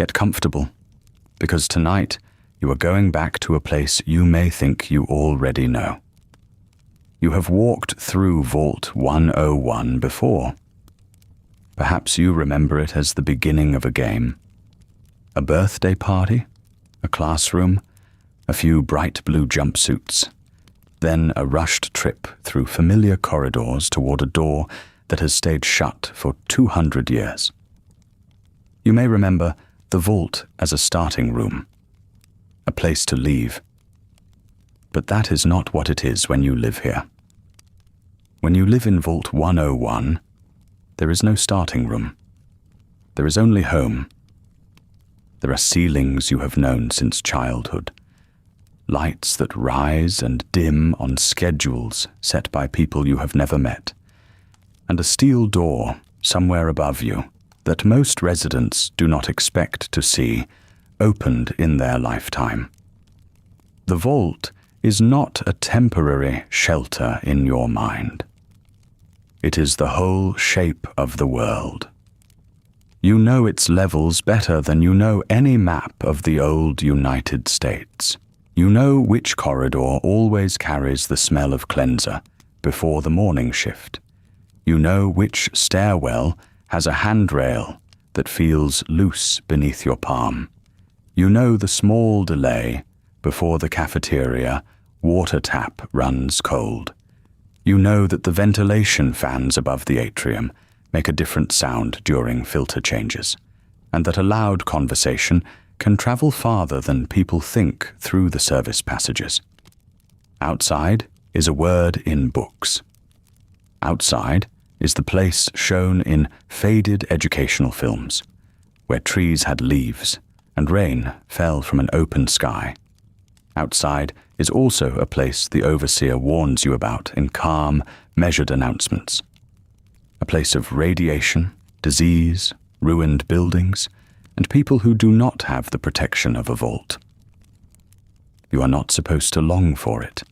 Get comfortable, because tonight you are going back to a place you may think you already know. You have walked through Vault 101 before. Perhaps you remember it as the beginning of a game. A birthday party, a classroom, a few bright blue jumpsuits, then a rushed trip through familiar corridors toward a door that has stayed shut for 200 years. You may remember the vault as a starting room, a place to leave. But that is not what it is when you live here. When you live in Vault 101, there is no starting room. There is only home. There are ceilings you have known since childhood, lights that rise and dim on schedules set by people you have never met, and a steel door somewhere above you that most residents do not expect to see opened in their lifetime. The vault is not a temporary shelter in your mind. It is the whole shape of the world. You know its levels better than you know any map of the old United States. You know which corridor always carries the smell of cleanser before the morning shift. You know which stairwell has a handrail that feels loose beneath your palm. You know the small delay before the cafeteria water tap runs cold. You know that the ventilation fans above the atrium make a different sound during filter changes, and that a loud conversation can travel farther than people think through the service passages. Outside is a word in books. Outside is the place shown in faded educational films, where trees had leaves and rain fell from an open sky. Outside is also a place the overseer warns you about in calm, measured announcements. A place of radiation, disease, ruined buildings, and people who do not have the protection of a vault. You are not supposed to long for it.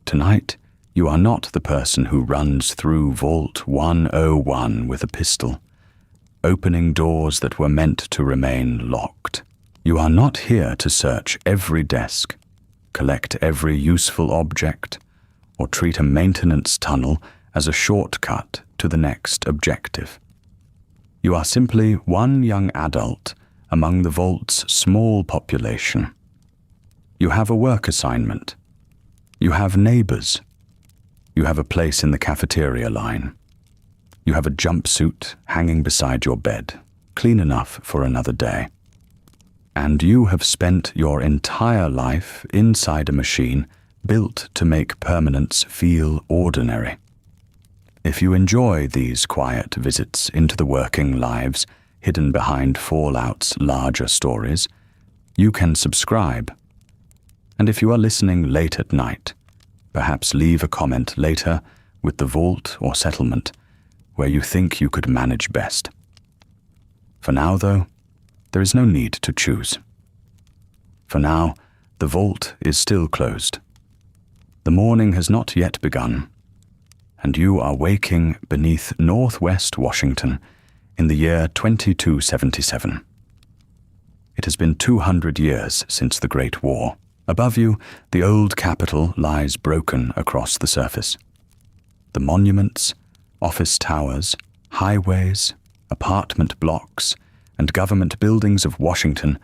Tonight, you are not the person who runs through Vault 101 with a pistol, opening doors that were meant to remain locked. You are not here to search every desk, collect every useful object, or treat a maintenance tunnel as a shortcut to the next objective. You are simply one young adult among the vault's small population. You have a work assignment. You have neighbors. You have a place in the cafeteria line. You have a jumpsuit hanging beside your bed, clean enough for another day. And you have spent your entire life inside a machine built to make permanence feel ordinary. If you enjoy these quiet visits into the working lives hidden behind Fallout's larger stories, you can subscribe. And if you are listening late at night, perhaps leave a comment later with the vault or settlement where you think you could manage best. For now, though, there is no need to choose. For now, the vault is still closed. The morning has not yet begun, and you are waking beneath Northwest Washington in the year 2277. It has been 200 years since the Great War. Above you, the old capital lies broken across the surface. The monuments, office towers, highways, apartment blocks, and government buildings of Washington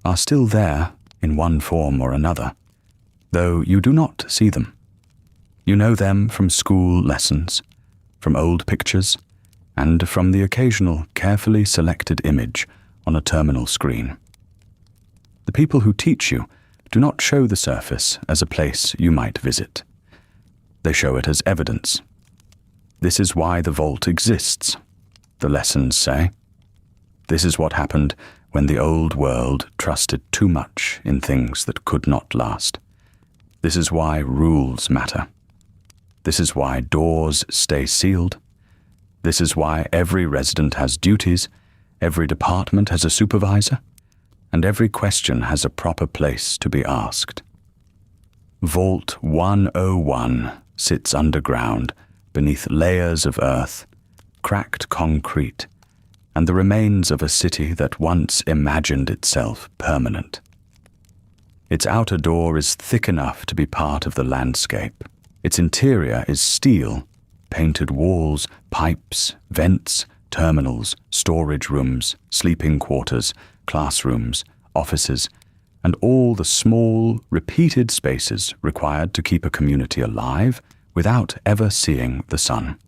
are still there in one form or another, though you do not see them. You know them from school lessons, from old pictures, and from the occasional carefully selected image on a terminal screen. The people who teach you do not show the surface as a place you might visit. They show it as evidence. This is why the vault exists, the lessons say. This is what happened when the old world trusted too much in things that could not last. This is why rules matter. This is why doors stay sealed. This is why every resident has duties, every department has a supervisor, and every question has a proper place to be asked. Vault 101 sits underground beneath layers of earth, cracked concrete, and the remains of a city that once imagined itself permanent. Its outer door is thick enough to be part of the landscape. Its interior is steel, painted walls, pipes, vents, terminals, storage rooms, sleeping quarters, classrooms, offices, and all the small, repeated spaces required to keep a community alive without ever seeing the sun.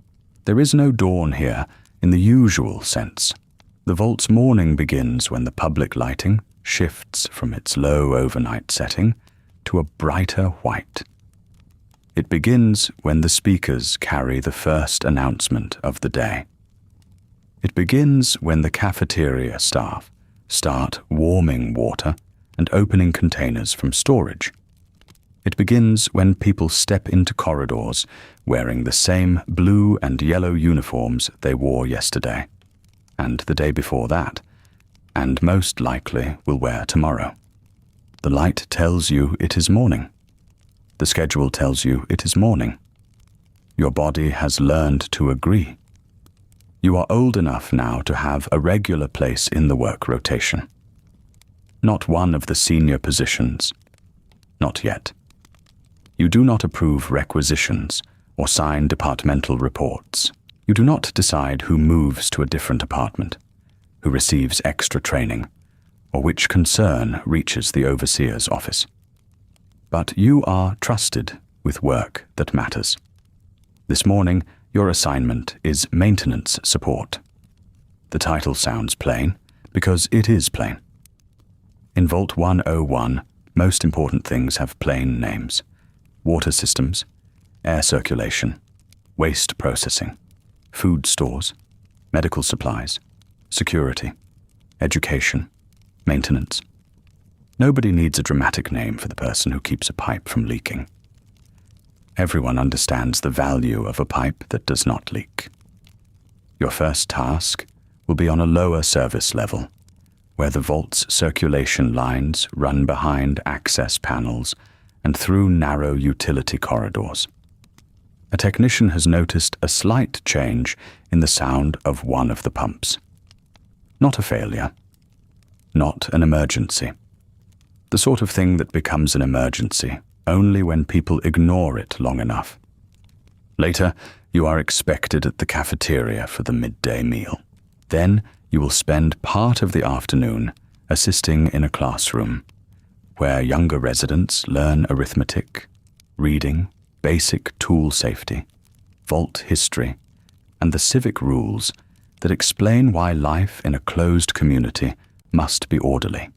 There is no dawn here in the usual sense. The vault's morning begins when the public lighting shifts from its low overnight setting to a brighter white. It begins when the speakers carry the first announcement of the day. It begins when the cafeteria staff start warming water and opening containers from storage. It begins when people step into corridors wearing the same blue and yellow uniforms they wore yesterday, and the day before that, and most likely will wear tomorrow. The light tells you it is morning. The schedule tells you it is morning. Your body has learned to agree. You are old enough now to have a regular place in the work rotation. Not one of the senior positions. Not yet. You do not approve requisitions or sign departmental reports. You do not decide who moves to a different apartment, who receives extra training, or which concern reaches the overseer's office. But you are trusted with work that matters. This morning, your assignment is maintenance support. The title sounds plain because it is plain. In Vault 101, most important things have plain names: water systems, air circulation, waste processing, food stores, medical supplies, security, education, maintenance. Nobody needs a dramatic name for the person who keeps a pipe from leaking. Everyone understands the value of a pipe that does not leak. Your first task will be on a lower service level, where the vault's circulation lines run behind access panels and through narrow utility corridors. A technician has noticed a slight change in the sound of one of the pumps. Not a failure. Not an emergency. The sort of thing that becomes an emergency only when people ignore it long enough. Later, you are expected at the cafeteria for the midday meal. Then, you will spend part of the afternoon assisting in a classroom, where younger residents learn arithmetic, reading, basic tool safety, vault history, and the civic rules that explain why life in a closed community must be orderly.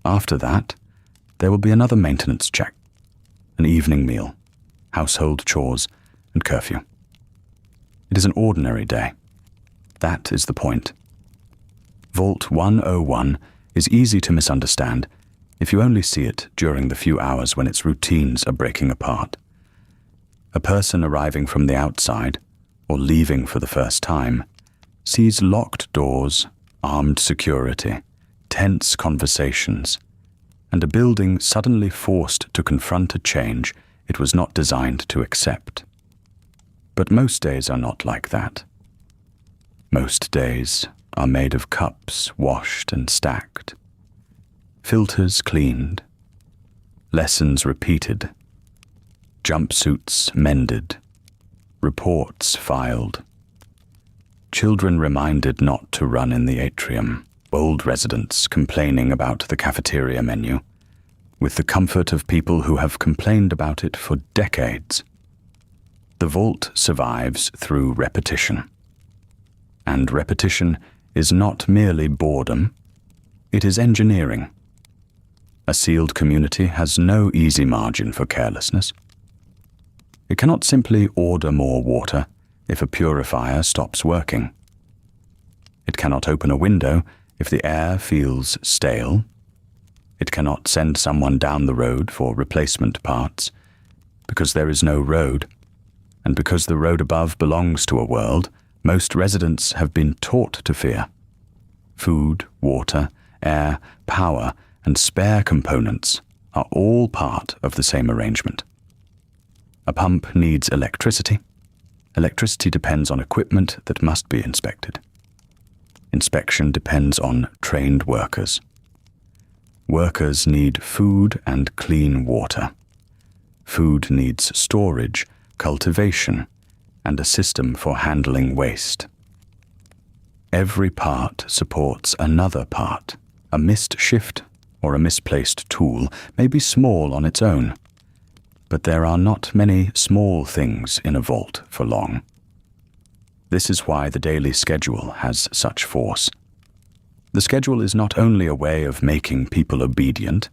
After that, there will be another maintenance check, an evening meal, household chores, and curfew. It is an ordinary day. That is the point. Vault 101 is easy to misunderstand if you only see it during the few hours when its routines are breaking apart. A person arriving from the outside, or leaving for the first time, sees locked doors, armed security, tense conversations, and a building suddenly forced to confront a change it was not designed to accept. But most days are not like that. Most days are made of cups washed and stacked, filters cleaned, lessons repeated, jumpsuits mended, reports filed, children reminded not to run in the atrium, old residents complaining about the cafeteria menu, with the comfort of people who have complained about it for decades. The vault survives through repetition. And repetition is not merely boredom, it is engineering. A sealed community has no easy margin for carelessness. It cannot simply order more water if a purifier stops working. It cannot open a window if the air feels stale. It cannot send someone down the road for replacement parts, because there is no road, and because the road above belongs to a world most residents have been taught to fear. Food, water, air, power, and spare components are all part of the same arrangement. A pump needs electricity. Electricity depends on equipment that must be inspected. inspection depends on trained workers. Workers need food and clean water. Food needs storage, cultivation, and a system for handling waste. Every part supports another part. A missed shift or a misplaced tool may be small on its own, but there are not many small things in a vault for long. This is why the daily schedule has such force. The schedule is not only a way of making people obedient,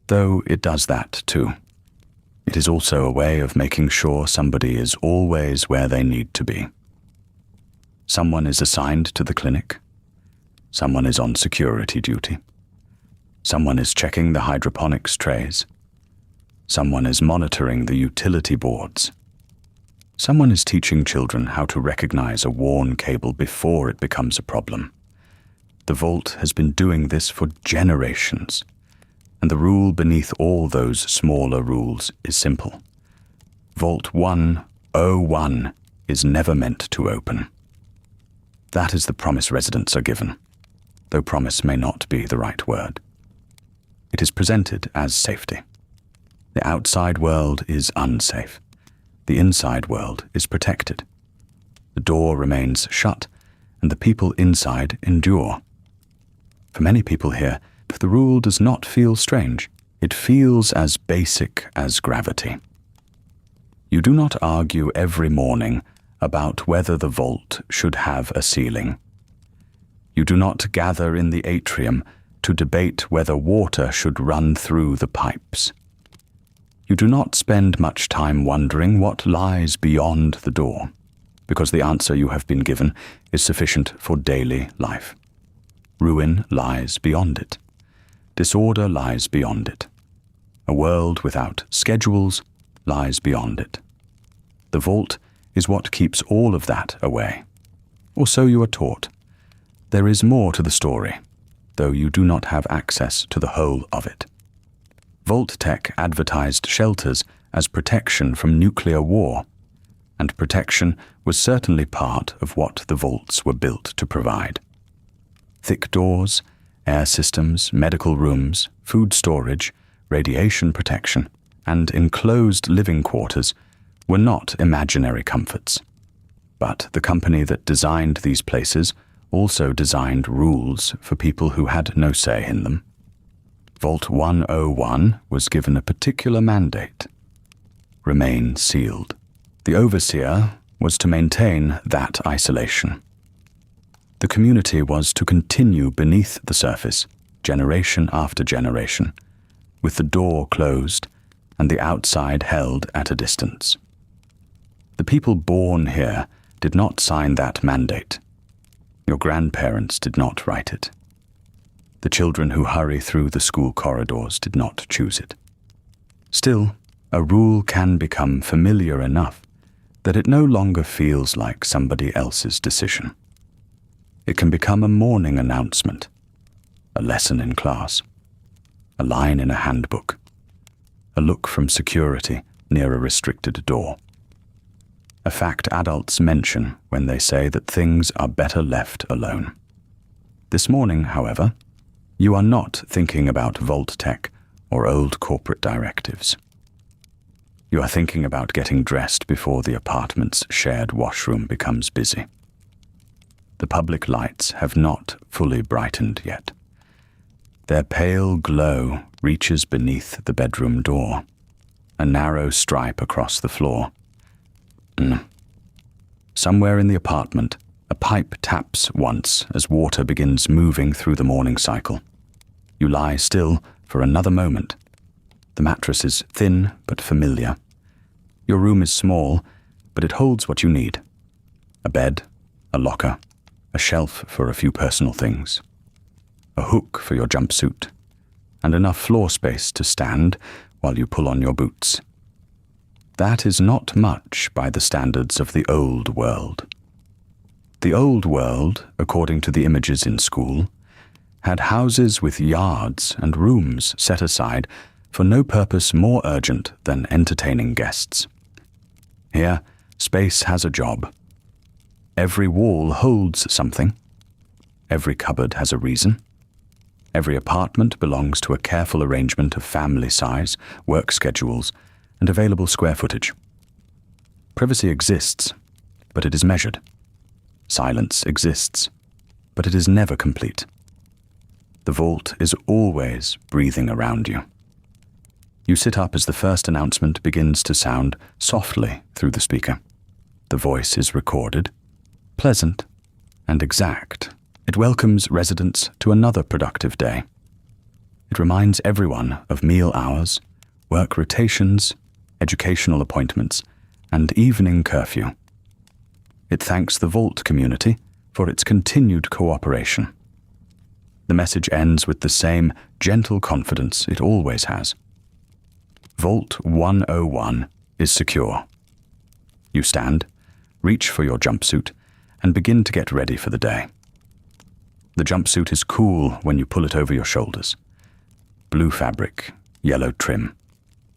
though it does that too. It is also a way of making sure somebody is always where they need to be. Someone is assigned to the clinic. Someone is on security duty. Someone is checking the hydroponics trays. Someone is monitoring the utility boards. Someone is teaching children how to recognize a worn cable before it becomes a problem. The vault has been doing this for generations, and the rule beneath all those smaller rules is simple. Vault 101 is never meant to open. That is the promise residents are given, though promise may not be the right word. It is presented as safety. The outside world is unsafe. The inside world is protected. The door remains shut, and the people inside endure. For many people here, the rule does not feel strange. It feels as basic as gravity. You do not argue every morning about whether the vault should have a ceiling. You do not gather in the atrium to debate whether water should run through the pipes. You do not spend much time wondering what lies beyond the door, because the answer you have been given is sufficient for daily life. Ruin lies beyond it. Disorder lies beyond it. A world without schedules lies beyond it. The vault is what keeps all of that away. Or so you are taught. There is more to the story, though you do not have access to the whole of it. Vault-tec advertised shelters as protection from nuclear war, and protection was certainly part of what the vaults were built to provide. Thick doors, air systems, medical rooms, food storage, radiation protection, and enclosed living quarters were not imaginary comforts. But the company that designed these places also designed rules for people who had no say in them. Vault 101 was given a particular mandate: remain sealed. The overseer was to maintain that isolation. The community was to continue beneath the surface, generation after generation, with the door closed and the outside held at a distance. The people born here did not sign that mandate. Your grandparents did not write it. The children who hurry through the school corridors did not choose it. Still, a rule can become familiar enough that it no longer feels like somebody else's decision. It can become a morning announcement, a lesson in class, a line in a handbook, a look from security near a restricted door. A fact adults mention when they say that things are better left alone. This morning, however, you are not thinking about vault-tec or old corporate directives. You are thinking about getting dressed before the apartment's shared washroom becomes busy. The public lights have not fully brightened yet. Their pale glow reaches beneath the bedroom door, a narrow stripe across the floor. Somewhere in the apartment, a pipe taps once as water begins moving through the morning cycle. You lie still for another moment. The mattress is thin but familiar. Your room is small, but it holds what you need: a bed, a locker, a shelf for a few personal things, a hook for your jumpsuit, and enough floor space to stand while you pull on your boots. That is not much by the standards of the old world. The old world, according to the images in school, had houses with yards and rooms set aside for no purpose more urgent than entertaining guests. Here, space has a job. Every wall holds something. every cupboard has a reason. Every apartment belongs to a careful arrangement of family size, work schedules, and available square footage. Privacy exists, but it is measured. Silence exists, but it is never complete. The vault is always breathing around you. You sit up as the first announcement begins to sound softly through the speaker. The voice is recorded, pleasant and exact. It welcomes residents to another productive day. It reminds everyone of meal hours, work rotations, educational appointments, and evening curfew. It thanks the Vault community for its continued cooperation. The message ends with the same gentle confidence it always has. Vault 101 is secure. You stand, reach for your jumpsuit, and begin to get ready for the day. The jumpsuit is cool when you pull it over your shoulders. Blue fabric, yellow trim.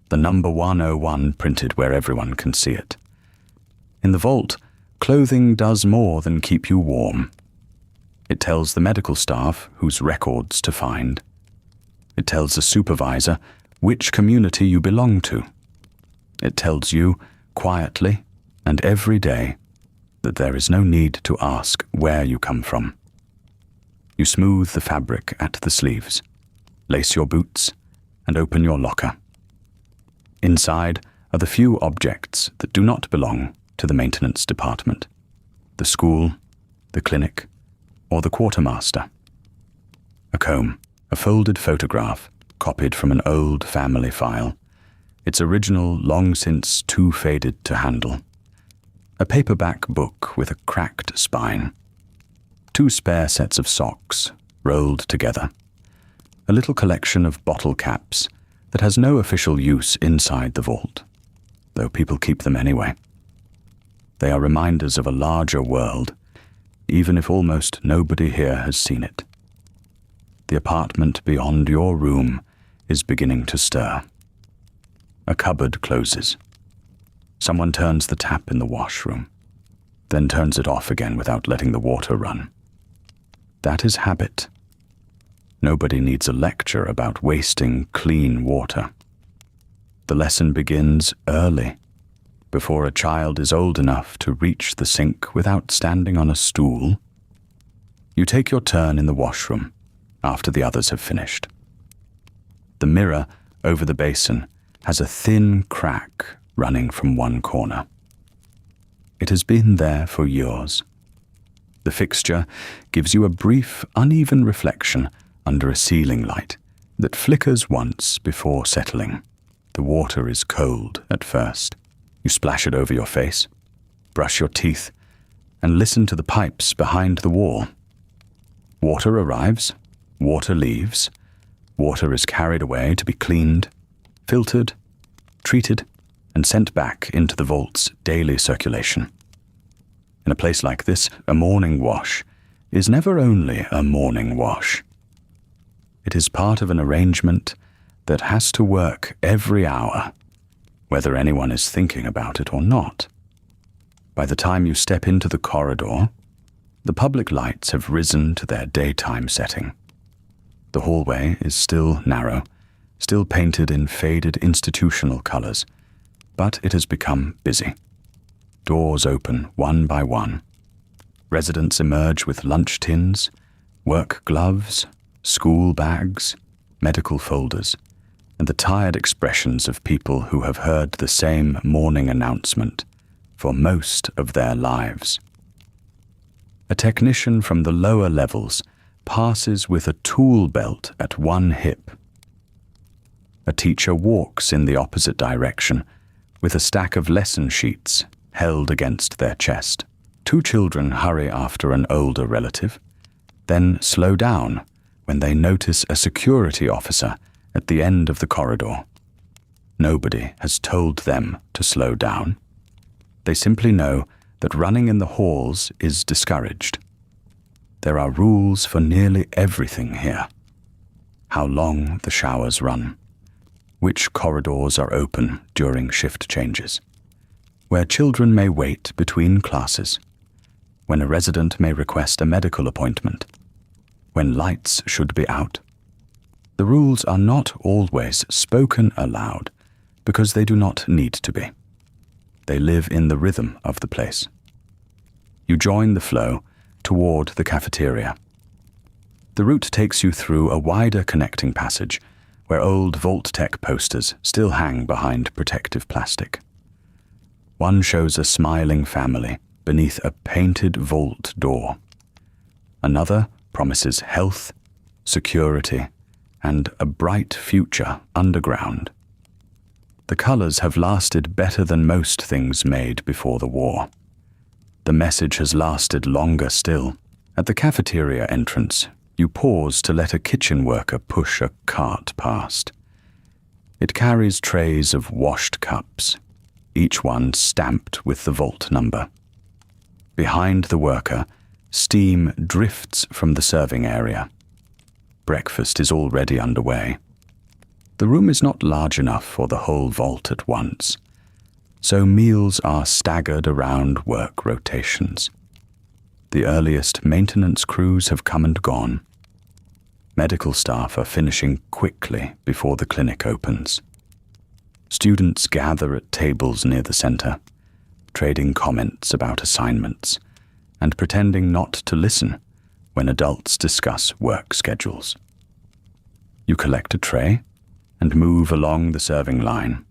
The number 101 printed where everyone can see it. In the vault, clothing does more than keep you warm. It tells the medical staff whose records to find. It tells the supervisor which community you belong to. It tells you, quietly and every day, that there is no need to ask where you come from. You smooth the fabric at the sleeves, lace your boots, and open your locker. Inside are the few objects that do not belong to the maintenance department, the school, the clinic, or the quartermaster. A comb, a folded photograph copied from an old family file, its original long since too faded to handle. A paperback book with a cracked spine. 2 spare sets of socks, rolled together. A little collection of bottle caps that has no official use inside the vault, though people keep them anyway. They are reminders of a larger world, even if almost nobody here has seen it. The apartment beyond your room is beginning to stir. A cupboard closes. Someone turns the tap in the washroom, then turns it off again without letting the water run. That is habit. Nobody needs a lecture about wasting clean water. The lesson begins early, before a child is old enough to reach the sink without standing on a stool. You take your turn in the washroom after the others have finished. The mirror over the basin has a thin crack running from one corner. It has been there for years. The fixture gives you a brief, uneven reflection under a ceiling light that flickers once before settling. The water is cold at first. You splash it over your face, brush your teeth, and listen to the pipes behind the wall. Water arrives, water leaves, water is carried away to be cleaned, filtered, treated, and sent back into the vault's daily circulation. In a place like this, a morning wash is never only a morning wash. It is part of an arrangement that has to work every hour, whether anyone is thinking about it or not. By the time you step into the corridor, the public lights have risen to their daytime setting. The hallway is still narrow, still painted in faded institutional colors, but it has become busy. Doors open one by one. Residents emerge with lunch tins, work gloves, school bags, medical folders, and the tired expressions of people who have heard the same morning announcement for most of their lives. A technician from the lower levels passes with a tool belt at one hip. A teacher walks in the opposite direction with a stack of lesson sheets held against their chest. 2 children hurry after an older relative, then slow down when they notice a security officer at the end of the corridor. Nobody has told them to slow down. They simply know that running in the halls is discouraged. There are rules for nearly everything here. How long the showers run, which corridors are open during shift changes, where children may wait between classes, when a resident may request a medical appointment, when lights should be out. The rules are not always spoken aloud because they do not need to be. They live in the rhythm of the place. You join the flow toward the cafeteria. The route takes you through a wider connecting passage where old vault-tec posters still hang behind protective plastic. One shows a smiling family beneath a painted vault door. Another promises health, security, and a bright future underground. The colors have lasted better than most things made before the war. The message has lasted longer still. At the cafeteria entrance, you pause to let a kitchen worker push a cart past. It carries trays of washed cups, each one stamped with the vault number. Behind the worker, steam drifts from the serving area. Breakfast is already underway. The room is not large enough for the whole vault at once, so meals are staggered around work rotations. The earliest maintenance crews have come and gone. Medical staff are finishing quickly before the clinic opens. Students gather at tables near the center, trading comments about assignments and pretending not to listen when adults discuss work schedules. You collect a tray and move along the serving line.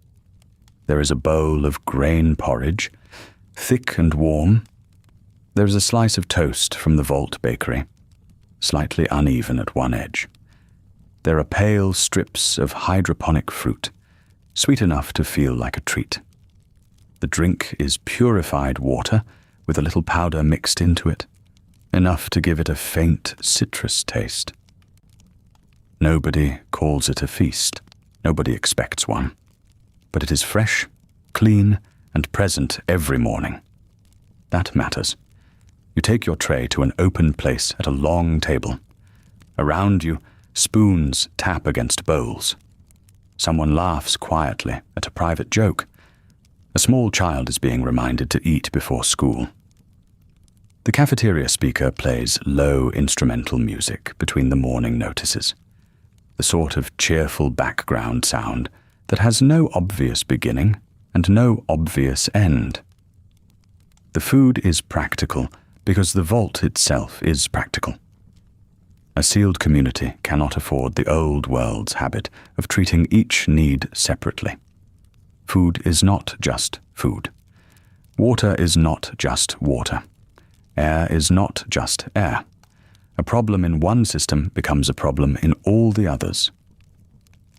There is a bowl of grain porridge, thick and warm. There is a slice of toast from the Vault bakery, slightly uneven at one edge. There are pale strips of hydroponic fruit, sweet enough to feel like a treat. The drink is purified water with a little powder mixed into it, enough to give it a faint citrus taste. Nobody calls it a feast. Nobody expects one. But it is fresh, clean, and present every morning. That matters. You take your tray to an open place at a long table. Around you, spoons tap against bowls. Someone laughs quietly at a private joke. A small child is being reminded to eat before school. The cafeteria speaker plays low instrumental music between the morning notices, the sort of cheerful background sound that has no obvious beginning and no obvious end. The food is practical because the vault itself is practical. A sealed community cannot afford the old world's habit of treating each need separately. Food is not just food. Water is not just water. Air is not just air. A problem in one system becomes a problem in all the others.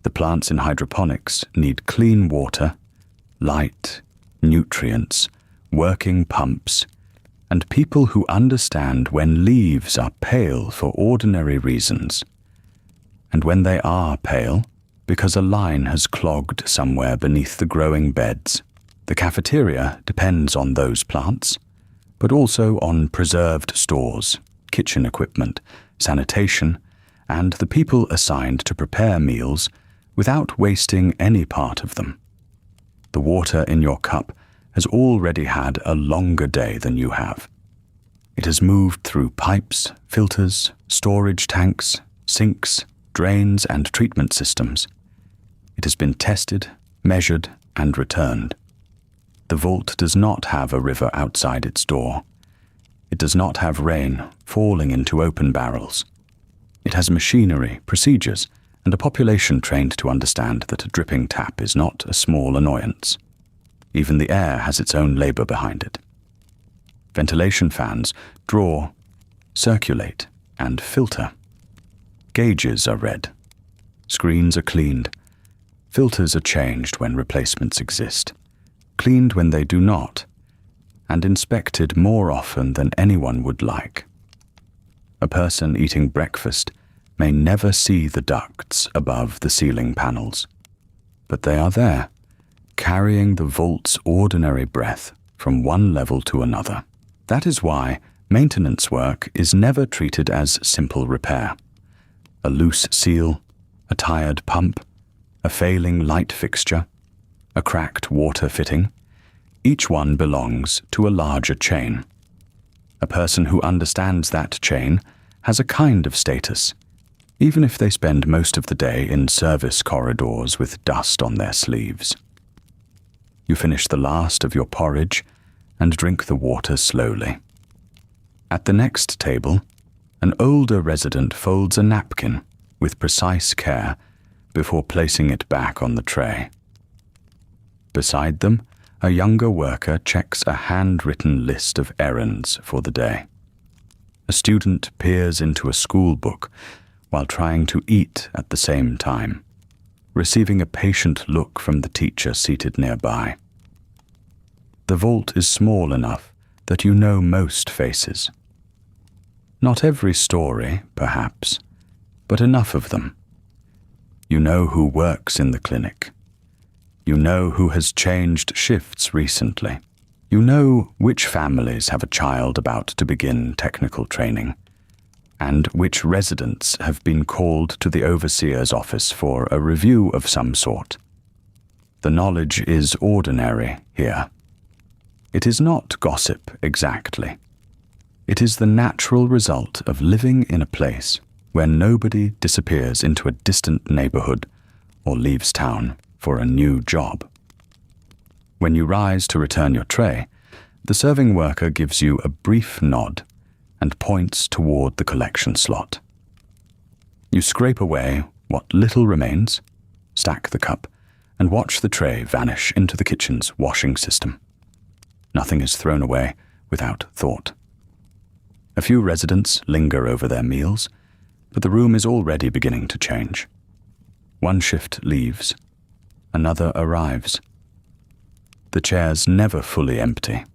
The plants in hydroponics need clean water, light, nutrients, working pumps, and people who understand when leaves are pale for ordinary reasons, and when they are pale because a line has clogged somewhere beneath the growing beds. The cafeteria depends on those plants, but also on preserved stores, kitchen equipment, sanitation, and the people assigned to prepare meals without wasting any part of them. The water in your cup has already had a longer day than you have. It has moved through pipes, filters, storage tanks, sinks, drains, and treatment systems. It has been tested, measured, and returned. The vault does not have a river outside its door. It does not have rain falling into open barrels. It has machinery, procedures, and a population trained to understand that a dripping tap is not a small annoyance. Even the air has its own labor behind it. Ventilation fans draw, circulate, and filter. Gauges are read. Screens are cleaned. Filters are changed when replacements exist, cleaned when they do not, and inspected more often than anyone would like. A person eating breakfast may never see the ducts above the ceiling panels, but they are there, carrying the vault's ordinary breath from one level to another. That is why maintenance work is never treated as simple repair. A loose seal, a tired pump, a failing light fixture, a cracked water fitting, each one belongs to a larger chain. A person who understands that chain has a kind of status, even if they spend most of the day in service corridors with dust on their sleeves. You finish the last of your porridge and drink the water slowly. At the next table, an older resident folds a napkin with precise care before placing it back on the tray. Beside them, a younger worker checks a handwritten list of errands for the day. A student peers into a school book while trying to eat at the same time, receiving a patient look from the teacher seated nearby. The vault is small enough that you know most faces. Not every story, perhaps, but enough of them. You know who works in the clinic. You know who has changed shifts recently. You know which families have a child about to begin technical training, and which residents have been called to the overseer's office for a review of some sort. The knowledge is ordinary here. It is not gossip exactly. It is the natural result of living in a place where nobody disappears into a distant neighborhood or leaves town for a new job. When you rise to return your tray, the serving worker gives you a brief nod and points toward the collection slot. You scrape away what little remains, stack the cup, and watch the tray vanish into the kitchen's washing system. Nothing is thrown away without thought. A few residents linger over their meals, but the room is already beginning to change. One shift leaves, another arrives. The chairs never fully empty.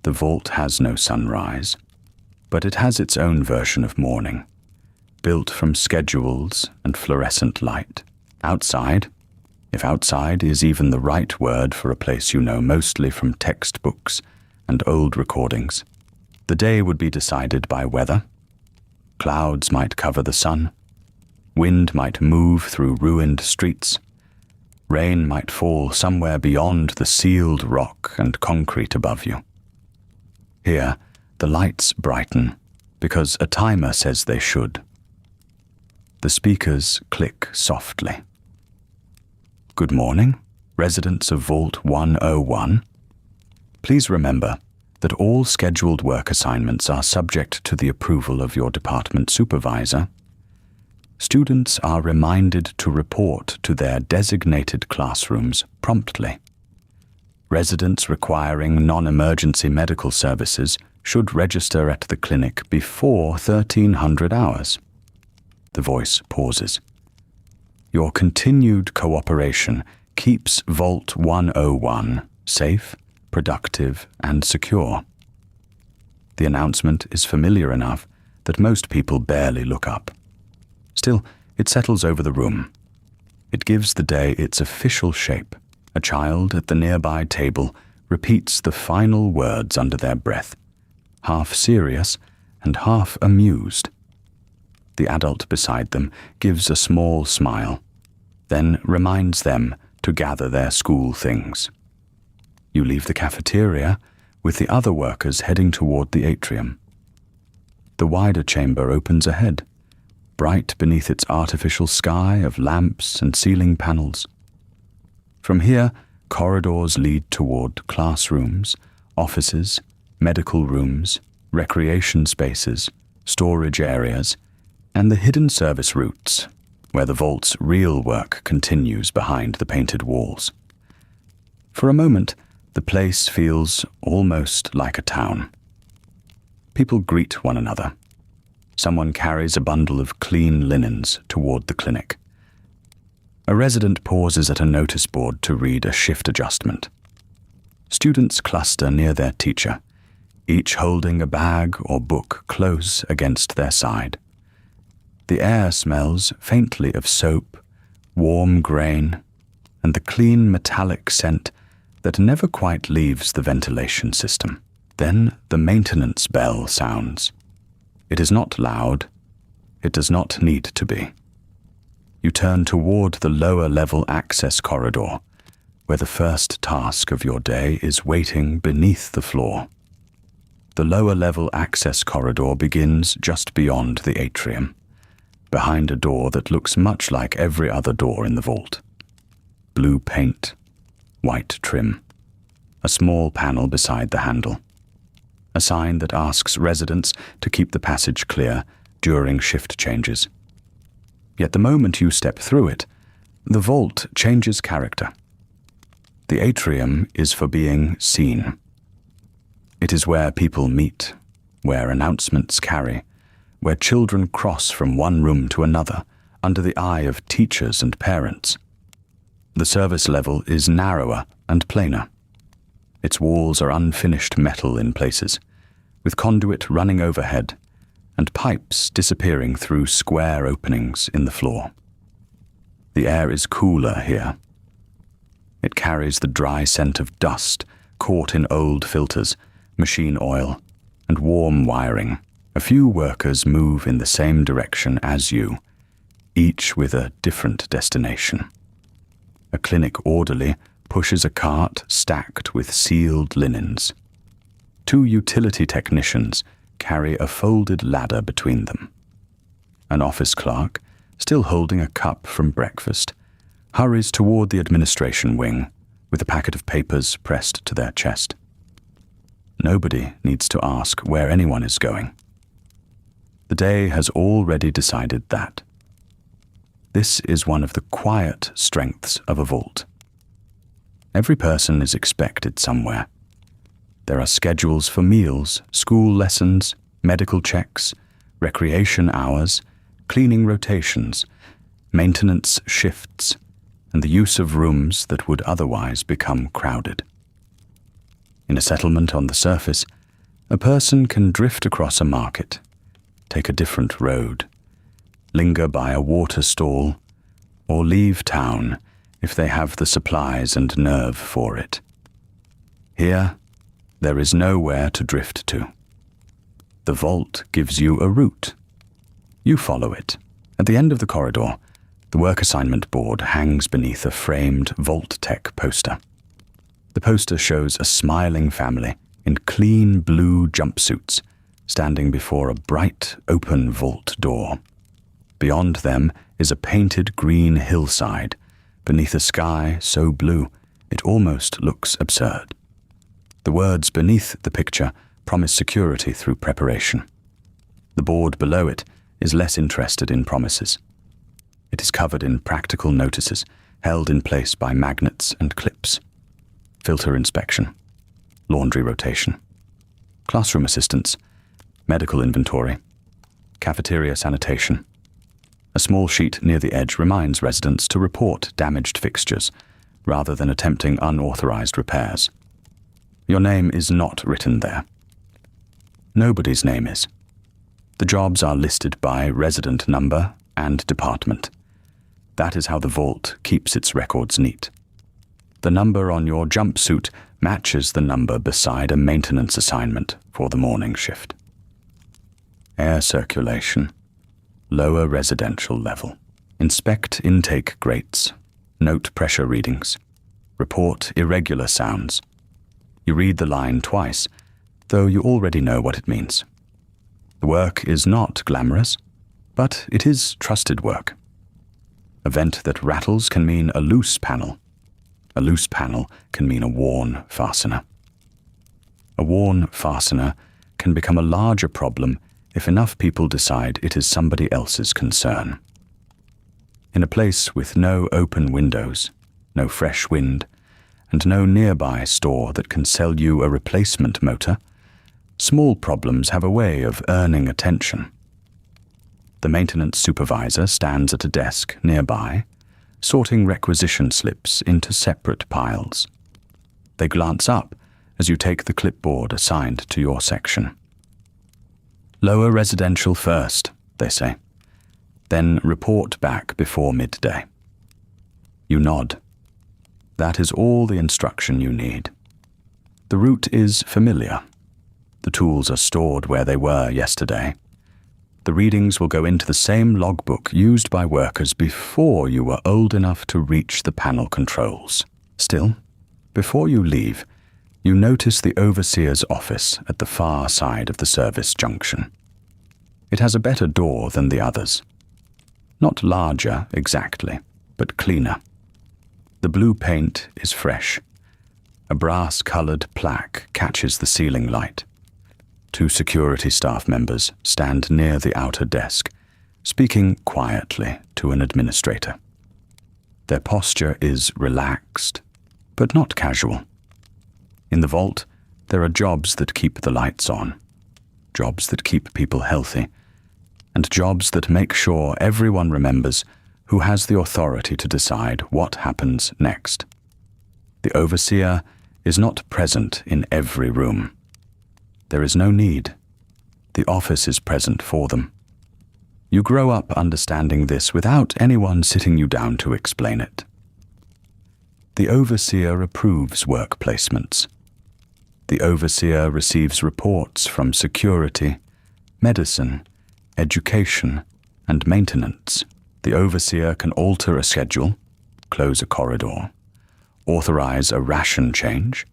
The vault has no sunrise, but it has its own version of morning, built from schedules and fluorescent light. Outside, if outside is even the right word for a place you know mostly from textbooks and old recordings, the day would be decided by weather. Clouds might cover the sun. Wind might move through ruined streets. Rain might fall somewhere beyond the sealed rock and concrete above you. Here, the lights brighten because a timer says they should. The speakers click softly. Good morning, residents of Vault 101. Please remember that all scheduled work assignments are subject to the approval of your department supervisor. Students are reminded to report to their designated classrooms promptly. Residents requiring non-emergency medical services should register at the clinic before 1300 hours. The voice pauses. Your continued cooperation keeps Vault 101 safe, productive, and secure. The announcement is familiar enough that most people barely look up. Still, it settles over the room. It gives the day its official shape. A child at the nearby table repeats the final words under their breath, half serious and half amused. The adult beside them gives a small smile, then reminds them to gather their school things. You leave the cafeteria with the other workers heading toward the atrium. The wider chamber opens ahead, bright beneath its artificial sky of lamps and ceiling panels. From here, corridors lead toward classrooms, offices, medical rooms, recreation spaces, storage areas, and the hidden service routes, where the vault's real work continues behind the painted walls. For a moment, the place feels almost like a town. People greet one another. Someone carries a bundle of clean linens toward the clinic. A resident pauses at a notice board to read a shift adjustment. Students cluster near their teacher, each holding a bag or book close against their side. The air smells faintly of soap, warm grain, and the clean metallic scent that never quite leaves the ventilation system. Then the maintenance bell sounds. It is not loud. It does not need to be. You turn toward the lower-level access corridor, where the first task of your day is waiting beneath the floor. The lower-level access corridor begins just beyond the atrium, behind a door that looks much like every other door in the vault. Blue paint, white trim, a small panel beside the handle, a sign that asks residents to keep the passage clear during shift changes. Yet the moment you step through it, the vault changes character. The atrium is for being seen. It is where people meet, where announcements carry, where children cross from one room to another under the eye of teachers and parents. The service level is narrower and plainer. Its walls are unfinished metal in places, with conduit running overhead and pipes disappearing through square openings in the floor. The air is cooler here. It carries the dry scent of dust caught in old filters, machine oil, and warm wiring. A few workers move in the same direction as you, each with a different destination. A clinic orderly pushes a cart stacked with sealed linens. 2 utility technicians carry a folded ladder between them. An office clerk, still holding a cup from breakfast, hurries toward the administration wing with a packet of papers pressed to their chest. Nobody needs to ask where anyone is going. The day has already decided that. This is one of the quiet strengths of a vault. Every person is expected somewhere. There are schedules for meals, school lessons, medical checks, recreation hours, cleaning rotations, maintenance shifts, and the use of rooms that would otherwise become crowded. In a settlement on the surface, a person can drift across a market, take a different road, linger by a water stall, or leave town if they have the supplies and nerve for it. Here, there is nowhere to drift to. The vault gives you a route. You follow it. At the end of the corridor, the work assignment board hangs beneath a framed vault-tec poster. The poster shows a smiling family in clean blue jumpsuits standing before a bright, open vault door. Beyond them is a painted green hillside beneath a sky so blue it almost looks absurd. The words beneath the picture promise security through preparation. The board below it is less interested in promises. It is covered in practical notices held in place by magnets and clips. Filter inspection, laundry rotation, classroom assistance, medical inventory, cafeteria sanitation. A small sheet near the edge reminds residents to report damaged fixtures rather than attempting unauthorized repairs. Your name is not written there. Nobody's name is. The jobs are listed by resident number and department. That is how the vault keeps its records neat. The number on your jumpsuit matches the number beside a maintenance assignment for the morning shift. Air circulation. Lower residential level. Inspect intake grates. Note pressure readings. Report irregular sounds. You read the line twice, though you already know what it means. The work is not glamorous, but it is trusted work. A vent that rattles can mean a loose panel. A loose panel can mean a worn fastener. A worn fastener can become a larger problem if enough people decide it is somebody else's concern. In a place with no open windows, no fresh wind, and no nearby store that can sell you a replacement motor, small problems have a way of earning attention. The maintenance supervisor stands at a desk nearby, sorting requisition slips into separate piles. They glance up as you take the clipboard assigned to your section. Lower residential first, they say. Then report back before midday. You nod. That is all the instruction you need. The route is familiar. The tools are stored where they were yesterday. The readings will go into the same logbook used by workers before you were old enough to reach the panel controls. Still, before you leave, You notice the overseer's office at the far side of the service junction. It has a better door than the others. Not larger exactly, but cleaner. The blue paint is fresh. A brass-colored plaque catches the ceiling light. 2 security staff members stand near the outer desk, speaking quietly to an administrator. Their posture is relaxed, but not casual. In the vault, there are jobs that keep the lights on, jobs that keep people healthy, and jobs that make sure everyone remembers who has the authority to decide what happens next. The overseer is not present in every room. There is no need. The office is present for them. You grow up understanding this without anyone sitting you down to explain it. The overseer approves work placements. The overseer receives reports from security, medicine, education, and maintenance. The overseer can alter a schedule, close a corridor, authorize a ration change,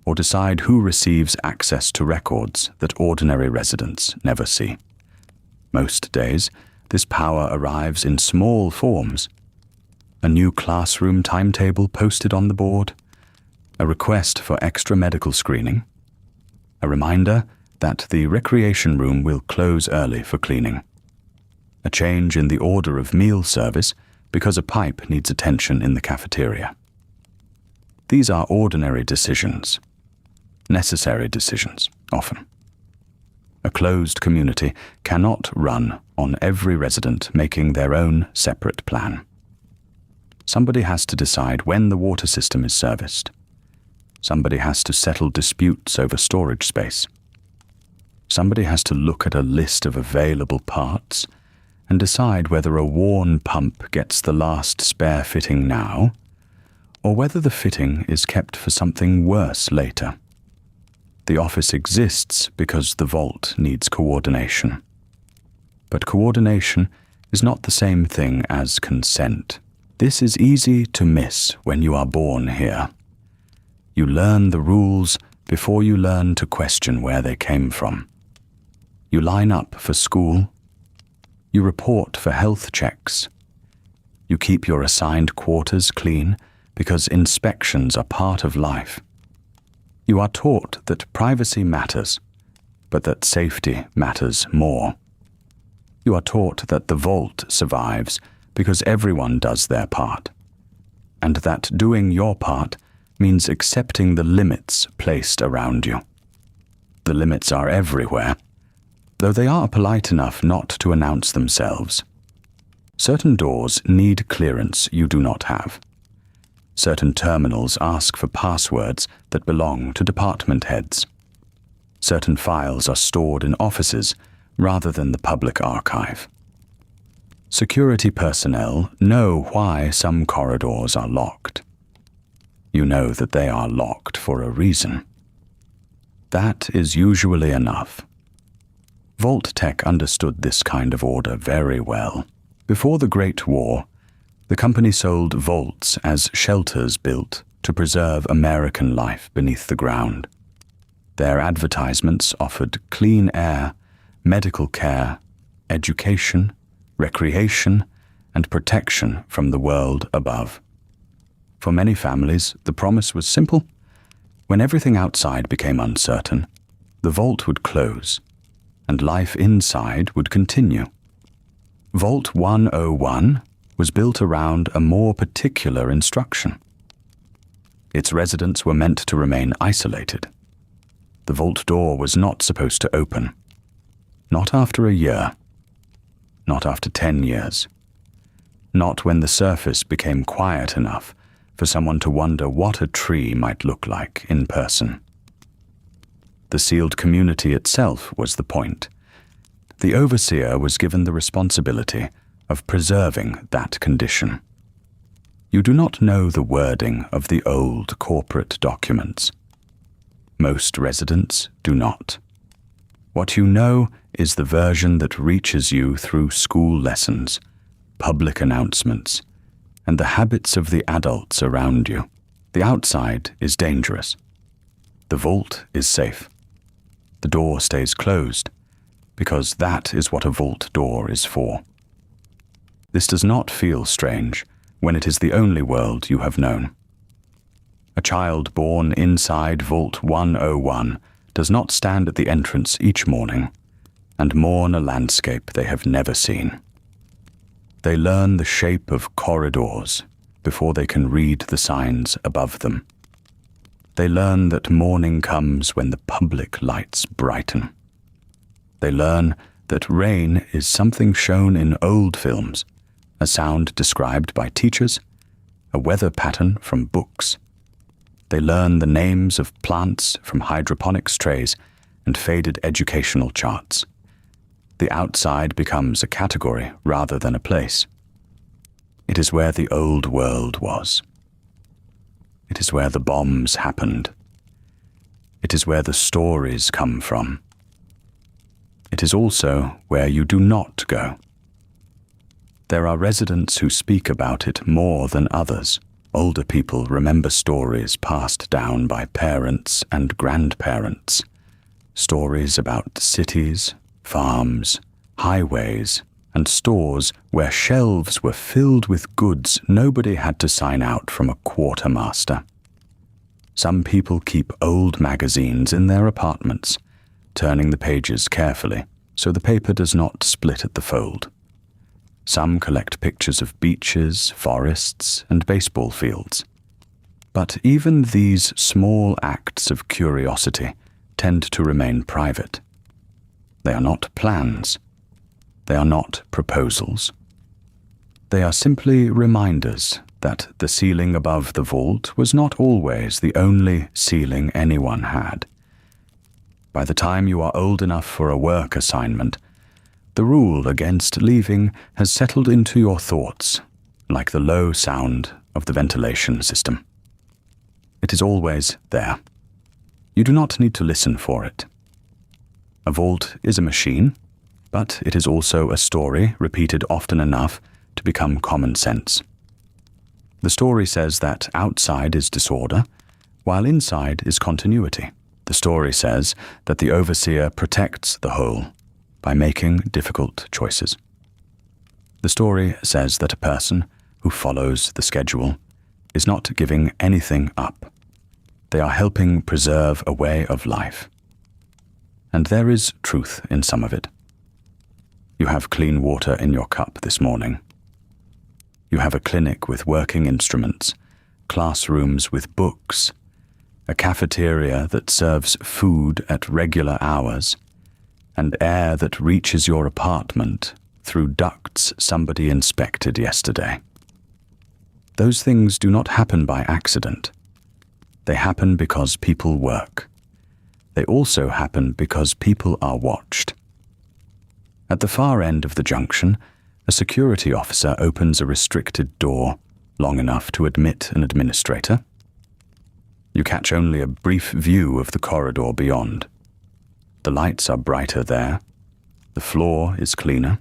or decide who receives access to records that ordinary residents never see. Most days, this power arrives in small forms. A new classroom timetable posted on the board, a request for extra medical screening, a reminder that the recreation room will close early for cleaning, a change in the order of meal service because a pipe needs attention in the cafeteria. These are ordinary decisions, necessary decisions, often. A closed community cannot run on every resident making their own separate plan. Somebody has to decide when the water system is serviced. Somebody has to settle disputes over storage space. Somebody has to look at a list of available parts and decide whether a worn pump gets the last spare fitting now, or whether the fitting is kept for something worse later. The office exists because the vault needs coordination. But coordination is not the same thing as consent. This is easy to miss when you are born here. You learn the rules before you learn to question where they came from. You line up for school. You report for health checks. You keep your assigned quarters clean because inspections are part of life. You are taught that privacy matters, but that safety matters more. You are taught that the vault survives because everyone does their part, and that doing your part means accepting the limits placed around you. The limits are everywhere, though they are polite enough not to announce themselves. Certain doors need clearance you do not have. Certain terminals ask for passwords that belong to department heads. Certain files are stored in offices rather than the public archive. Security personnel know why some corridors are locked. You know that they are locked for a reason. That is usually enough. Vault-tec understood this kind of order very well. Before the Great War, the company sold vaults as shelters built to preserve American life beneath the ground. Their advertisements offered clean air, medical care, education, recreation, and protection from the world above. For many families, the promise was simple. When everything outside became uncertain, the vault would close, and life inside would continue. Vault 101 was built around a more particular instruction. Its residents were meant to remain isolated. The vault door was not supposed to open. Not after a year. Not after 10 years. Not when the surface became quiet enough for someone to wonder what a tree might look like in person. The sealed community itself was the point. The overseer was given the responsibility of preserving that condition. You do not know the wording of the old corporate documents. Most residents do not. What you know is the version that reaches you through school lessons, public announcements, and the habits of the adults around you. The outside is dangerous. The vault is safe. The door stays closed, because that is what a vault door is for. This does not feel strange when it is the only world you have known. A child born inside Vault 101 does not stand at the entrance each morning and mourn a landscape they have never seen. They learn the shape of corridors before they can read the signs above them. They learn that morning comes when the public lights brighten. They learn that rain is something shown in old films, a sound described by teachers, a weather pattern from books. They learn the names of plants from hydroponics trays and faded educational charts. The outside becomes a category rather than a place. It is where the old world was. It is where the bombs happened. It is where the stories come from. It is also where you do not go. There are residents who speak about it more than others. Older people remember stories passed down by parents and grandparents. Stories about cities, farms, highways, and stores where shelves were filled with goods nobody had to sign out from a quartermaster. Some people keep old magazines in their apartments, turning the pages carefully so the paper does not split at the fold. Some collect pictures of beaches, forests, and baseball fields. But even these small acts of curiosity tend to remain private. They are not plans. They are not proposals. They are simply reminders that the ceiling above the vault was not always the only ceiling anyone had. By the time you are old enough for a work assignment, the rule against leaving has settled into your thoughts, like the low sound of the ventilation system. It is always there. You do not need to listen for it. A vault is a machine, but it is also a story repeated often enough to become common sense. The story says that outside is disorder, while inside is continuity. The story says that the overseer protects the whole by making difficult choices. The story says that a person who follows the schedule is not giving anything up. They are helping preserve a way of life. And there is truth in some of it. You have clean water in your cup this morning. You have a clinic with working instruments, classrooms with books, a cafeteria that serves food at regular hours, and air that reaches your apartment through ducts somebody inspected yesterday. Those things do not happen by accident. They happen because people work. They also happen because people are watched. At the far end of the junction, a security officer opens a restricted door long enough to admit an administrator. You catch only a brief view of the corridor beyond. The lights are brighter there. The floor is cleaner.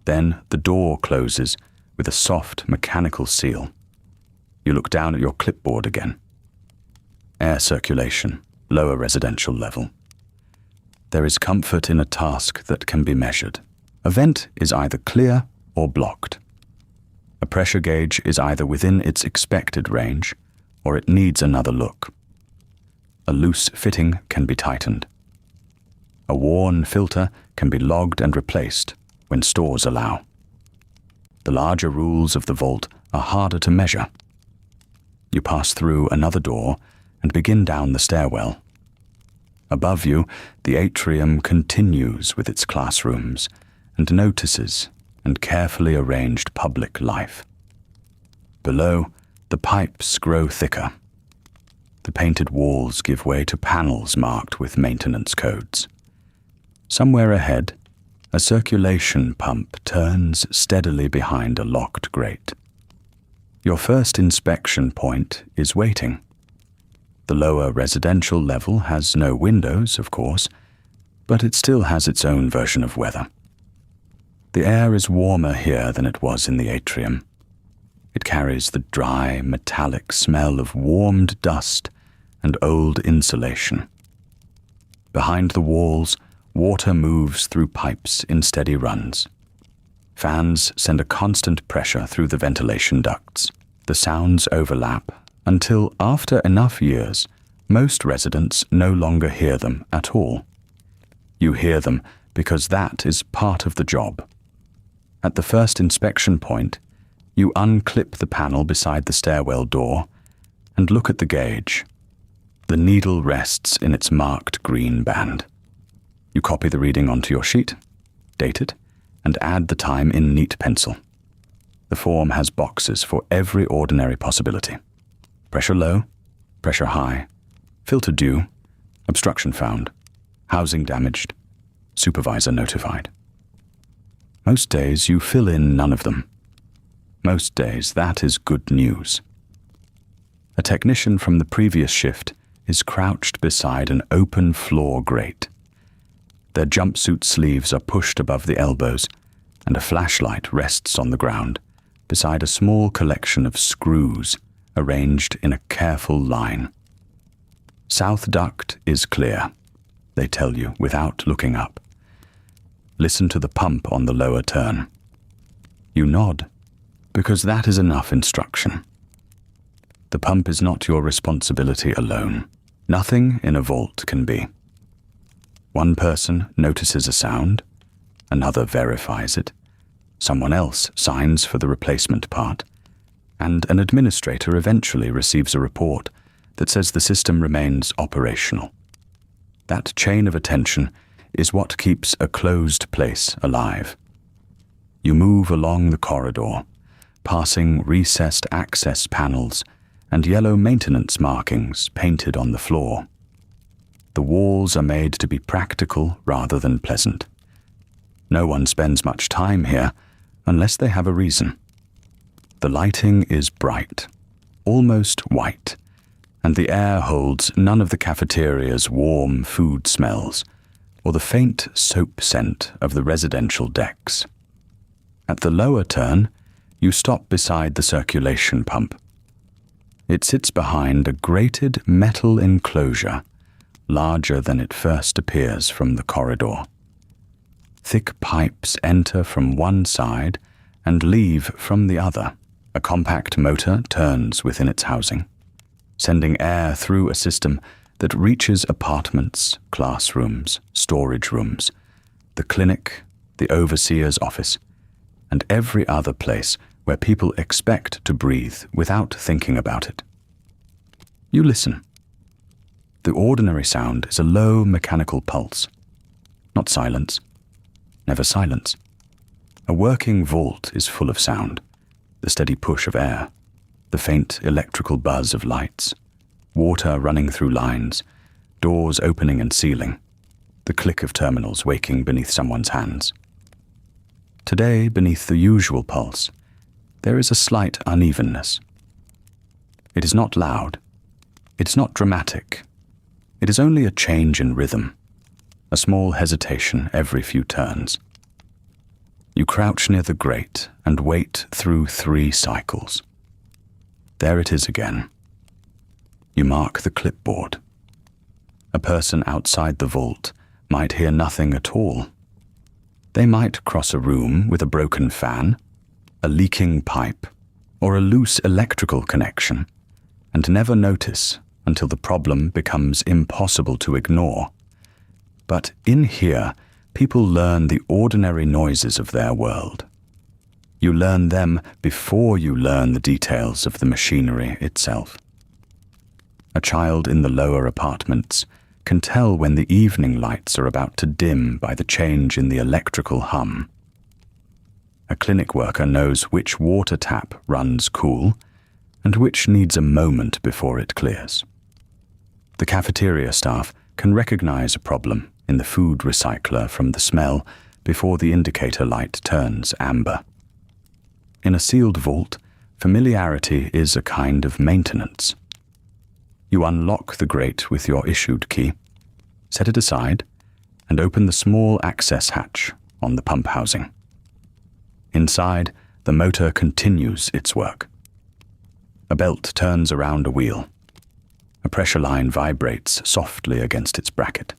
Then the door closes with a soft mechanical seal. You look down at your clipboard again. Air circulation, lower residential level. There is comfort in a task that can be measured. A vent is either clear or blocked. A pressure gauge is either within its expected range or it needs another look. A loose fitting can be tightened. A worn filter can be logged and replaced when stores allow. The larger rules of the vault are harder to measure. You pass through another door and begin down the stairwell. Above you, the atrium continues with its classrooms and notices and carefully arranged public life. Below, the pipes grow thicker. The painted walls give way to panels marked with maintenance codes. Somewhere ahead, a circulation pump turns steadily behind a locked grate. Your first inspection point is waiting. The lower residential level has no windows, of course, but it still has its own version of weather. The air is warmer here than it was in the atrium. It carries the dry, metallic smell of warmed dust and old insulation. Behind the walls, water moves through pipes in steady runs. Fans send a constant pressure through the ventilation ducts. The sounds overlap until, after enough years, most residents no longer hear them at all. You hear them because that is part of the job. At the first inspection point, you unclip the panel beside the stairwell door and look at the gauge. The needle rests in its marked green band. You copy the reading onto your sheet, date it, and add the time in neat pencil. The form has boxes for every ordinary possibility. Pressure low, pressure high, filter due, obstruction found, housing damaged, supervisor notified. Most days you fill in none of them. Most days that is good news. A technician from the previous shift is crouched beside an open floor grate. Their jumpsuit sleeves are pushed above the elbows, and a flashlight rests on the ground beside a small collection of screws arranged in a careful line. South duct is clear, they tell you without looking up. Listen to the pump on the lower turn. You nod, because that is enough instruction. The pump is not your responsibility alone. Nothing in a vault can be. One person notices a sound, another verifies it, someone else signs for the replacement part, and an administrator eventually receives a report that says the system remains operational. That chain of attention is what keeps a closed place alive. You move along the corridor, passing recessed access panels and yellow maintenance markings painted on the floor. The walls are made to be practical rather than pleasant. No one spends much time here unless they have a reason. The lighting is bright, almost white, and the air holds none of the cafeteria's warm food smells or the faint soap scent of the residential decks. At the lower turn, you stop beside the circulation pump. It sits behind a grated metal enclosure, larger than it first appears from the corridor. Thick pipes enter from one side and leave from the other. A compact motor turns within its housing, sending air through a system that reaches apartments, classrooms, storage rooms, the clinic, the overseer's office, and every other place where people expect to breathe without thinking about it. You listen. The ordinary sound is a low mechanical pulse. Not silence. Never silence. A working vault is full of sound. The steady push of air, the faint electrical buzz of lights, water running through lines, doors opening and sealing, the click of terminals waking beneath someone's hands. Today, beneath the usual pulse, there is a slight unevenness. It is not loud. It is not dramatic. It is only a change in rhythm, a small hesitation every few turns. You crouch near the grate and wait through 3 cycles. There it is again. You mark the clipboard. A person outside the vault might hear nothing at all. They might cross a room with a broken fan, a leaking pipe, or a loose electrical connection, and never notice until the problem becomes impossible to ignore. But in here, people learn the ordinary noises of their world. You learn them before you learn the details of the machinery itself. A child in the lower apartments can tell when the evening lights are about to dim by the change in the electrical hum. A clinic worker knows which water tap runs cool and which needs a moment before it clears. The cafeteria staff can recognize a problem in the food recycler from the smell before the indicator light turns amber. In a sealed vault, familiarity is a kind of maintenance. You unlock the grate with your issued key, set it aside, and open the small access hatch on the pump housing. Inside, the motor continues its work. A belt turns around a wheel. A pressure line vibrates softly against its bracket.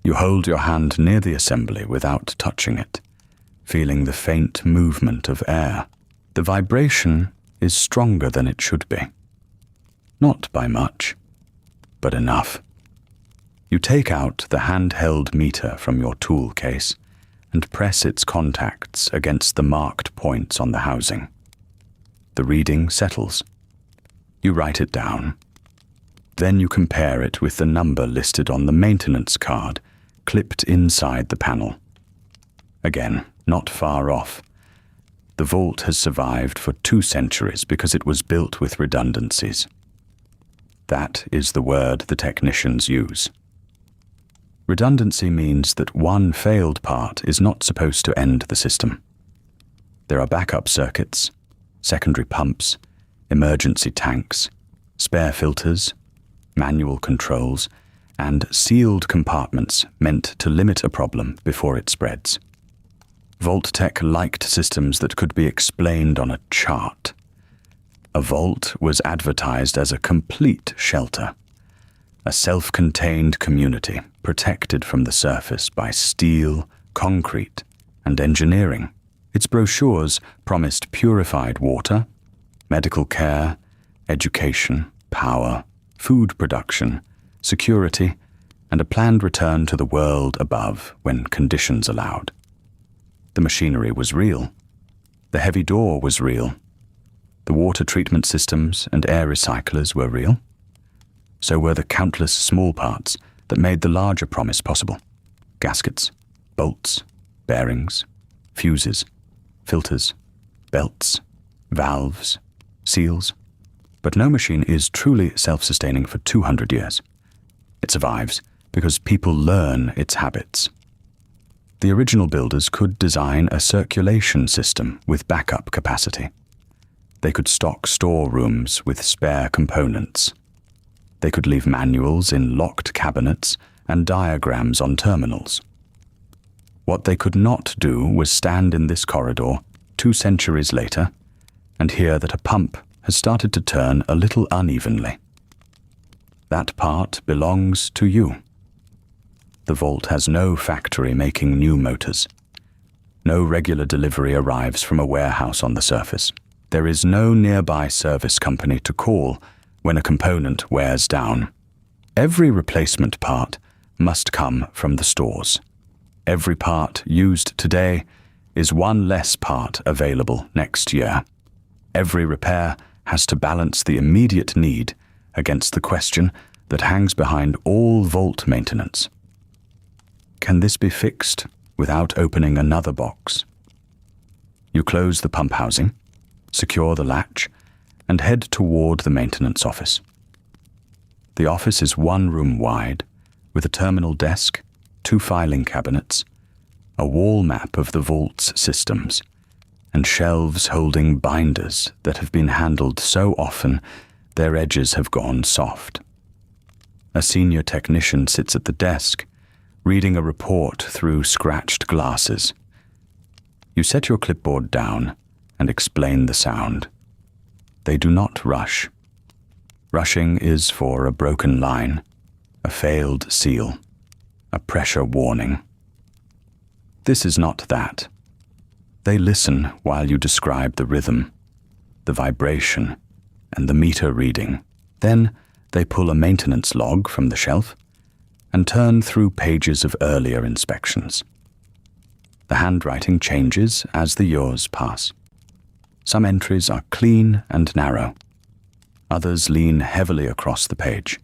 You hold your hand near the assembly without touching it, feeling the faint movement of air. The vibration is stronger than it should be. Not by much, but enough. You take out the handheld meter from your tool case and press its contacts against the marked points on the housing. The reading settles. You write it down. Then you compare it with the number listed on the maintenance card clipped inside the panel. Again, not far off. The vault has survived for 2 centuries because it was built with redundancies. That is the word the technicians use. Redundancy means that one failed part is not supposed to end the system. There are backup circuits, secondary pumps, emergency tanks, spare filters, manual controls, and sealed compartments meant to limit a problem before it spreads. Vault-tec liked systems that could be explained on a chart. A vault was advertised as a complete shelter, a self-contained community protected from the surface by steel, concrete, and engineering. Its brochures promised purified water, medical care, education, power, food production, security, and a planned return to the world above when conditions allowed. The machinery was real. The heavy door was real. The water treatment systems and air recyclers were real. So were the countless small parts that made the larger promise possible. Gaskets, bolts, bearings, fuses, filters, belts, valves, seals. But no machine is truly self-sustaining for 200 years. It survives because people learn its habits. The original builders could design a circulation system with backup capacity. They could stock storerooms with spare components. They could leave manuals in locked cabinets and diagrams on terminals. What they could not do was stand in this corridor 2 centuries later and hear that a pump has started to turn a little unevenly. That part belongs to you. The vault has no factory making new motors. No regular delivery arrives from a warehouse on the surface. There is no nearby service company to call when a component wears down. Every replacement part must come from the stores. Every part used today is one less part available next year. Every repair has to balance the immediate need against the question that hangs behind all vault maintenance. Can this be fixed without opening another box? You close the pump housing, secure the latch, and head toward the maintenance office. The office is 1 room wide, with a terminal desk, 2 filing cabinets, a wall map of the vault's systems, and shelves holding binders that have been handled so often their edges have gone soft. A senior technician sits at the desk, reading a report through scratched glasses. You set your clipboard down and explain the sound. They do not rush. Rushing is for a broken line, a failed seal, a pressure warning. This is not that. They listen while you describe the rhythm, the vibration, and the meter reading. Then they pull a maintenance log from the shelf and turn through pages of earlier inspections. The handwriting changes as the years pass. Some entries are clean and narrow. Others lean heavily across the page.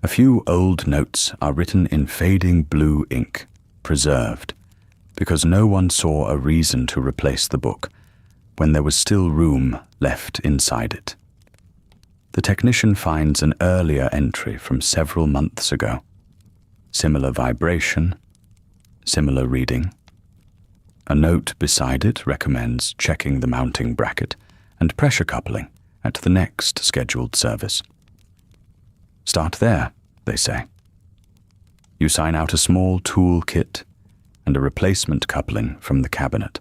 A few old notes are written in fading blue ink, preserved, because no one saw a reason to replace the book when there was still room left inside it. The technician finds an earlier entry from several months ago. Similar vibration, similar reading. A note beside it recommends checking the mounting bracket and pressure coupling at the next scheduled service. Start there, they say. You sign out a small tool kit and a replacement coupling from the cabinet.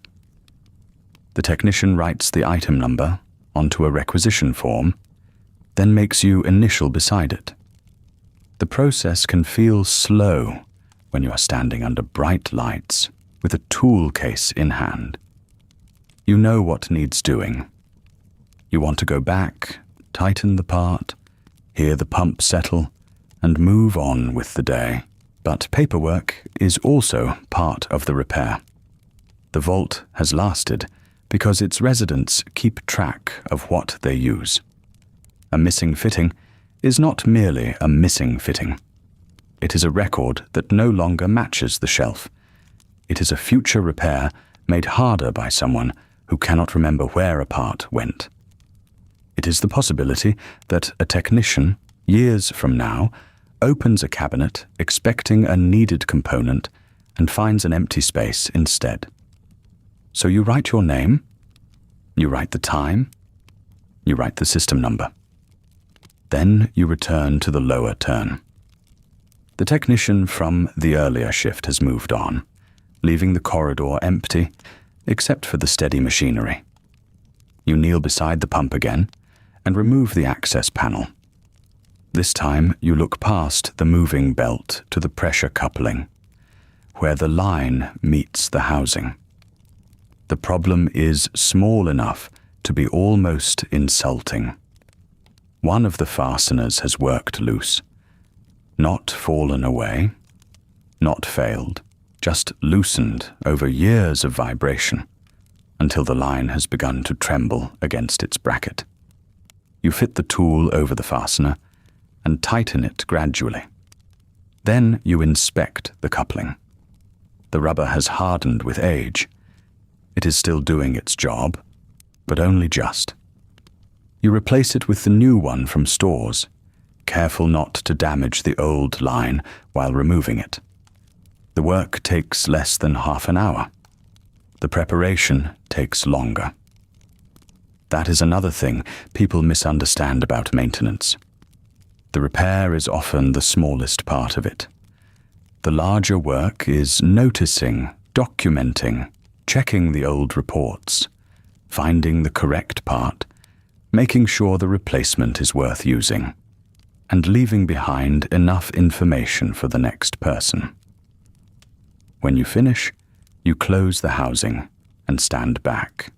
The technician writes the item number onto a requisition form then makes you initial beside it. The process can feel slow when you are standing under bright lights with a tool case in hand. You know what needs doing. You want to go back, tighten the part, hear the pump settle, and move on with the day. But paperwork is also part of the repair. The vault has lasted because its residents keep track of what they use. A missing fitting is not merely a missing fitting. It is a record that no longer matches the shelf. It is a future repair made harder by someone who cannot remember where a part went. It is the possibility that a technician, years from now, opens a cabinet expecting a needed component and finds an empty space instead. So you write your name, you write the time, you write the system number. Then you return to the lower turn. The technician from the earlier shift has moved on, leaving the corridor empty except for the steady machinery. You kneel beside the pump again and remove the access panel. This time you look past the moving belt to the pressure coupling, where the line meets the housing. The problem is small enough to be almost insulting. One of the fasteners has worked loose, not fallen away, not failed, just loosened over years of vibration until the line has begun to tremble against its bracket. You fit the tool over the fastener and tighten it gradually. Then you inspect the coupling. The rubber has hardened with age. It is still doing its job, but only just. You replace it with the new one from stores, careful not to damage the old line while removing it. The work takes less than half an hour. The preparation takes longer. That is another thing people misunderstand about maintenance. The repair is often the smallest part of it. The larger work is noticing, documenting, checking the old reports, finding the correct part, making sure the replacement is worth using, and leaving behind enough information for the next person. When you finish, you close the housing and stand back.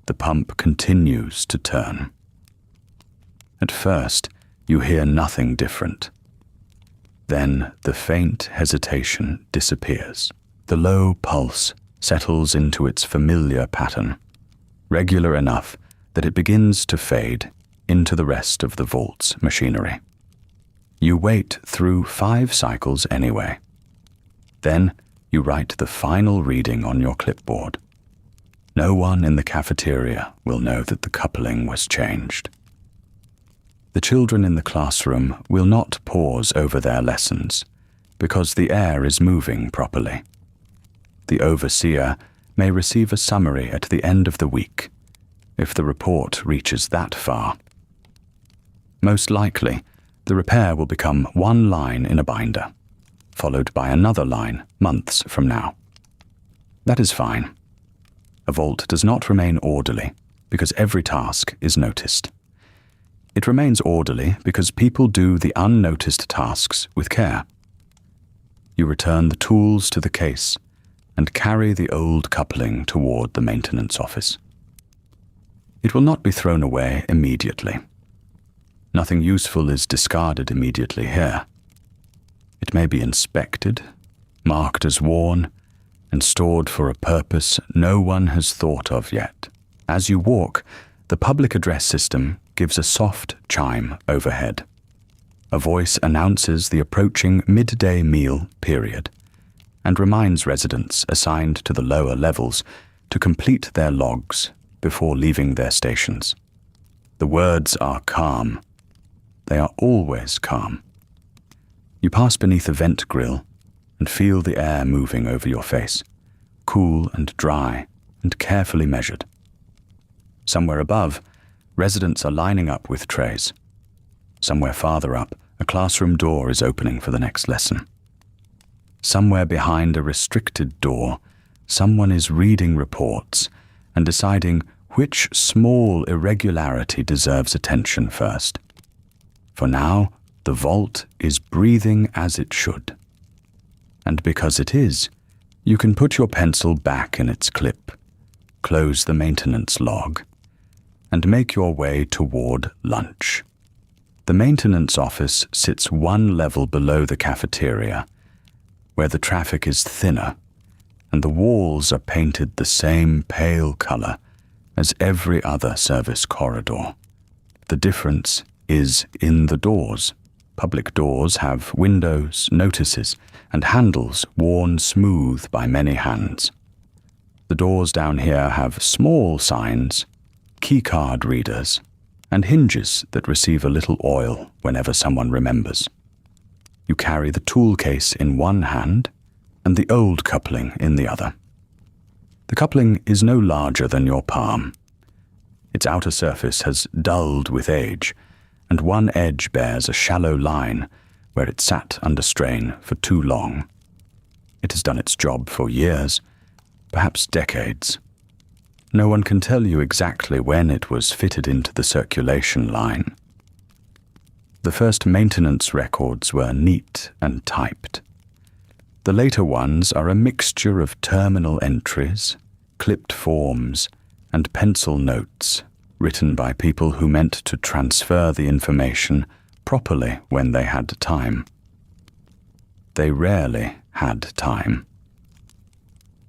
The pump continues to turn. At first, you hear nothing different. Then the faint hesitation disappears. The low pulse settles into its familiar pattern, regular enough that it begins to fade into the rest of the vault's machinery. You wait through 5 cycles anyway. Then you write the final reading on your clipboard. No one in the cafeteria will know that the coupling was changed. The children in the classroom will not pause over their lessons because the air is moving properly. The overseer may receive a summary at the end of the week, if the report reaches that far. Most likely, the repair will become one line in a binder, followed by another line months from now. That is fine. A vault does not remain orderly because every task is noticed. It remains orderly because people do the unnoticed tasks with care. You return the tools to the case and carry the old coupling toward the maintenance office. It will not be thrown away immediately. Nothing useful is discarded immediately here. It may be inspected, marked as worn, and stored for a purpose no one has thought of yet. As you walk, the public address system gives a soft chime overhead. A voice announces the approaching midday meal period and reminds residents assigned to the lower levels to complete their logs before leaving their stations. The words are calm. They are always calm. You pass beneath a vent grill and feel the air moving over your face, cool and dry and carefully measured. Somewhere above, residents are lining up with trays. Somewhere farther up, a classroom door is opening for the next lesson. Somewhere behind a restricted door, someone is reading reports and deciding which small irregularity deserves attention first. For now, the vault is breathing as it should. And because it is, you can put your pencil back in its clip, close the maintenance log, and make your way toward lunch. The maintenance office sits one level below the cafeteria, where the traffic is thinner, and the walls are painted the same pale color as every other service corridor. The difference is in the doors. Public doors have windows, notices, and handles worn smooth by many hands. The doors down here have small signs, keycard readers, and hinges that receive a little oil whenever someone remembers. You carry the tool case in one hand and the old coupling in the other. The coupling is no larger than your palm. Its outer surface has dulled with age, and one edge bears a shallow line where it sat under strain for too long. It has done its job for years, perhaps decades. No one can tell you exactly when it was fitted into the circulation line. The first maintenance records were neat and typed. The later ones are a mixture of terminal entries, clipped forms, and pencil notes written by people who meant to transfer the information properly when they had time. They rarely had time.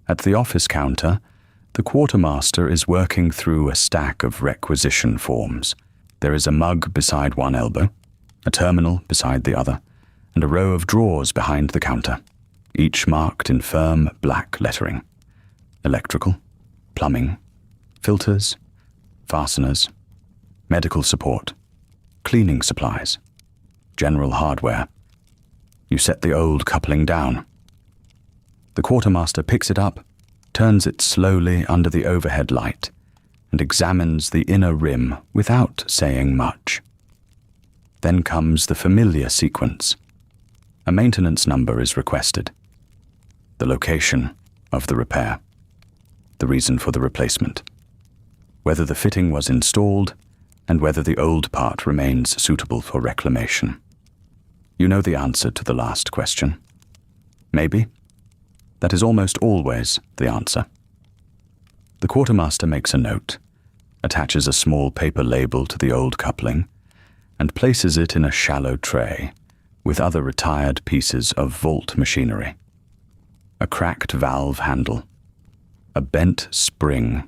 At the office counter, the quartermaster is working through a stack of requisition forms. There is a mug beside one elbow, a terminal beside the other, and a row of drawers behind the counter, each marked in firm black lettering. Electrical, plumbing, filters, fasteners, medical support, cleaning supplies, general hardware. You set the old coupling down. The quartermaster picks it up, turns it slowly under the overhead light, and examines the inner rim without saying much. Then comes the familiar sequence. A maintenance number is requested. The location of the repair. The reason for the replacement. Whether the fitting was installed, and whether the old part remains suitable for reclamation. You know the answer to the last question. Maybe. That is almost always the answer. The quartermaster makes a note, attaches a small paper label to the old coupling, and places it in a shallow tray with other retired pieces of vault machinery. A cracked valve handle, a bent spring,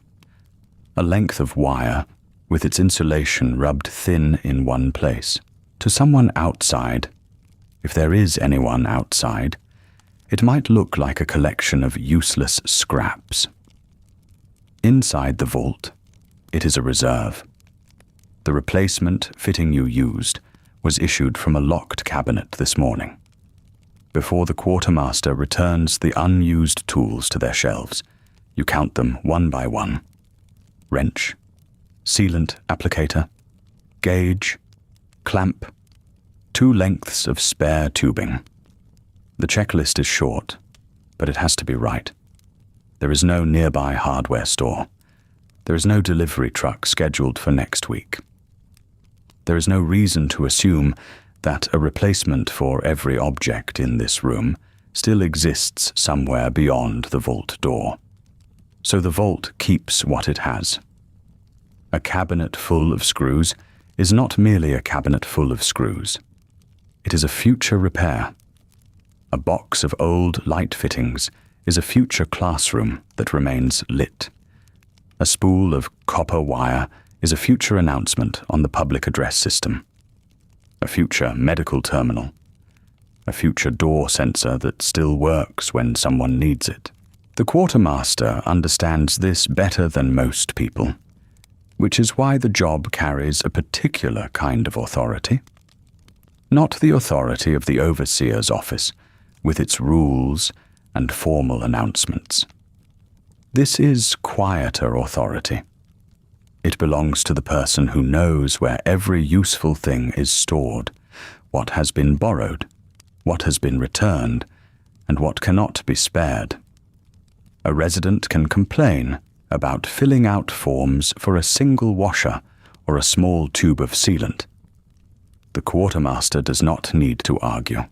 a length of wire with its insulation rubbed thin in one place. To someone outside, if there is anyone outside, it might look like a collection of useless scraps. Inside the vault, it is a reserve. The replacement fitting you used was issued from a locked cabinet this morning. Before the quartermaster returns the unused tools to their shelves, you count them one by one. Wrench, sealant applicator, gauge, clamp, 2 lengths of spare tubing. The checklist is short, but it has to be right. There is no nearby hardware store. There is no delivery truck scheduled for next week. There is no reason to assume that a replacement for every object in this room still exists somewhere beyond the vault door. So the vault keeps what it has. A cabinet full of screws is not merely a cabinet full of screws. It is a future repair. A box of old light fittings is a future classroom that remains lit. A spool of copper wire is a future announcement on the public address system. A future medical terminal. A future door sensor that still works when someone needs it. The quartermaster understands this better than most people, which is why the job carries a particular kind of authority. Not the authority of the overseer's office, with its rules and formal announcements. This is quieter authority. It belongs to the person who knows where every useful thing is stored, what has been borrowed, what has been returned, and what cannot be spared. A resident can complain, about filling out forms for a single washer or a small tube of sealant. The quartermaster does not need to argue.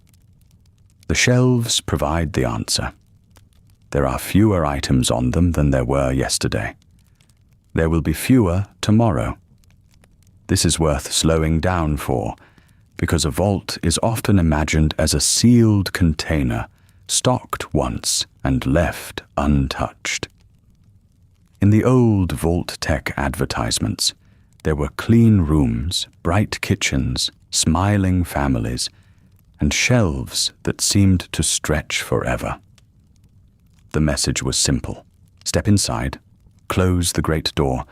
The shelves provide the answer. There are fewer items on them than there were yesterday. There will be fewer tomorrow. This is worth slowing down for, because a vault is often imagined as a sealed container, stocked once and left untouched. In the old vault-tec advertisements, there were clean rooms, bright kitchens, smiling families, and shelves that seemed to stretch forever. The message was simple. Step inside, close the great door,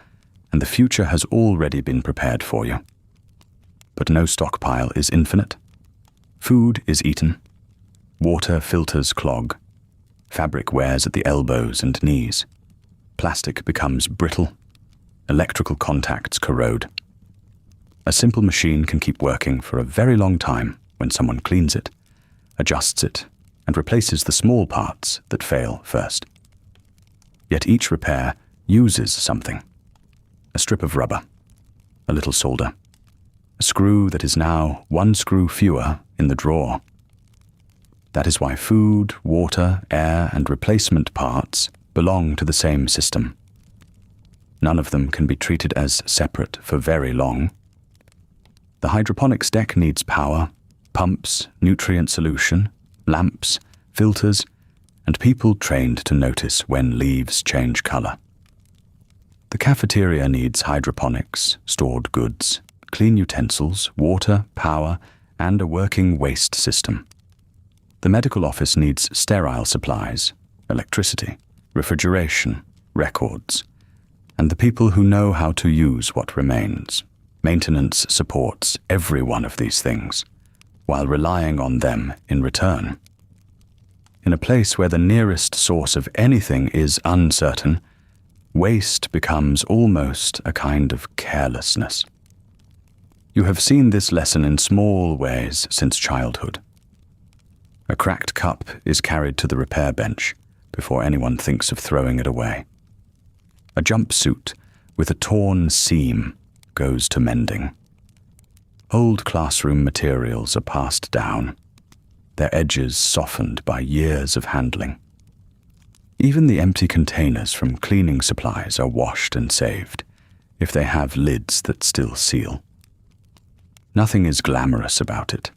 and the future has already been prepared for you. But no stockpile is infinite. Food is eaten. Water filters clog. Fabric wears at the elbows and knees. Plastic becomes brittle. Electrical contacts corrode. A simple machine can keep working for a very long time when someone cleans it, adjusts it, and replaces the small parts that fail first. Yet each repair uses something. A strip of rubber, a little solder, a screw that is now one screw fewer in the drawer. That is why food, water, air, and replacement parts belong to the same system. None of them can be treated as separate for very long. The hydroponics deck needs power, pumps, nutrient solution, lamps, filters, and people trained to notice when leaves change color. The cafeteria needs hydroponics, stored goods, clean utensils, water, power, and a working waste system. The medical office needs sterile supplies, electricity, refrigeration, records, and the people who know how to use what remains. Maintenance supports every one of these things, while relying on them in return. In a place where the nearest source of anything is uncertain, waste becomes almost a kind of carelessness. You have seen this lesson in small ways since childhood. A cracked cup is carried to the repair bench before anyone thinks of throwing it away. A jumpsuit with a torn seam goes to mending. Old classroom materials are passed down, their edges softened by years of handling. Even the empty containers from cleaning supplies are washed and saved, if they have lids that still seal. Nothing is glamorous about it.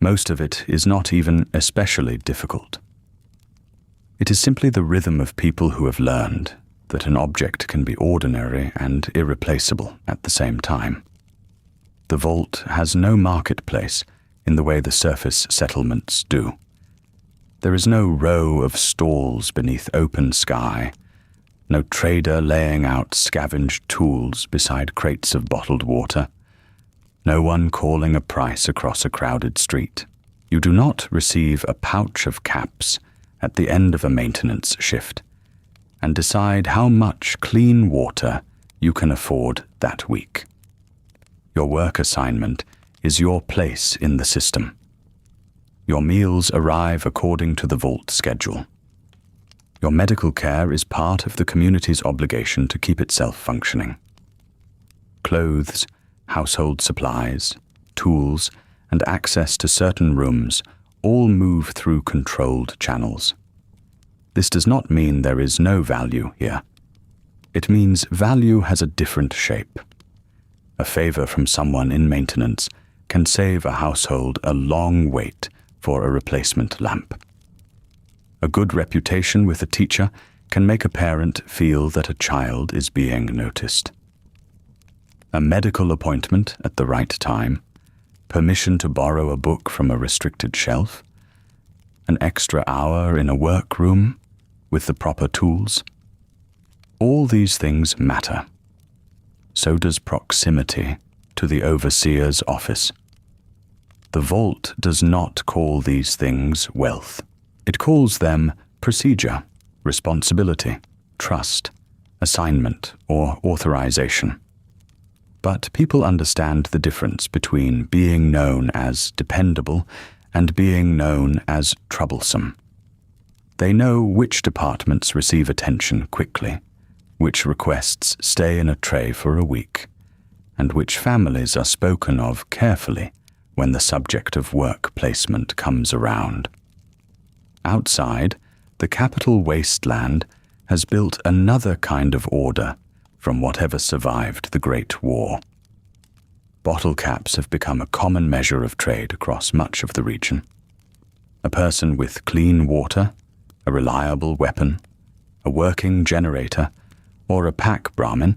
Most of it is not even especially difficult. It is simply the rhythm of people who have learned that an object can be ordinary and irreplaceable at the same time. The vault has no marketplace in the way the surface settlements do. There is no row of stalls beneath open sky, no trader laying out scavenged tools beside crates of bottled water, no one calling a price across a crowded street. You do not receive a pouch of caps at the end of a maintenance shift and decide how much clean water you can afford that week. Your work assignment is your place in the system. Your meals arrive according to the vault schedule. Your medical care is part of the community's obligation to keep itself functioning. Clothes, household supplies, tools, and access to certain rooms all move through controlled channels. This does not mean there is no value here. It means value has a different shape. A favor from someone in maintenance can save a household a long wait for a replacement lamp. A good reputation with a teacher can make a parent feel that a child is being noticed. A medical appointment at the right time, permission to borrow a book from a restricted shelf, an extra hour in a workroom with the proper tools. All these things matter. So does proximity to the overseer's office. The vault does not call these things wealth. It calls them procedure, responsibility, trust, assignment, or authorization. But people understand the difference between being known as dependable and being known as troublesome. They know which departments receive attention quickly which requests stay in a tray for a week, and which families are spoken of carefully when the subject of work placement comes around. Outside, the capital wasteland has built another kind of order from whatever survived the Great War. Bottle caps have become a common measure of trade across much of the region. A person with clean water, a reliable weapon, a working generator, or a pack Brahmin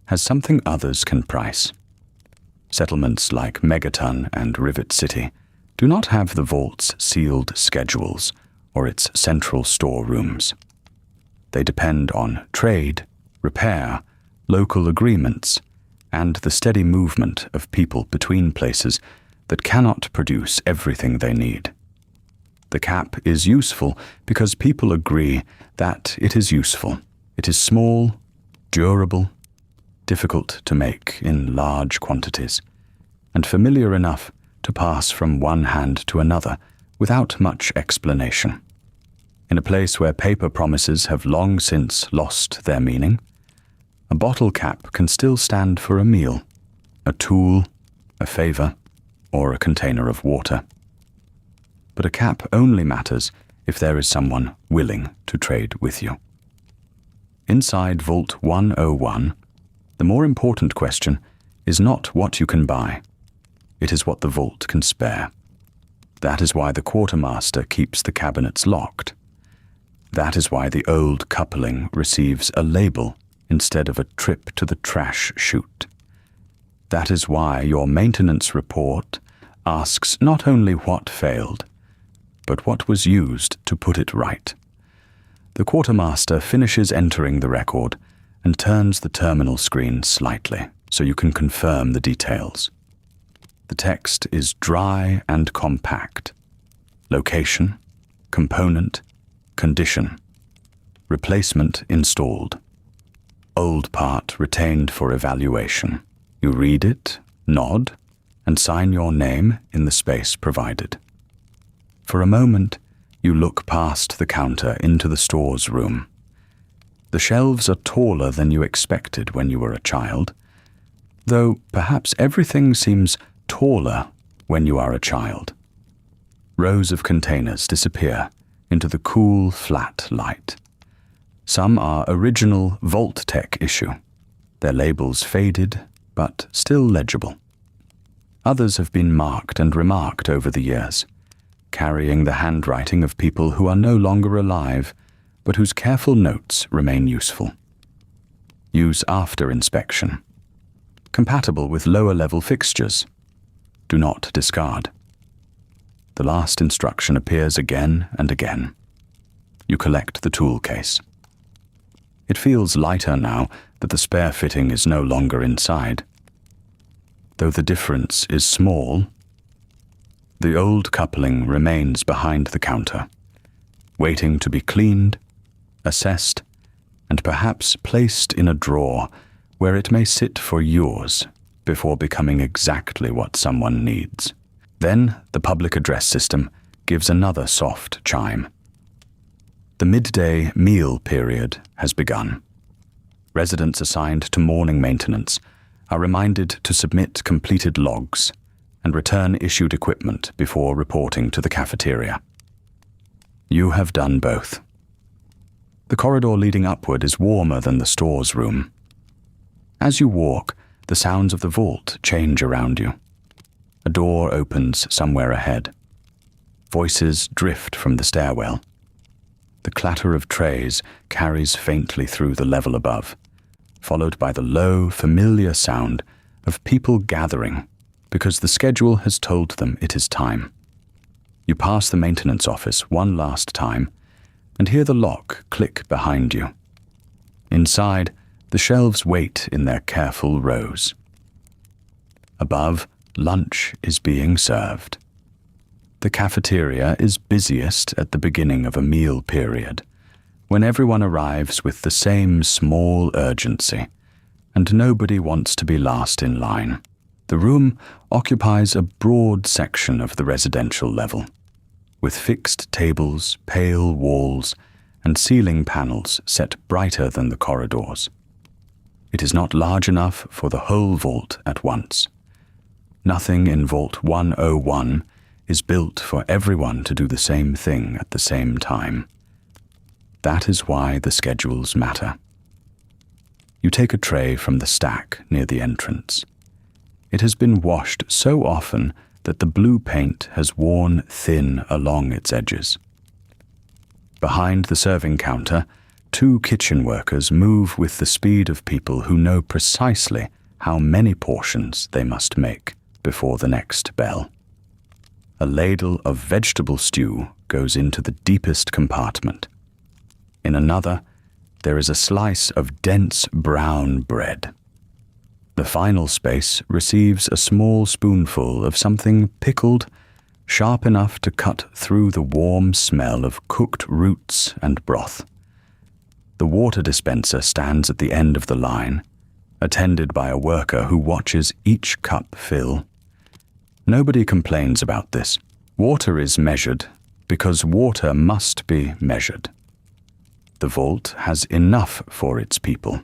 has something others can price. Settlements like Megaton and Rivet City do not have the vault's sealed schedules or its central storerooms. They depend on trade, repair, local agreements, and the steady movement of people between places that cannot produce everything they need. The cap is useful because people agree that it is useful. It is small, durable, difficult to make in large quantities, and familiar enough to pass from one hand to another without much explanation. In a place where paper promises have long since lost their meaning, a bottle cap can still stand for a meal, a tool, a favor, or a container of water. But a cap only matters if there is someone willing to trade with you. Inside Vault 101, the more important question is not what you can buy. It is what the vault can spare. That is why the quartermaster keeps the cabinets locked. That is why the old coupling receives a label instead of a trip to the trash chute. That is why your maintenance report asks not only what failed, but what was used to put it right. The quartermaster finishes entering the record and turns the terminal screen slightly so you can confirm the details. The text is dry and compact. Location, component, condition. Replacement installed. Old part retained for evaluation. You read it, nod, and sign your name in the space provided. For a moment, you look past the counter into the store's room. The shelves are taller than you expected when you were a child, though perhaps everything seems taller when you are a child. Rows of containers disappear into the cool, flat light. Some are original vault-tec issue, their labels faded but still legible. Others have been marked and remarked over the years, carrying the handwriting of people who are no longer alive, but whose careful notes remain useful. Use after inspection. Compatible with lower-level fixtures. Do not discard. The last instruction appears again and again. You collect the tool case. It feels lighter now that the spare fitting is no longer inside. Though the difference is small, the old coupling remains behind the counter, waiting to be cleaned, assessed, and perhaps placed in a drawer where it may sit for years before becoming exactly what someone needs. Then the public address system gives another soft chime. The midday meal period has begun. Residents assigned to morning maintenance are reminded to submit completed logs and return issued equipment before reporting to the cafeteria. You have done both. The corridor leading upward is warmer than the store's room. As you walk, the sounds of the vault change around you. A door opens somewhere ahead. Voices drift from the stairwell. The clatter of trays carries faintly through the level above, followed by the low, familiar sound of people gathering because the schedule has told them it is time. You pass the maintenance office one last time and hear the lock click behind you. Inside, the shelves wait in their careful rows. Above, lunch is being served. The cafeteria is busiest at the beginning of a meal period, when everyone arrives with the same small urgency, and nobody wants to be last in line. The room occupies a broad section of the residential level, with fixed tables, pale walls, and ceiling panels set brighter than the corridors. It is not large enough for the whole vault at once. Nothing in Vault 101 is built for everyone to do the same thing at the same time. That is why the schedules matter. You take a tray from the stack near the entrance. It has been washed so often that the blue paint has worn thin along its edges. Behind the serving counter, 2 kitchen workers move with the speed of people who know precisely how many portions they must make before the next bell. A ladle of vegetable stew goes into the deepest compartment. In another, there is a slice of dense brown bread. The final space receives a small spoonful of something pickled, sharp enough to cut through the warm smell of cooked roots and broth. The water dispenser stands at the end of the line, attended by a worker who watches each cup fill. Nobody complains about this. Water is measured because water must be measured. The vault has enough for its people,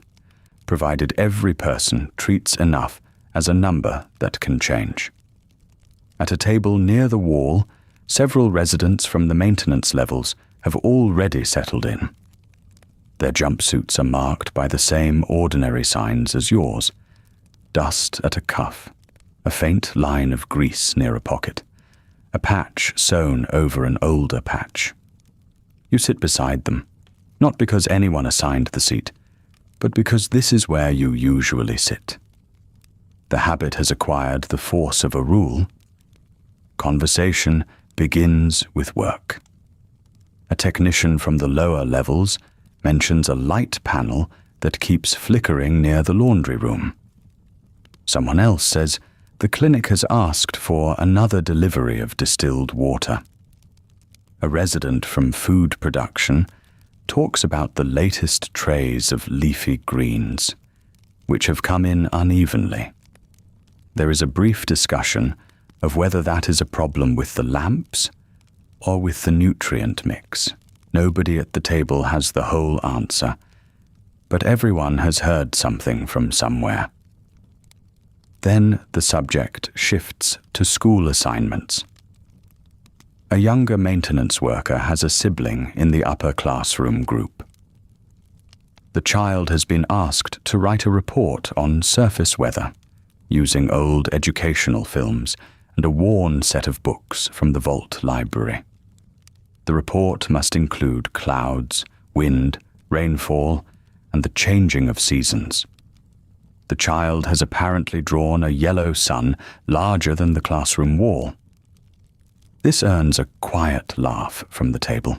provided every person treats enough as a number that can change. At a table near the wall, several residents from the maintenance levels have already settled in. Their jumpsuits are marked by the same ordinary signs as yours: dust at a cuff, a faint line of grease near a pocket, a patch sewn over an older patch. You sit beside them, not because anyone assigned the seat, but because this is where you usually sit. The habit has acquired the force of a rule. Conversation begins with work. A technician from the lower levels mentions a light panel that keeps flickering near the laundry room. Someone else says the clinic has asked for another delivery of distilled water. A resident from food production talks about the latest trays of leafy greens, which have come in unevenly. There is a brief discussion of whether that is a problem with the lamps or with the nutrient mix. Nobody at the table has the whole answer, but everyone has heard something from somewhere. Then the subject shifts to school assignments. A younger maintenance worker has a sibling in the upper classroom group. The child has been asked to write a report on surface weather, using old educational films and a worn set of books from the vault library. The report must include clouds, wind, rainfall, and the changing of seasons. The child has apparently drawn a yellow sun larger than the classroom wall. This earns a quiet laugh from the table.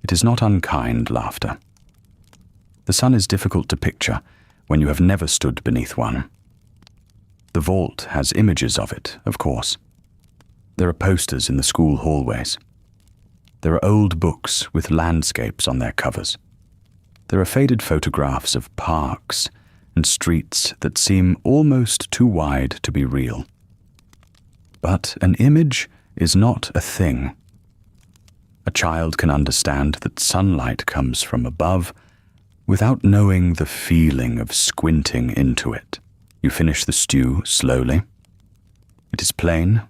It is not unkind laughter. The sun is difficult to picture when you have never stood beneath one. The vault has images of it, of course. There are posters in the school hallways. There are old books with landscapes on their covers. There are faded photographs of parks and streets that seem almost too wide to be real. But an image is not a thing. A child can understand that sunlight comes from above without knowing the feeling of squinting into it. You finish the stew slowly. It is plain,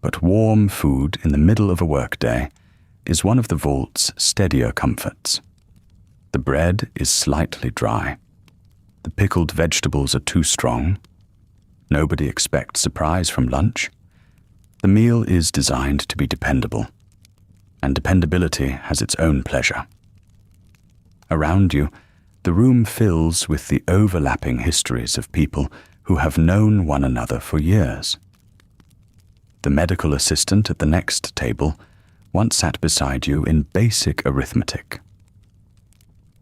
but warm food in the middle of a workday is one of the vault's steadier comforts. The bread is slightly dry. The pickled vegetables are too strong. Nobody expects surprise from lunch. The meal is designed to be dependable, and dependability has its own pleasure. Around you, the room fills with the overlapping histories of people who have known one another for years. The medical assistant at the next table once sat beside you in basic arithmetic.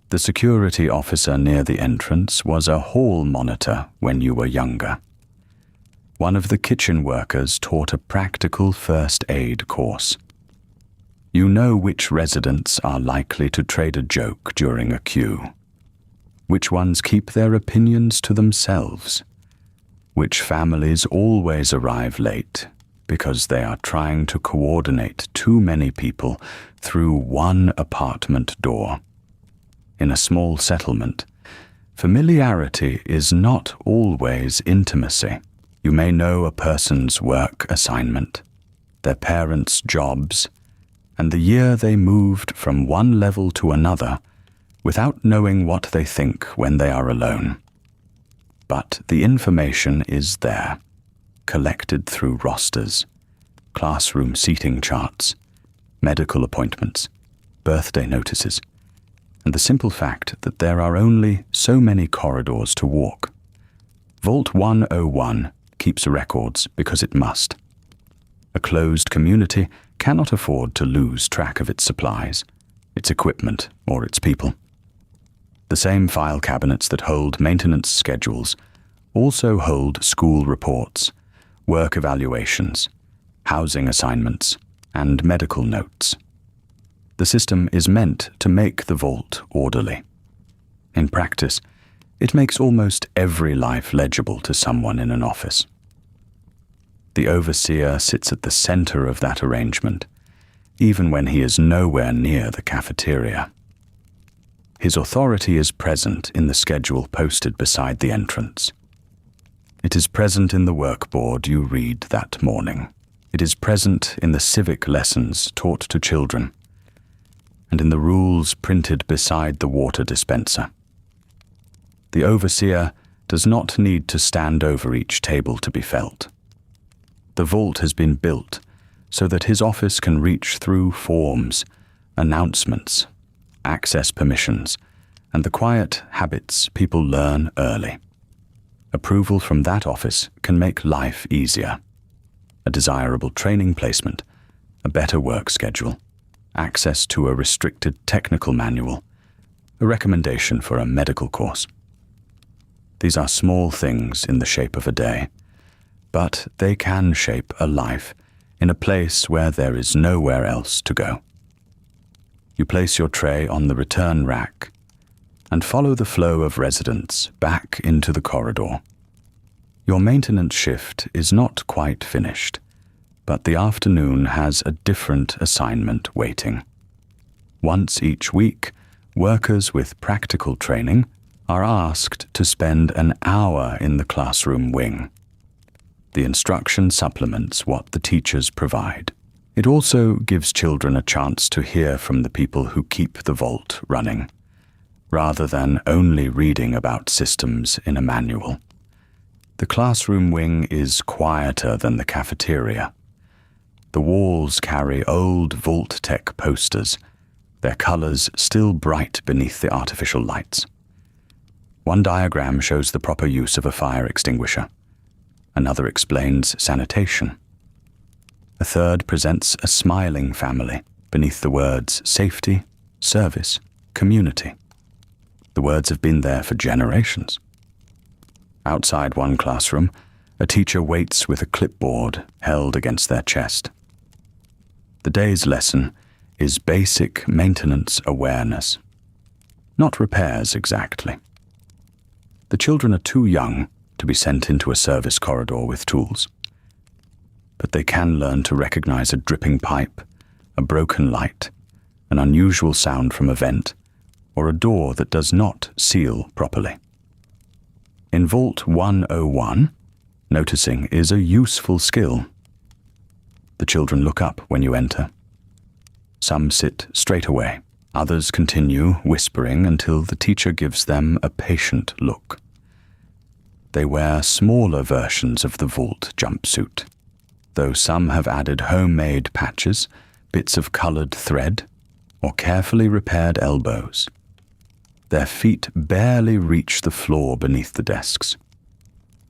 The security officer near the entrance was a hall monitor when you were younger. One of the kitchen workers taught a practical first aid course. You know which residents are likely to trade a joke during a queue, which ones keep their opinions to themselves, which families always arrive late because they are trying to coordinate too many people through one apartment door. In a small settlement, Familiarity is not always intimacy. You may know a person's work assignment, their parents' jobs, and the year they moved from one level to another without knowing what they think when they are alone. But the information is there, collected through rosters, classroom seating charts, medical appointments, birthday notices, and the simple fact that there are only so many corridors to walk. Vault 101 keeps records because it must. A closed community cannot afford to lose track of its supplies, its equipment, or its people. The same file cabinets that hold maintenance schedules also hold school reports, work evaluations, housing assignments, and medical notes. The system is meant to make the vault orderly. In practice, it makes almost every life legible to someone in an office. The overseer sits at the center of that arrangement, even when he is nowhere near the cafeteria. His authority is present in the schedule posted beside the entrance. It is present in the workboard you read that morning. It is present in the civic lessons taught to children, and in the rules printed beside the water dispenser. The overseer does not need to stand over each table to be felt. The vault has been built so that his office can reach through forms, announcements, access permissions, and the quiet habits people learn early. Approval from that office can make life easier. A desirable training placement, a better work schedule, access to a restricted technical manual, a recommendation for a medical course. These are small things in the shape of a day, but they can shape a life in a place where there is nowhere else to go. You place your tray on the return rack and follow the flow of residents back into the corridor. Your maintenance shift is not quite finished, but the afternoon has a different assignment waiting. Once each week, workers with practical training are asked to spend an hour in the classroom wing. The instruction supplements what the teachers provide. It also gives children a chance to hear from the people who keep the vault running, rather than only reading about systems in a manual. The classroom wing is quieter than the cafeteria. The walls carry old vault-tec posters, their colors still bright beneath the artificial lights. One diagram shows the proper use of a fire extinguisher. Another explains sanitation. A third presents a smiling family beneath the words safety, service, community. The words have been there for generations. Outside one classroom, a teacher waits with a clipboard held against their chest. The day's lesson is basic maintenance awareness, not repairs exactly. The children are too young to be sent into a service corridor with tools, but they can learn to recognize a dripping pipe, a broken light, an unusual sound from a vent, or a door that does not seal properly. In Vault 101, noticing is a useful skill. The children look up when you enter. Some sit straight away. Others continue whispering until the teacher gives them a patient look. They wear smaller versions of the vault jumpsuit, though some have added homemade patches, bits of colored thread, or carefully repaired elbows. Their feet barely reach the floor beneath the desks.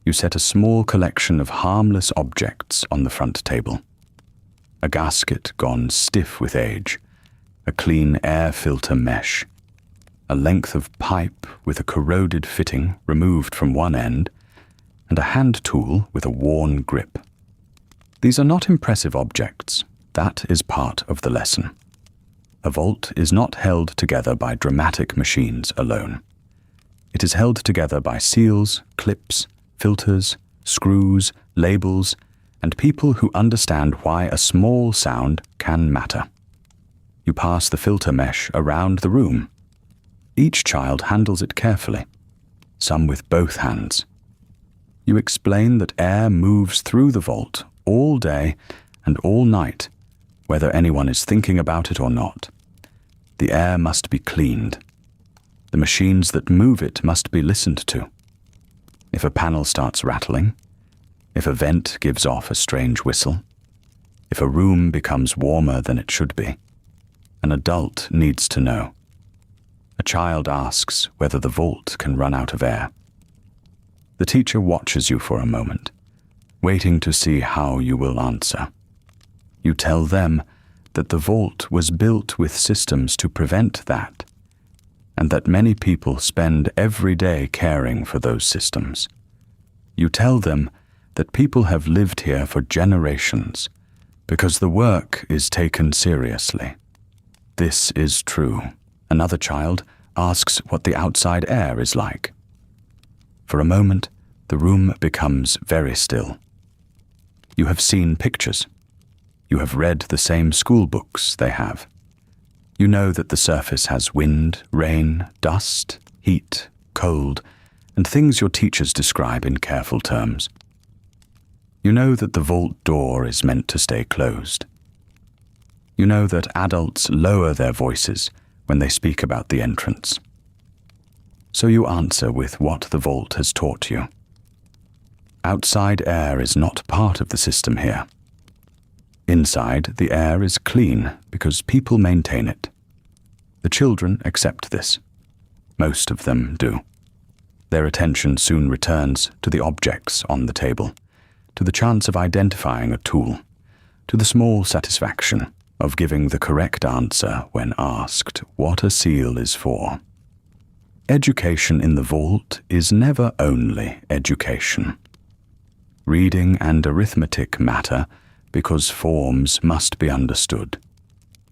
You set a small collection of harmless objects on the front table. A gasket gone stiff with age, a clean air filter mesh, a length of pipe with a corroded fitting removed from one end, and a hand tool with a worn grip. These are not impressive objects. That is part of the lesson. A vault is not held together by dramatic machines alone. It is held together by seals, clips, filters, screws, labels, and people who understand why a small sound can matter. You pass the filter mesh around the room. Each child handles it carefully. some with both hands. You explain that air moves through the vault all day and all night, whether anyone is thinking about it or not. The air must be cleaned. The machines that move it must be listened to. If a panel starts rattling, if a vent gives off a strange whistle, if a room becomes warmer than it should be, an adult needs to know. A child asks whether the vault can run out of air. The teacher watches you for a moment, waiting to see how you will answer. You tell them that the vault was built with systems to prevent that, and that many people spend every day caring for those systems. You tell them that people have lived here for generations because the work is taken seriously. This is true. Another child asks what the outside air is like. For a moment, the room becomes very still. You have seen pictures. You have read the same school books they have. You know that the surface has wind, rain, dust, heat, cold, and things your teachers describe in careful terms. You know that the vault door is meant to stay closed. You know that adults lower their voices when they speak about the entrance. So you answer with what the vault has taught you. Outside air is not part of the system here. Inside, the air is clean because people maintain it. The children accept this. Most of them do. Their attention soon returns to the objects on the table, to the chance of identifying a tool, to the small satisfaction of giving the correct answer when asked what a seal is for. Education in the vault is never only education. Reading and arithmetic matter because forms must be understood,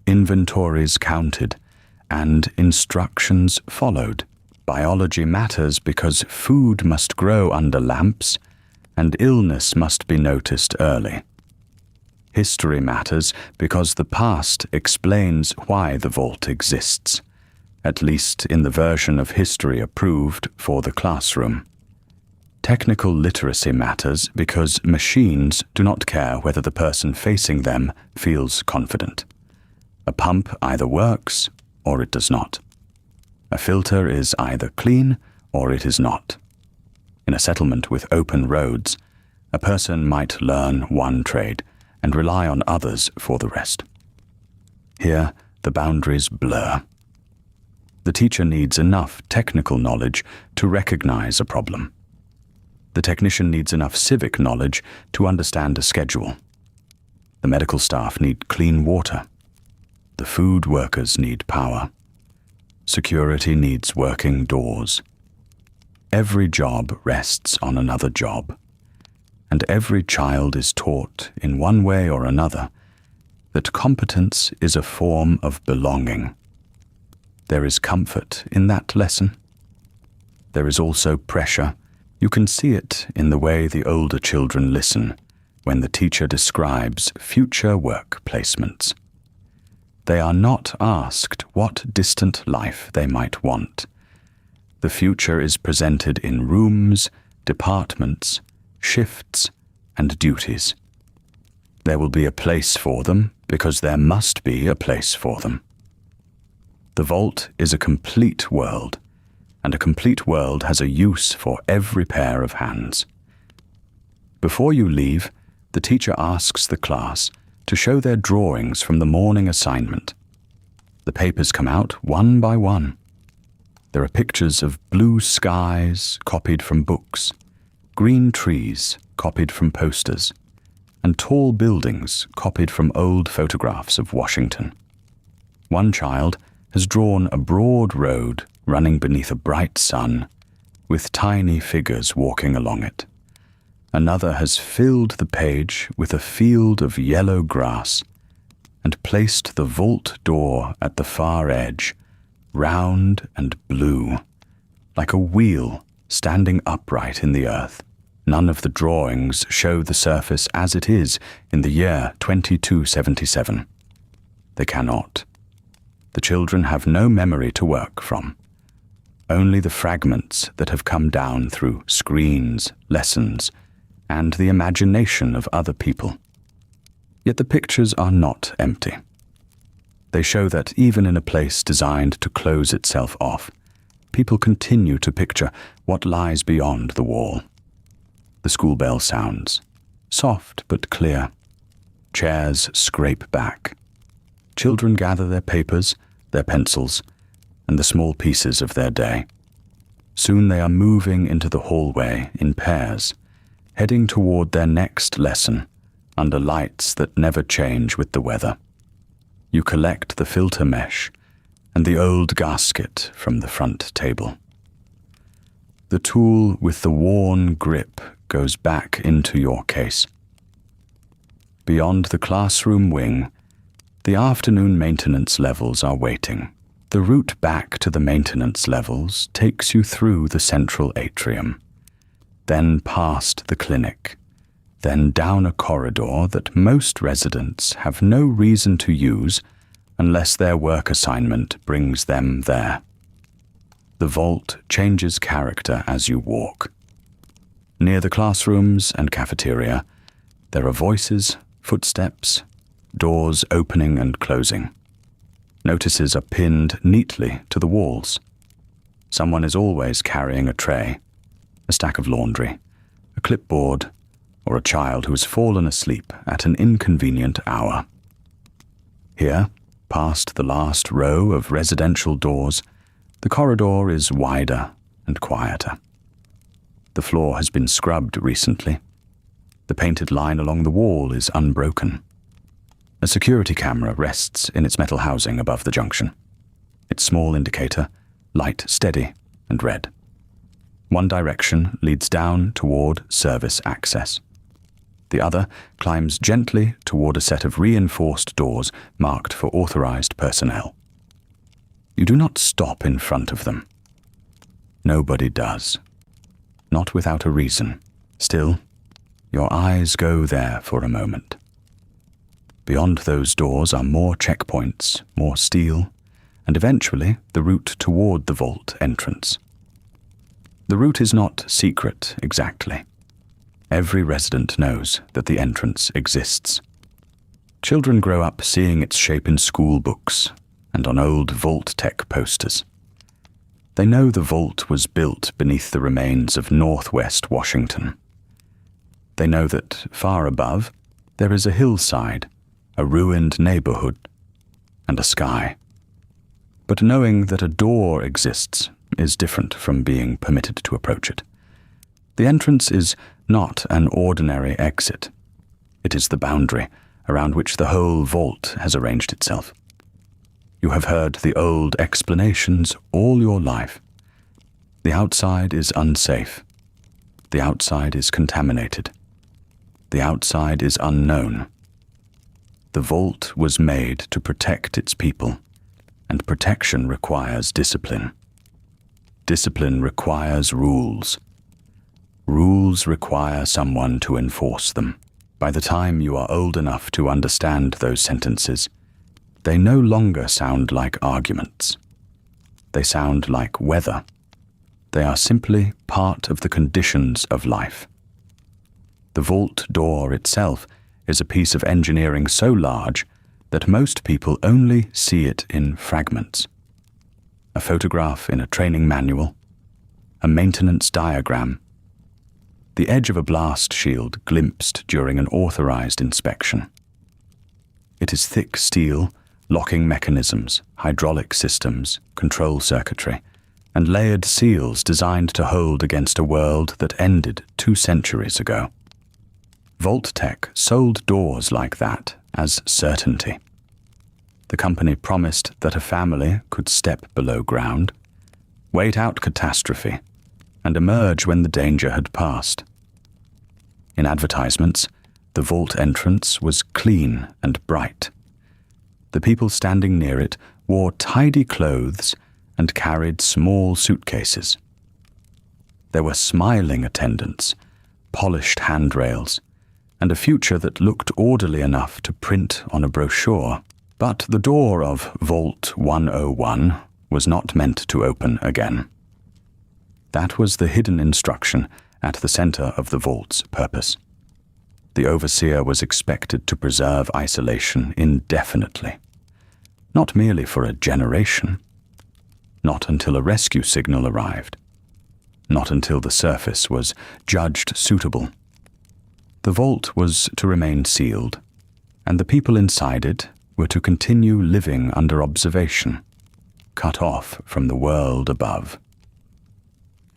inventories counted, and instructions followed. Biology matters because food must grow under lamps, and illness must be noticed early. History matters because the past explains why the vault exists, at least in the version of history approved for the classroom. Technical literacy matters because machines do not care whether the person facing them feels confident. A pump either works or it does not. A filter is either clean or it is not. In a settlement with open roads, a person might learn one trade and rely on others for the rest. Here, the boundaries blur. The teacher needs enough technical knowledge to recognize a problem. The technician needs enough civic knowledge to understand a schedule. The medical staff need clean water. The food workers need power. Security needs working doors. Every job rests on another job, and every child is taught in one way or another that competence is a form of belonging. There is comfort in that lesson. There is also pressure. You can see it in the way the older children listen when the teacher describes future work placements. They are not asked what distant life they might want. The future is presented in rooms, departments, shifts, and duties. There will be a place for them because there must be a place for them. The vault is a complete world, and a complete world has a use for every pair of hands. Before you leave, the teacher asks the class to show their drawings from the morning assignment. The papers come out one by one. There are pictures of blue skies copied from books, green trees copied from posters, and tall buildings copied from old photographs of Washington. One child has drawn a broad road running beneath a bright sun, with tiny figures walking along it. Another has filled the page with a field of yellow grass and placed the vault door at the far edge, round and blue, like a wheel standing upright in the earth. None of the drawings show the surface as it is in the year 2277. They cannot. The children have no memory to work from. only the fragments that have come down through screens, lessons, and the imagination of other people. Yet the pictures are not empty. They show that even in a place designed to close itself off, people continue to picture what lies beyond the wall. The school bell sounds, soft but clear. Chairs scrape back. Children gather their papers, their pencils, and the small pieces of their day. Soon they are moving into the hallway in pairs, heading toward their next lesson under lights that never change with the weather. You collect the filter mesh and the old gasket from the front table. The tool with the worn grip goes back into your case. Beyond the classroom wing, the afternoon maintenance levels are waiting. The route back to the maintenance levels takes you through the central atrium, then past the clinic, then down a corridor that most residents have no reason to use unless their work assignment brings them there. The vault changes character as you walk. Near the classrooms and cafeteria, there are voices, footsteps, doors opening and closing. Notices are pinned neatly to the walls. Someone is always carrying a tray, a stack of laundry, a clipboard, or a child who has fallen asleep at an inconvenient hour. Here, past the last row of residential doors, the corridor is wider and quieter. The floor has been scrubbed recently. The painted line along the wall is unbroken. A security camera rests in its metal housing above the junction. Its small indicator, light steady and red. One direction leads down toward service access. The other climbs gently toward a set of reinforced doors marked for authorized personnel. You do not stop in front of them. Nobody does. Not without a reason. Still, your eyes go there for a moment. Beyond those doors are more checkpoints, more steel, and eventually the route toward the vault entrance. The route is not secret exactly. Every resident knows that the entrance exists. Children grow up seeing its shape in school books and on old vault-tec posters. They know the vault was built beneath the remains of Northwest Washington. They know that far above there is a hillside, a ruined neighborhood, and a sky. But knowing that a door exists is different from being permitted to approach it. The entrance is not an ordinary exit. It is the boundary around which the whole vault has arranged itself. You have heard the old explanations all your life. The outside is unsafe. The outside is contaminated. The outside is unknown. The vault was made to protect its people, and protection requires discipline. Discipline requires rules. Rules require someone to enforce them. By the time you are old enough to understand those sentences, they no longer sound like arguments. They sound like weather. They are simply part of the conditions of life. The vault door itself is a piece of engineering so large that most people only see it in fragments. A photograph in a training manual, a maintenance diagram, the edge of a blast shield glimpsed during an authorized inspection. It is thick steel, locking mechanisms, hydraulic systems, control circuitry, and layered seals designed to hold against a world that ended 2 centuries ago. Vault-tec sold doors like that as certainty. The company promised that a family could step below ground, wait out catastrophe, and emerge when the danger had passed. In advertisements, the vault entrance was clean and bright. The people standing near it wore tidy clothes and carried small suitcases. There were smiling attendants, polished handrails, and a future that looked orderly enough to print on a brochure. But the door of Vault 101 was not meant to open again. That was the hidden instruction at the center of the vault's purpose. The overseer was expected to preserve isolation indefinitely, not merely for a generation, not until a rescue signal arrived, not until the surface was judged suitable. The vault was to remain sealed, and the people inside it were to continue living under observation, cut off from the world above.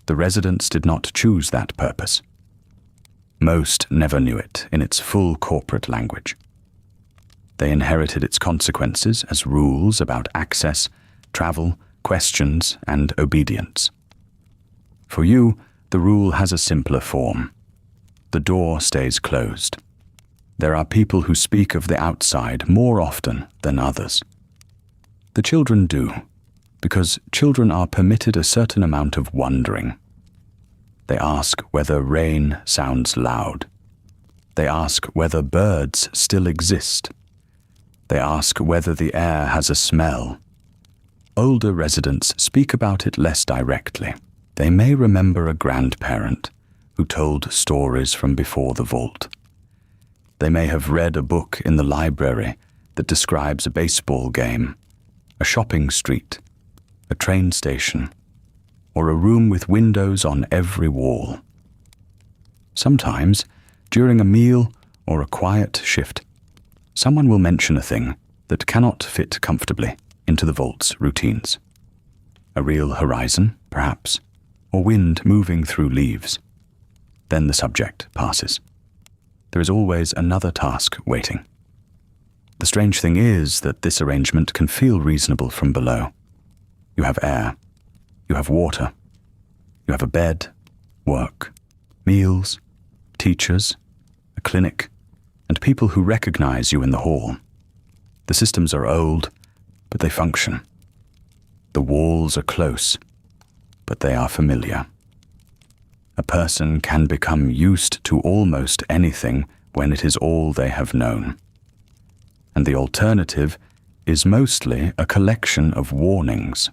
The residents did not choose that purpose. Most never knew it in its full corporate language. They inherited its consequences as rules about access, travel, questions, and obedience. For you, the rule has a simpler form. The door stays closed. There are people who speak of the outside more often than others. The children do, because children are permitted a certain amount of wondering. They ask whether rain sounds loud. They ask whether birds still exist. They ask whether the air has a smell. Older residents speak about it less directly. They may remember a grandparent who told stories from before the vault. They may have read a book in the library that describes a baseball game, a shopping street, a train station, or a room with windows on every wall. Sometimes, during a meal or a quiet shift, someone will mention a thing that cannot fit comfortably into the vault's routines. A real horizon, perhaps, or wind moving through leaves. Then the subject passes. There is always another task waiting. The strange thing is that this arrangement can feel reasonable from below. You have air. You have water. You have a bed, work, meals, teachers, a clinic, and people who recognize you in the hall. The systems are old, but they function. The walls are close, but they are familiar. A person can become used to almost anything when it is all they have known. And the alternative is mostly a collection of warnings.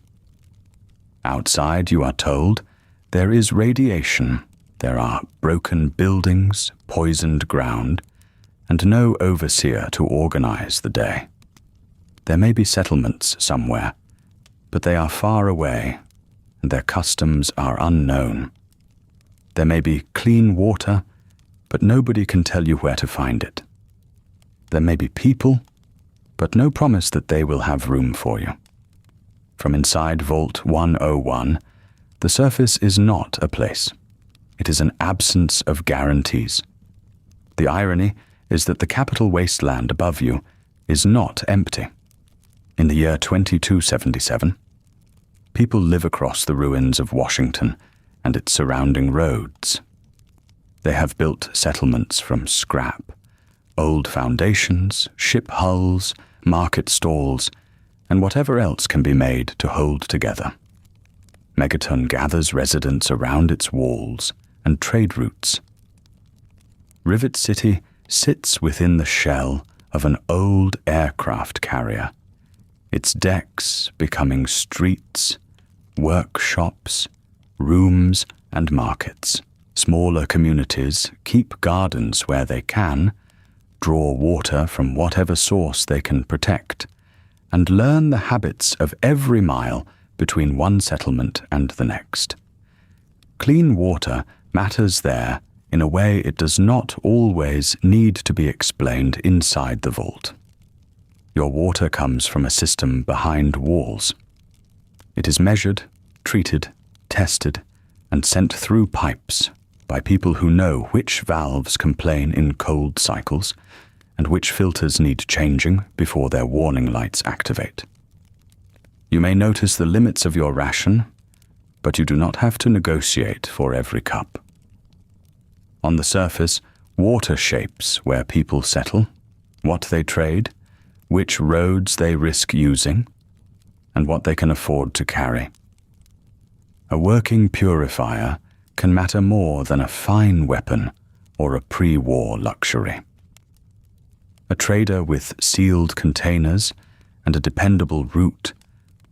Outside, you are told, there is radiation, there are broken buildings, poisoned ground, and no overseer to organize the day. There may be settlements somewhere, but they are far away, and their customs are unknown. There may be clean water, but nobody can tell you where to find it. There may be people, but no promise that they will have room for you. From inside Vault 101, the surface is not a place. It is an absence of guarantees. The irony is that the capital wasteland above you is not empty. In the year 2277, people live across the ruins of Washington and its surrounding roads. They have built settlements from scrap, old foundations, ship hulls, market stalls, and whatever else can be made to hold together. Megaton gathers residents around its walls and trade routes. Rivet City sits within the shell of an old aircraft carrier, its decks becoming streets, workshops, rooms, and markets. Smaller communities keep gardens where they can, draw water from whatever source they can protect, and learn the habits of every mile between one settlement and the next. Clean water matters there in a way it does not always need to be explained inside the vault. Your water comes from a system behind walls. It is measured, treated, tested, and sent through pipes by people who know which valves complain in cold cycles and which filters need changing before their warning lights activate. You may notice the limits of your ration, but you do not have to negotiate for every cup. On the surface, water shapes where people settle, what they trade, which roads they risk using, and what they can afford to carry. A working purifier can matter more than a fine weapon or a pre-war luxury. A trader with sealed containers and a dependable route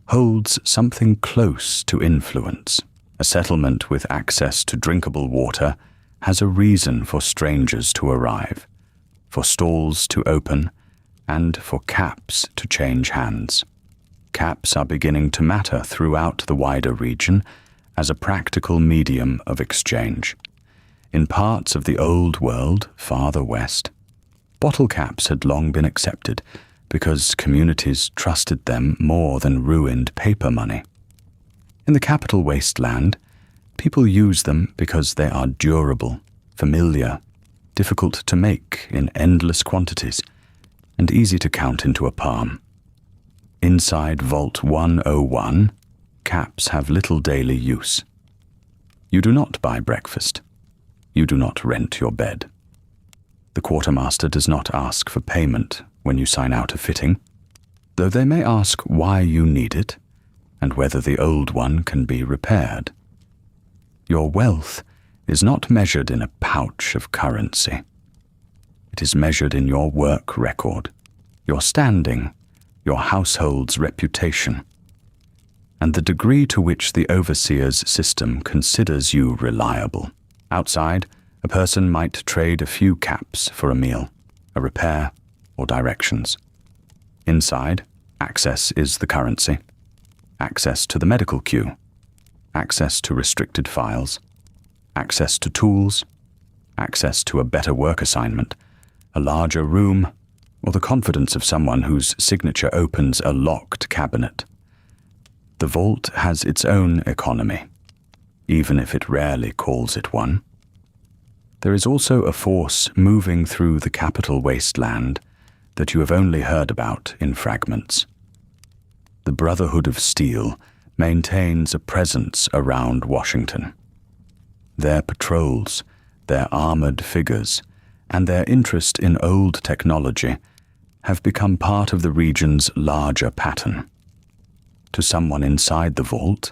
holds something close to influence. A settlement with access to drinkable water has a reason for strangers to arrive, for stalls to open, and for caps to change hands. Caps are beginning to matter throughout the wider region as a practical medium of exchange. In parts of the old world, farther west, bottle caps had long been accepted because communities trusted them more than ruined paper money. In the capital wasteland, people use them because they are durable, familiar, difficult to make in endless quantities, and easy to count into a palm. Inside Vault 101, caps have little daily use. You do not buy breakfast. You do not rent your bed. The quartermaster does not ask for payment when you sign out a fitting, though they may ask why you need it and whether the old one can be repaired. Your wealth is not measured in a pouch of currency. It is measured in your work record, your standing, your household's reputation, and the degree to which the overseer's system considers you reliable. Outside, a person might trade a few caps for a meal, a repair, or directions. Inside, access is the currency. Access to the medical queue, access to restricted files, access to tools, access to a better work assignment, a larger room, or the confidence of someone whose signature opens a locked cabinet. The vault has its own economy, even if it rarely calls it one. There is also a force moving through the capital wasteland that you have only heard about in fragments. The Brotherhood of Steel maintains a presence around Washington. Their patrols, their armored figures, and their interest in old technology have become part of the region's larger pattern. To someone inside the vault,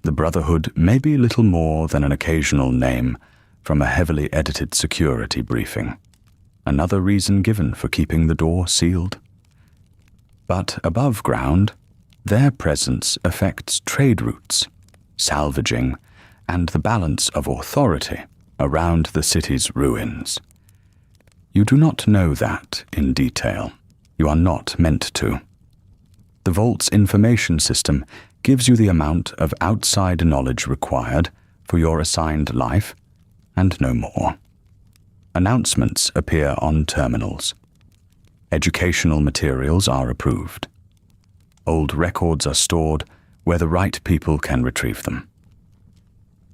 the Brotherhood may be little more than an occasional name from a heavily edited security briefing, another reason given for keeping the door sealed. But above ground, their presence affects trade routes, salvaging, and the balance of authority around the city's ruins. You do not know that in detail. You are not meant to. The Vault's information system gives you the amount of outside knowledge required for your assigned life, and no more. Announcements appear on terminals. Educational materials are approved. Old records are stored where the right people can retrieve them.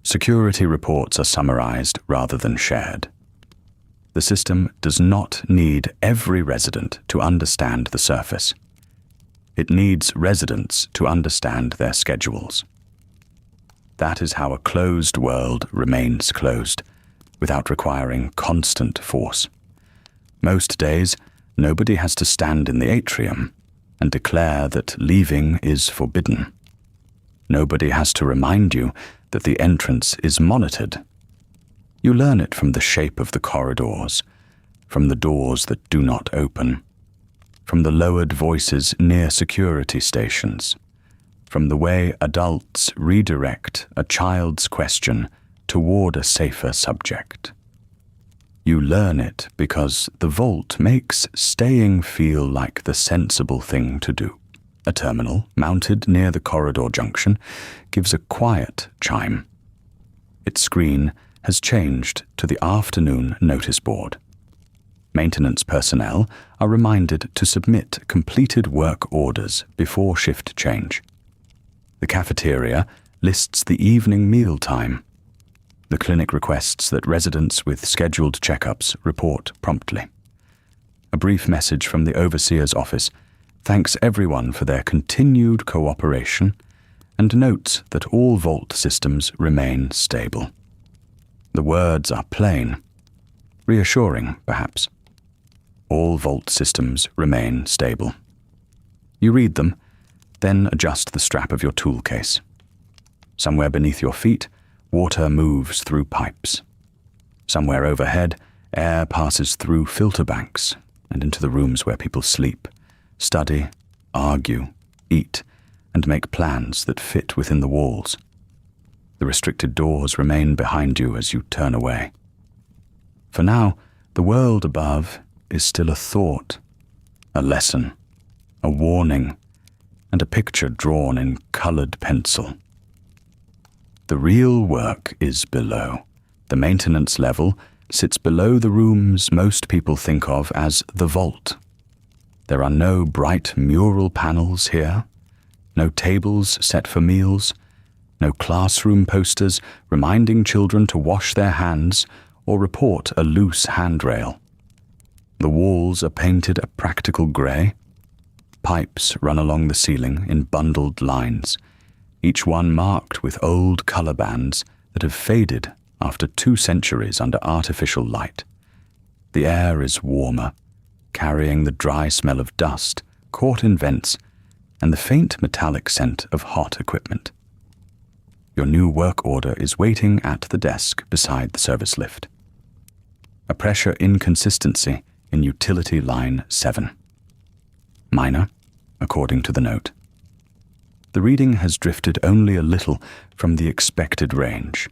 Security reports are summarized rather than shared. The system does not need every resident to understand the surface. It needs residents to understand their schedules. That is how a closed world remains closed, without requiring constant force. Most days, nobody has to stand in the atrium and declare that leaving is forbidden. Nobody has to remind you that the entrance is monitored. You learn it from the shape of the corridors, from the doors that do not open, from the lowered voices near security stations, from the way adults redirect a child's question toward a safer subject. You learn it because the vault makes staying feel like the sensible thing to do. A terminal, mounted near the corridor junction, gives a quiet chime. Its screen has changed to the afternoon notice board. Maintenance personnel are reminded to submit completed work orders before shift change. The cafeteria lists the evening meal time. The clinic requests that residents with scheduled checkups report promptly. A brief message from the overseer's office thanks everyone for their continued cooperation and notes that all vault systems remain stable. The words are plain, reassuring, perhaps. All vault systems remain stable. You read them, then adjust the strap of your tool case. Somewhere beneath your feet, water moves through pipes. Somewhere overhead, air passes through filter banks and into the rooms where people sleep, study, argue, eat, and make plans that fit within the walls. The restricted doors remain behind you as you turn away. For now, the world above is still a thought, a lesson, a warning, and a picture drawn in colored pencil. The real work is below. The maintenance level sits below the rooms most people think of as the vault. There are no bright mural panels here, no tables set for meals, no classroom posters reminding children to wash their hands or report a loose handrail. The walls are painted a practical grey. Pipes run along the ceiling in bundled lines, each one marked with old colour bands that have faded after 2 centuries under artificial light. The air is warmer, carrying the dry smell of dust caught in vents and the faint metallic scent of hot equipment. Your new work order is waiting at the desk beside the service lift. A pressure inconsistency in utility line 7. Minor, according to the note. The reading has drifted only a little from the expected range,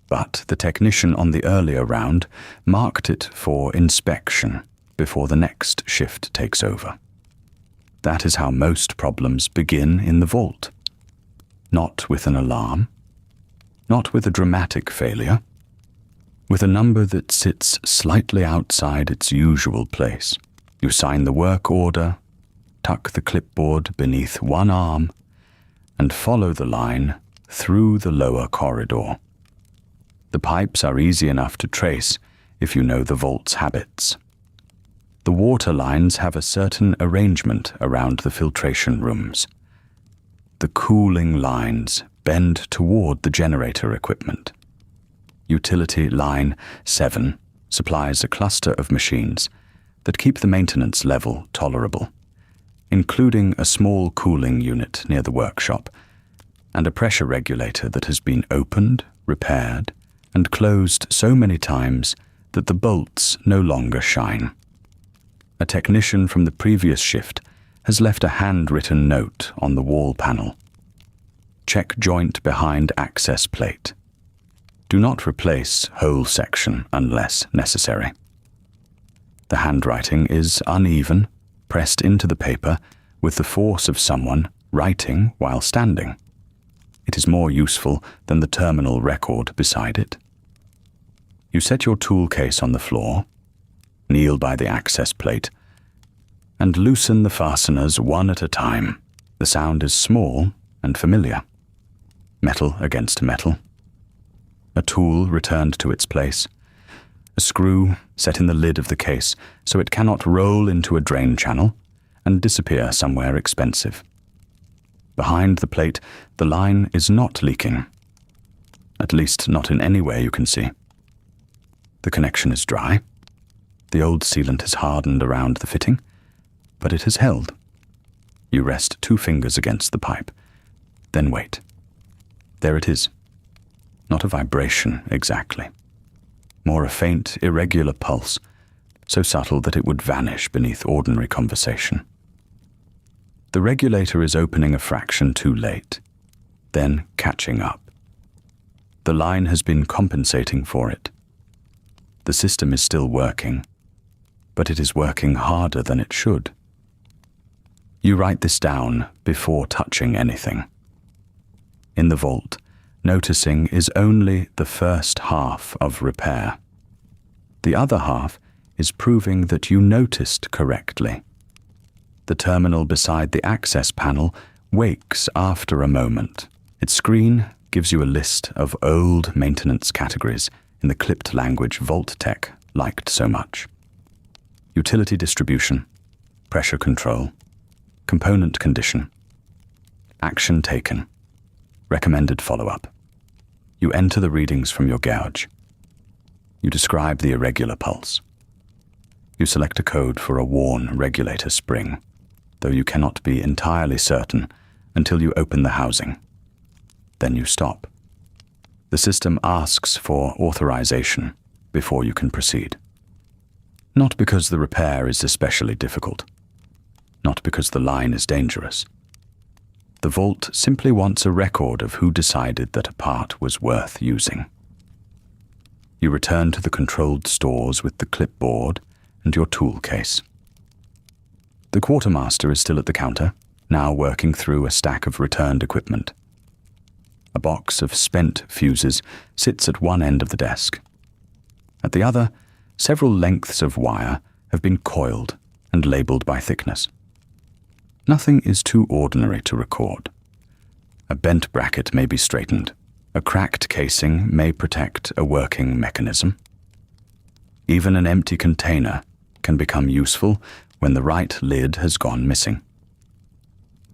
but the technician on the earlier round marked it for inspection before the next shift takes over. That is how most problems begin in the vault. Not with an alarm, not with a dramatic failure, with a number that sits slightly outside its usual place. You sign the work order, tuck the clipboard beneath one arm, and follow the line through the lower corridor. The pipes are easy enough to trace if you know the vault's habits. The water lines have a certain arrangement around the filtration rooms. The cooling lines bend toward the generator equipment. Utility line 7 supplies a cluster of machines that keep the maintenance level tolerable, including a small cooling unit near the workshop and a pressure regulator that has been opened, repaired, and closed so many times that the bolts no longer shine. A technician from the previous shift has left a handwritten note on the wall panel. Check joint behind access plate. Do not replace whole section unless necessary. The handwriting is uneven, pressed into the paper with the force of someone writing while standing. It is more useful than the terminal record beside it. You set your tool case on the floor, kneel by the access plate, and loosen the fasteners one at a time. The sound is small and familiar. Metal against metal. A tool returned to its place. A screw set in the lid of the case so it cannot roll into a drain channel and disappear somewhere expensive. Behind the plate, the line is not leaking. At least not in any way you can see. The connection is dry. The old sealant has hardened around the fitting, but it has held. You rest 2 fingers against the pipe, then wait. There it is. Not a vibration exactly. More a faint, irregular pulse, so subtle that it would vanish beneath ordinary conversation. The regulator is opening a fraction too late, then catching up. The line has been compensating for it. The system is still working, but it is working harder than it should. You write this down before touching anything. In the vault, noticing is only the first half of repair. The other half is proving that you noticed correctly. The terminal beside the access panel wakes after a moment. Its screen gives you a list of old maintenance categories in the clipped language vault-tec liked so much. Utility distribution, pressure control, component condition, action taken, recommended follow-up. You enter the readings from your gauge. You describe the irregular pulse. You select a code for a worn regulator spring, though you cannot be entirely certain until you open the housing. Then you stop. The system asks for authorization before you can proceed. Not because the repair is especially difficult. Not because the line is dangerous. The vault simply wants a record of who decided that a part was worth using. You return to the controlled stores with the clipboard and your tool case. The quartermaster is still at the counter, now working through a stack of returned equipment. A box of spent fuses sits at one end of the desk. At the other, several lengths of wire have been coiled and labeled by thickness. Nothing is too ordinary to record. A bent bracket may be straightened. A cracked casing may protect a working mechanism. Even an empty container can become useful when the right lid has gone missing.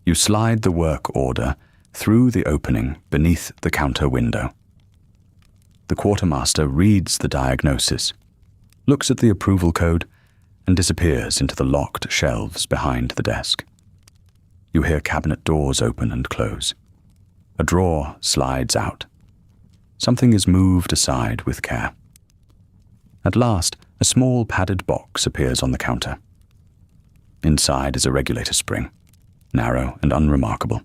You slide the work order through the opening beneath the counter window. The quartermaster reads the diagnosis, looks at the approval code, and disappears into the locked shelves behind the desk. You hear cabinet doors open and close. A drawer slides out. Something is moved aside with care. At last, a small padded box appears on the counter. Inside is a regulator spring, narrow and unremarkable.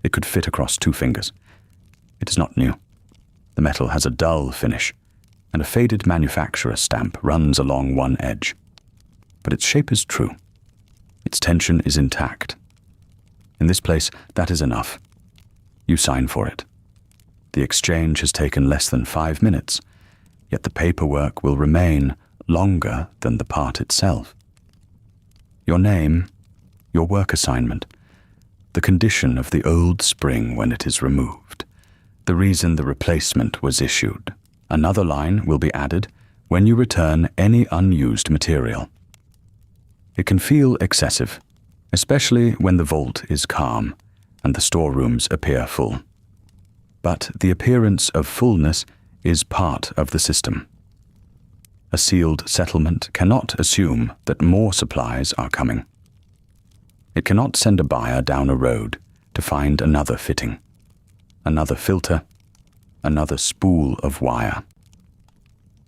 It could fit across 2 fingers. It is not new. The metal has a dull finish, and a faded manufacturer stamp runs along one edge. But its shape is true. Its tension is intact. In this place, that is enough. You sign for it. The exchange has taken less than 5 minutes, yet the paperwork will remain longer than the part itself. Your name, your work assignment, the condition of the old spring when it is removed, the reason the replacement was issued. Another line will be added when you return any unused material. It can feel excessive, especially when the vault is calm and the storerooms appear full. But the appearance of fullness is part of the system. A sealed settlement cannot assume that more supplies are coming. It cannot send a buyer down a road to find another fitting, another filter, another spool of wire.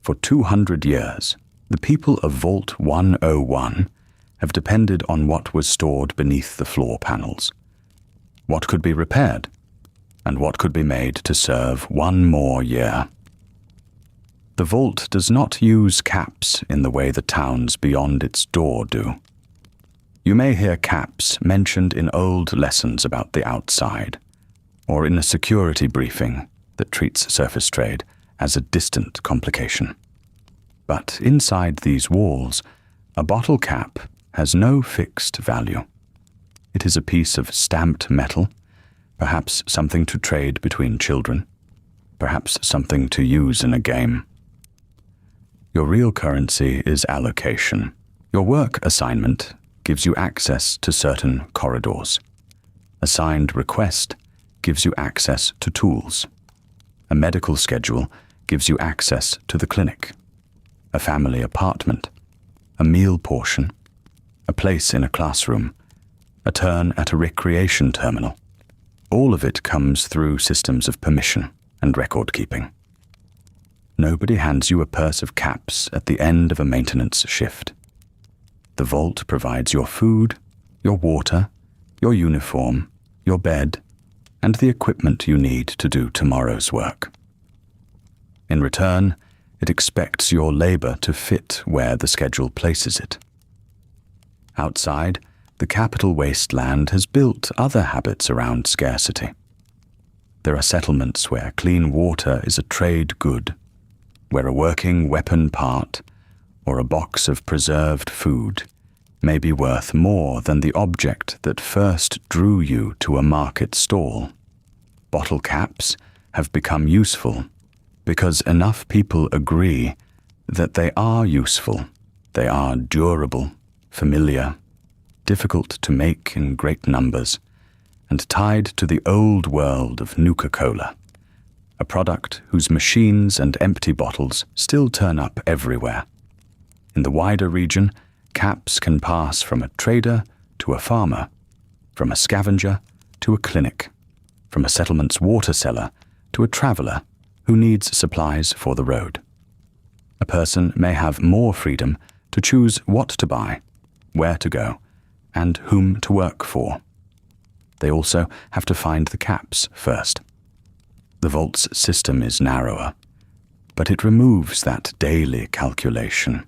For 200 years, the people of Vault 101 have depended on what was stored beneath the floor panels, what could be repaired, and what could be made to serve one more year. The vault does not use caps in the way the towns beyond its door do. You may hear caps mentioned in old lessons about the outside, or in a security briefing that treats surface trade as a distant complication. But inside these walls, a bottle cap has no fixed value. It is a piece of stamped metal, perhaps something to trade between children, perhaps something to use in a game. Your real currency is allocation. Your work assignment gives you access to certain corridors. A signed request gives you access to tools. A medical schedule gives you access to the clinic. A family apartment, a meal portion, a place in a classroom, a turn at a recreation terminal. All of it comes through systems of permission and record keeping. Nobody hands you a purse of caps at the end of a maintenance shift. The vault provides your food, your water, your uniform, your bed, and the equipment you need to do tomorrow's work. In return, it expects your labor to fit where the schedule places it. Outside, the capital wasteland has built other habits around scarcity. There are settlements where clean water is a trade good, where a working weapon part or a box of preserved food may be worth more than the object that first drew you to a market stall. Bottle caps have become useful because enough people agree that they are useful, they are durable, familiar, difficult to make in great numbers, and tied to the old world of Nuka-Cola, a product whose machines and empty bottles still turn up everywhere. In the wider region, caps can pass from a trader to a farmer, from a scavenger to a clinic, from a settlement's water cellar to a traveler who needs supplies for the road. A person may have more freedom to choose what to buy, where to go, and whom to work for. They also have to find the caps first. The vault's system is narrower, but it removes that daily calculation.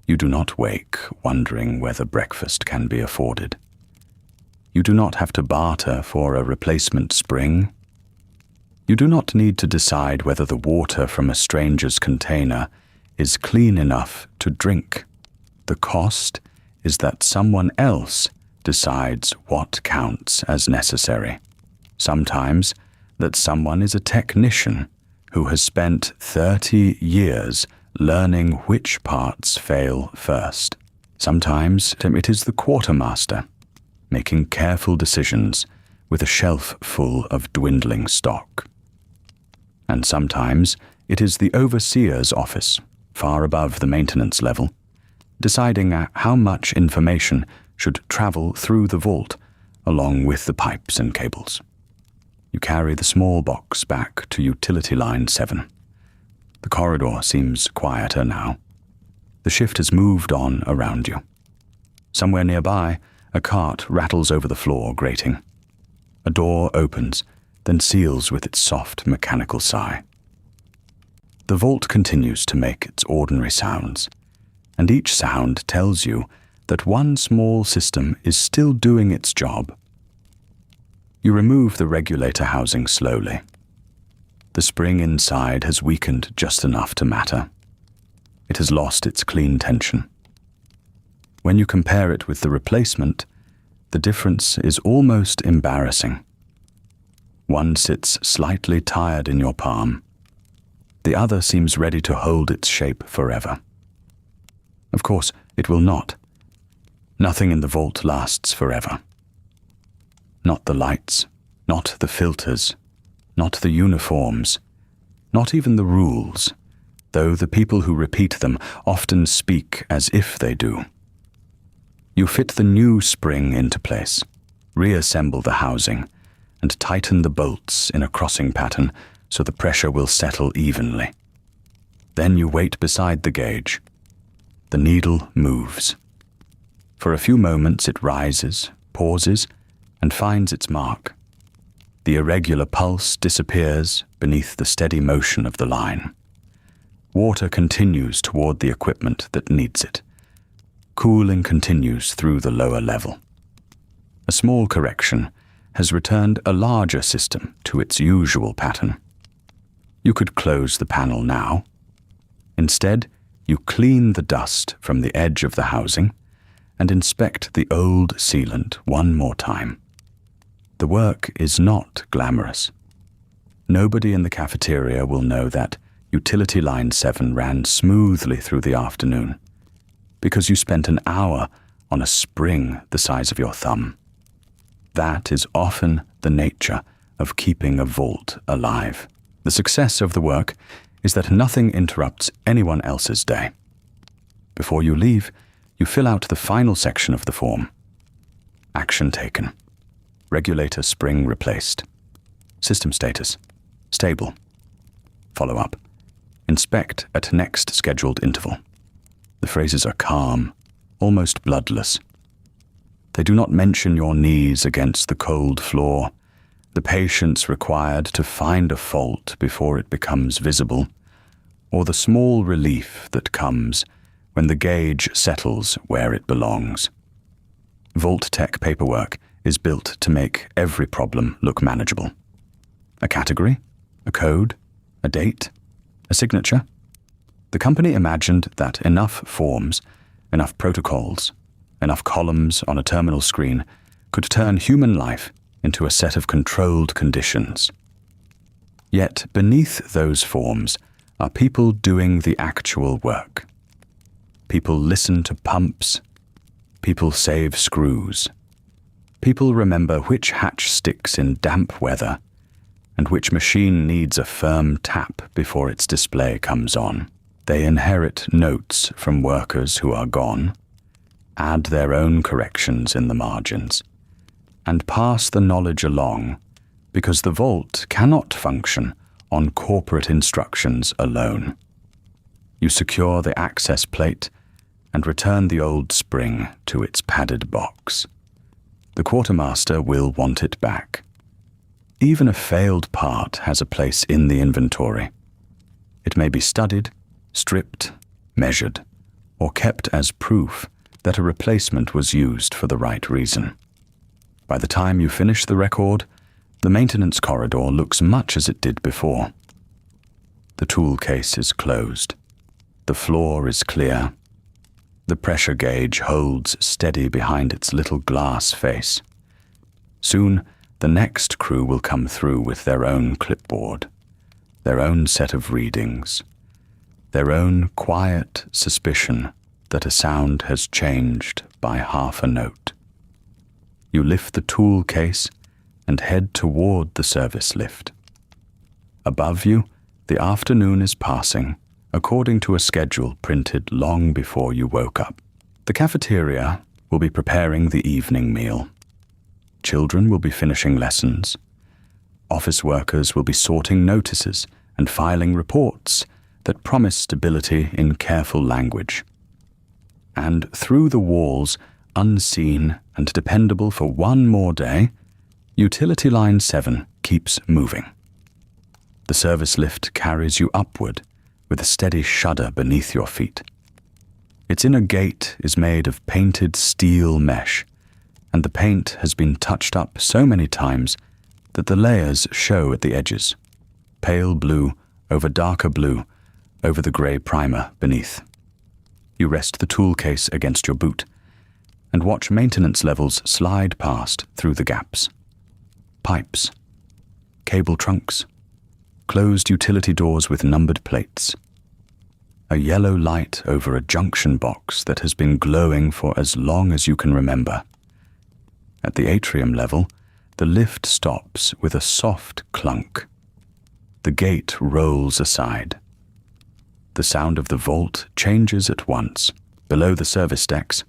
You do not wake wondering whether breakfast can be afforded. You do not have to barter for a replacement spring. You do not need to decide whether the water from a stranger's container is clean enough to drink. The cost is that someone else decides what counts as necessary. Sometimes that someone is a technician who has spent 30 years learning which parts fail first. Sometimes it is the quartermaster making careful decisions with a shelf full of dwindling stock. And sometimes it is the overseer's office, far above the maintenance level, deciding how much information should travel through the vault along with the pipes and cables. You carry the small box back to utility line 7. The corridor seems quieter now. The shift has moved on around you. Somewhere nearby, a cart rattles over the floor, grating. A door opens, then seals with its soft mechanical sigh. The vault continues to make its ordinary sounds, and each sound tells you that one small system is still doing its job. You remove the regulator housing slowly. The spring inside has weakened just enough to matter. It has lost its clean tension. When you compare it with the replacement, the difference is almost embarrassing. One sits slightly tired in your palm. The other seems ready to hold its shape forever. Of course, it will not. Nothing in the vault lasts forever. Not the lights, not the filters, not the uniforms, not even the rules, though the people who repeat them often speak as if they do. You fit the new spring into place, reassemble the housing, and tighten the bolts in a crossing pattern so the pressure will settle evenly. Then you wait beside the gauge. The needle moves. For a few moments it rises, pauses, and finds its mark. The irregular pulse disappears beneath the steady motion of the line. Water continues toward the equipment that needs it. Cooling continues through the lower level. A small correction has returned a larger system to its usual pattern. You could close the panel now. Instead, you clean the dust from the edge of the housing and inspect the old sealant one more time. The work is not glamorous. Nobody in the cafeteria will know that Utility Line 7 ran smoothly through the afternoon, because you spent an hour on a spring the size of your thumb. That is often the nature of keeping a vault alive. The success of the work is that nothing interrupts anyone else's day. Before you leave, you fill out the final section of the form. Action taken. Regulator spring replaced. System status. Stable. Follow up. Inspect at next scheduled interval. The phrases are calm, almost bloodless. They do not mention your knees against the cold floor, the patience required to find a fault before it becomes visible, or the small relief that comes when the gauge settles where it belongs. Vault-tec paperwork is built to make every problem look manageable. A category, a code, a date, a signature. The company imagined that enough forms, enough protocols, enough columns on a terminal screen could turn human life into a set of controlled conditions. Yet beneath those forms are people doing the actual work. People listen to pumps. People save screws. People remember which hatch sticks in damp weather and which machine needs a firm tap before its display comes on. They inherit notes from workers who are gone, add their own corrections in the margins, and pass the knowledge along because the vault cannot function on corporate instructions alone. You secure the access plate and return the old spring to its padded box. the quartermaster will want it back. Even a failed part has a place in the inventory. It may be studied, stripped, measured, or kept as proof that a replacement was used for the right reason. By the time you finish the record, the maintenance corridor looks much as it did before. The tool case is closed. The floor is clear. The pressure gauge holds steady behind its little glass face. Soon, the next crew will come through with their own clipboard, their own set of readings, their own quiet suspicion that a sound has changed by half a note. You lift the tool case and head toward the service lift. Above you, the afternoon is passing, according to a schedule printed long before you woke up. The cafeteria will be preparing the evening meal. Children will be finishing lessons. Office workers will be sorting notices and filing reports that promise stability in careful language. And through the walls, unseen and dependable for one more day, Utility Line 7 keeps moving. The service lift carries you upward with a steady shudder beneath your feet. Its inner gate is made of painted steel mesh, and the paint has been touched up so many times that the layers show at the edges, pale blue over darker blue over the grey primer beneath. You rest the tool case against your boot and watch maintenance levels slide past through the gaps. Pipes, cable trunks, closed utility doors with numbered plates. A yellow light over a junction box that has been glowing for as long as you can remember. At the atrium level, the lift stops with a soft clunk. The gate rolls aside. The sound of the vault changes at once. Below the service decks,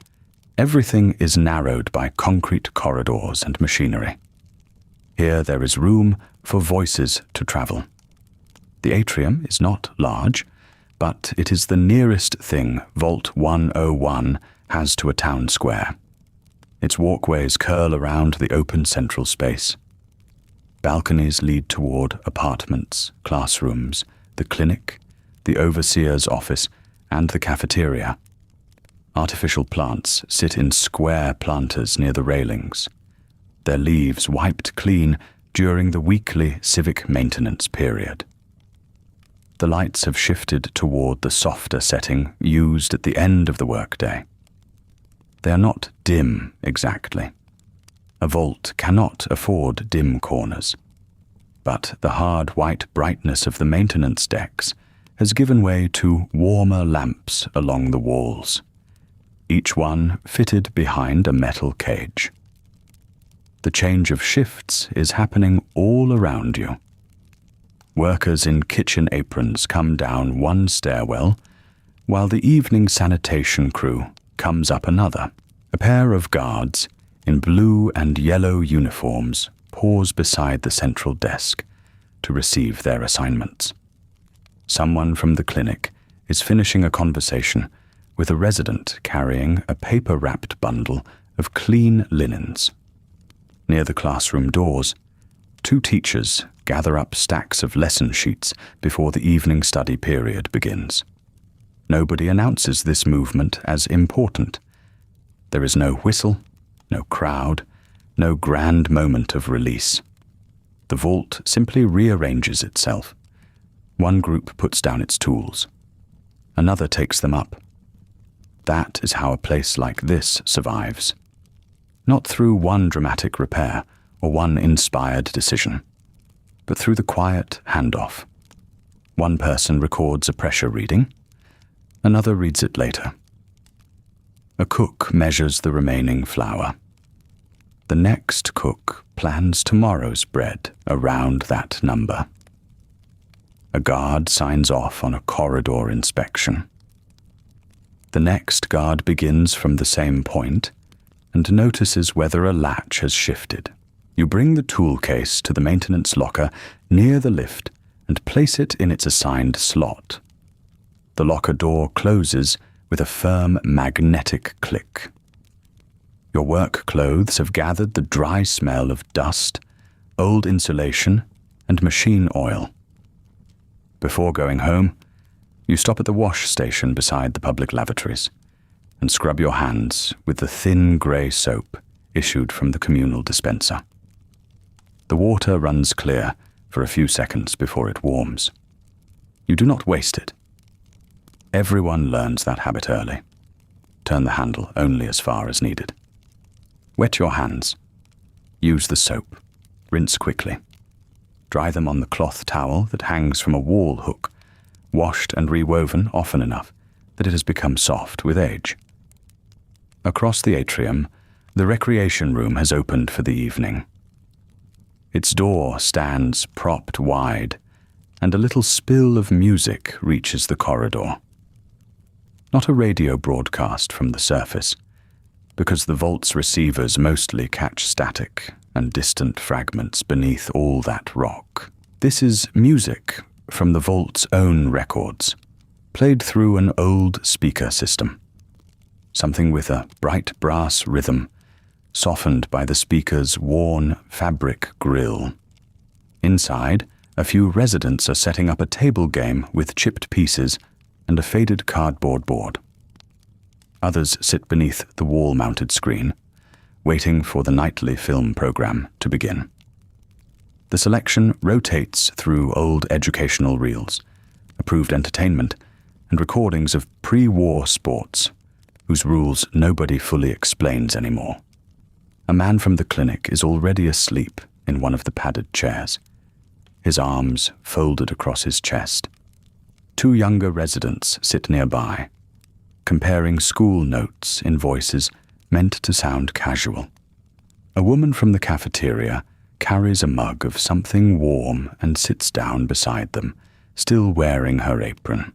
everything is narrowed by concrete corridors and machinery. Here there is room for voices to travel. The atrium is not large, but it is the nearest thing Vault 101 has to a town square. Its walkways curl around the open central space. Balconies lead toward apartments, classrooms, the clinic, the overseer's office, and the cafeteria. Artificial plants sit in square planters near the railings, their leaves wiped clean during the weekly civic maintenance period. The lights have shifted toward the softer setting used at the end of the workday. They are not dim exactly. A vault cannot afford dim corners. But the hard white brightness of the maintenance decks has given way to warmer lamps along the walls, each one fitted behind a metal cage. The change of shifts is happening all around you. Workers in kitchen aprons come down one stairwell, while the evening sanitation crew comes up another. A pair of guards in blue and yellow uniforms pause beside the central desk to receive their assignments. Someone from the clinic is finishing a conversation with a resident carrying a paper-wrapped bundle of clean linens. Near the classroom doors, two teachers gather up stacks of lesson sheets before the evening study period begins. Nobody announces this movement as important. There is no whistle, no crowd, no grand moment of release. The vault simply rearranges itself. One group puts down its tools. Another takes them up. That is how a place like this survives. Not through one dramatic repair or one inspired decision, but through the quiet handoff. One person records a pressure reading. Another reads it later. A cook measures the remaining flour. The next cook plans tomorrow's bread around that number. A guard signs off on a corridor inspection. The next guard begins from the same point and notices whether a latch has shifted. You bring the tool case to the maintenance locker near the lift and place it in its assigned slot. The locker door closes with a firm magnetic click. Your work clothes have gathered the dry smell of dust, old insulation, and machine oil. Before going home, you stop at the wash station beside the public lavatories and scrub your hands with the thin grey soap issued from the communal dispenser. The water runs clear for a few seconds before it warms. You do not waste it. Everyone learns that habit early. Turn the handle only as far as needed. Wet your hands. Use the soap. Rinse quickly. Dry them on the cloth towel that hangs from a wall hook, washed and rewoven often enough that it has become soft with age. Across the atrium, the recreation room has opened for the evening. Its door stands propped wide, and a little spill of music reaches the corridor. Not a radio broadcast from the surface, because the vault's receivers mostly catch static and distant fragments beneath all that rock. This is music from the vault's own records, played through an old speaker system. Something with a bright brass rhythm, softened by the speaker's worn fabric grill. Inside, a few residents are setting up a table game with chipped pieces and a faded cardboard board. Others sit beneath the wall-mounted screen, waiting for the nightly film program to begin. The selection rotates through old educational reels, approved entertainment, and recordings of pre-war sports, whose rules nobody fully explains anymore. A man from the clinic is already asleep in one of the padded chairs, his arms folded across his chest. Two younger residents sit nearby, comparing school notes in voices meant to sound casual. A woman from the cafeteria carries a mug of something warm and sits down beside them, still wearing her apron.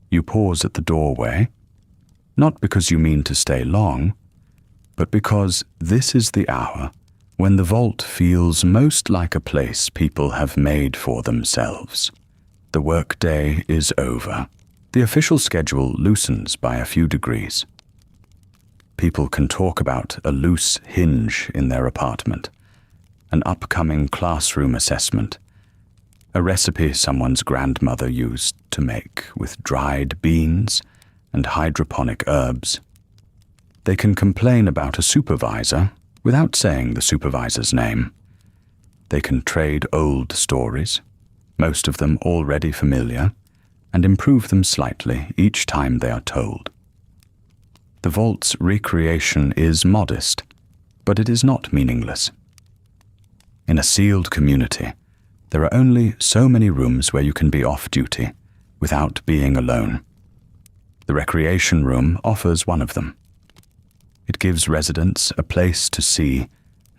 You pause at the doorway, not because you mean to stay long, but because this is the hour when the vault feels most like a place people have made for themselves. The workday is over. The official schedule loosens by a few degrees. People can talk about a loose hinge in their apartment, an upcoming classroom assessment, a recipe someone's grandmother used to make with dried beans and hydroponic herbs. They can complain about a supervisor without saying the supervisor's name. They can trade old stories, most of them already familiar, and improve them slightly each time they are told. The vault's recreation is modest, but it is not meaningless. In a sealed community, there are only so many rooms where you can be off-duty without being alone. The recreation room offers one of them. It gives residents a place to see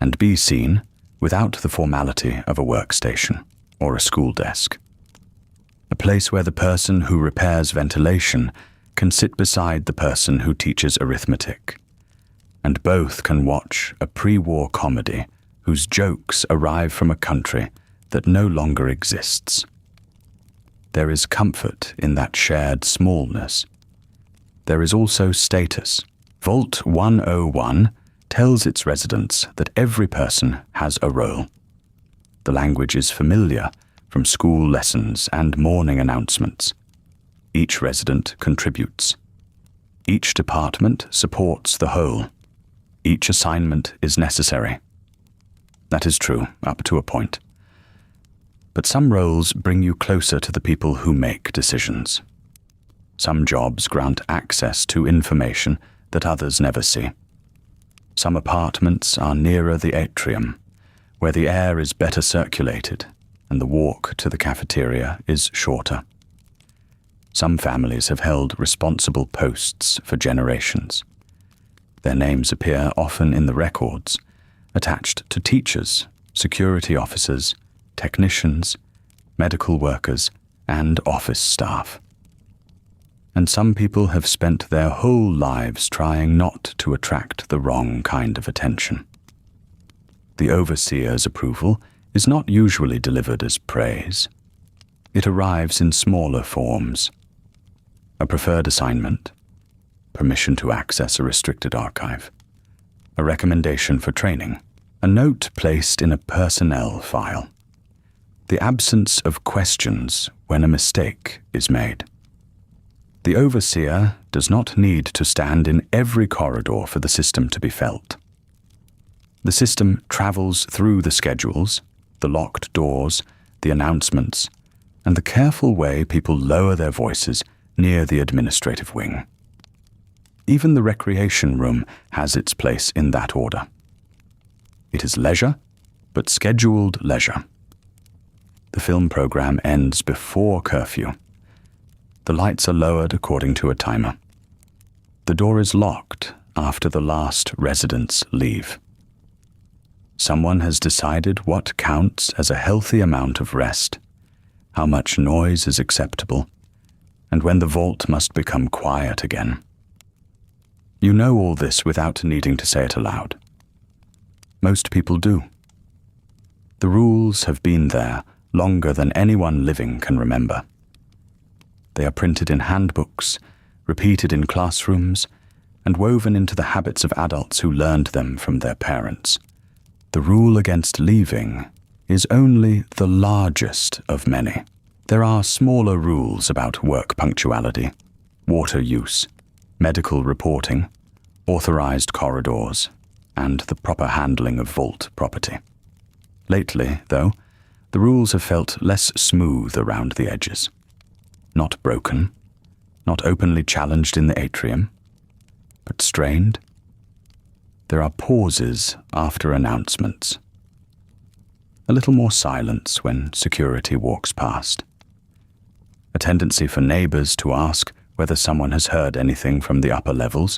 and be seen without the formality of a workstation or a school desk. A place where the person who repairs ventilation can sit beside the person who teaches arithmetic, and both can watch a pre-war comedy whose jokes arrive from a country that no longer exists. There is comfort in that shared smallness. There is also status. Vault 101 tells its residents that every person has a role. The language is familiar from school lessons and morning announcements. Each resident contributes. Each department supports the whole. Each assignment is necessary. That is true, up to a point. But some roles bring you closer to the people who make decisions. Some jobs grant access to information that others never see. Some apartments are nearer the atrium, where the air is better circulated and the walk to the cafeteria is shorter. Some families have held responsible posts for generations. Their names appear often in the records, attached to teachers, security officers, technicians, medical workers, and office staff. And some people have spent their whole lives trying not to attract the wrong kind of attention. The overseer's approval is not usually delivered as praise. It arrives in smaller forms. A preferred assignment, permission to access a restricted archive, a recommendation for training, a note placed in a personnel file, the absence of questions when a mistake is made. The overseer does not need to stand in every corridor for the system to be felt. The system travels through the schedules, the locked doors, the announcements, and the careful way people lower their voices near the administrative wing. Even the recreation room has its place in that order. It is leisure, but scheduled leisure. The film program ends before curfew. The lights are lowered according to a timer. The door is locked after the last residents leave. Someone has decided what counts as a healthy amount of rest, how much noise is acceptable, and when the vault must become quiet again. You know all this without needing to say it aloud. Most people do. The rules have been there longer than anyone living can remember. They are printed in handbooks, repeated in classrooms, and woven into the habits of adults who learned them from their parents. The rule against leaving is only the largest of many. There are smaller rules about work punctuality, water use, medical reporting, authorized corridors, and the proper handling of vault property. Lately, though, the rules have felt less smooth around the edges. Not broken, not openly challenged in the atrium, but strained. There are pauses after announcements. A little more silence when security walks past. A tendency for neighbors to ask whether someone has heard anything from the upper levels,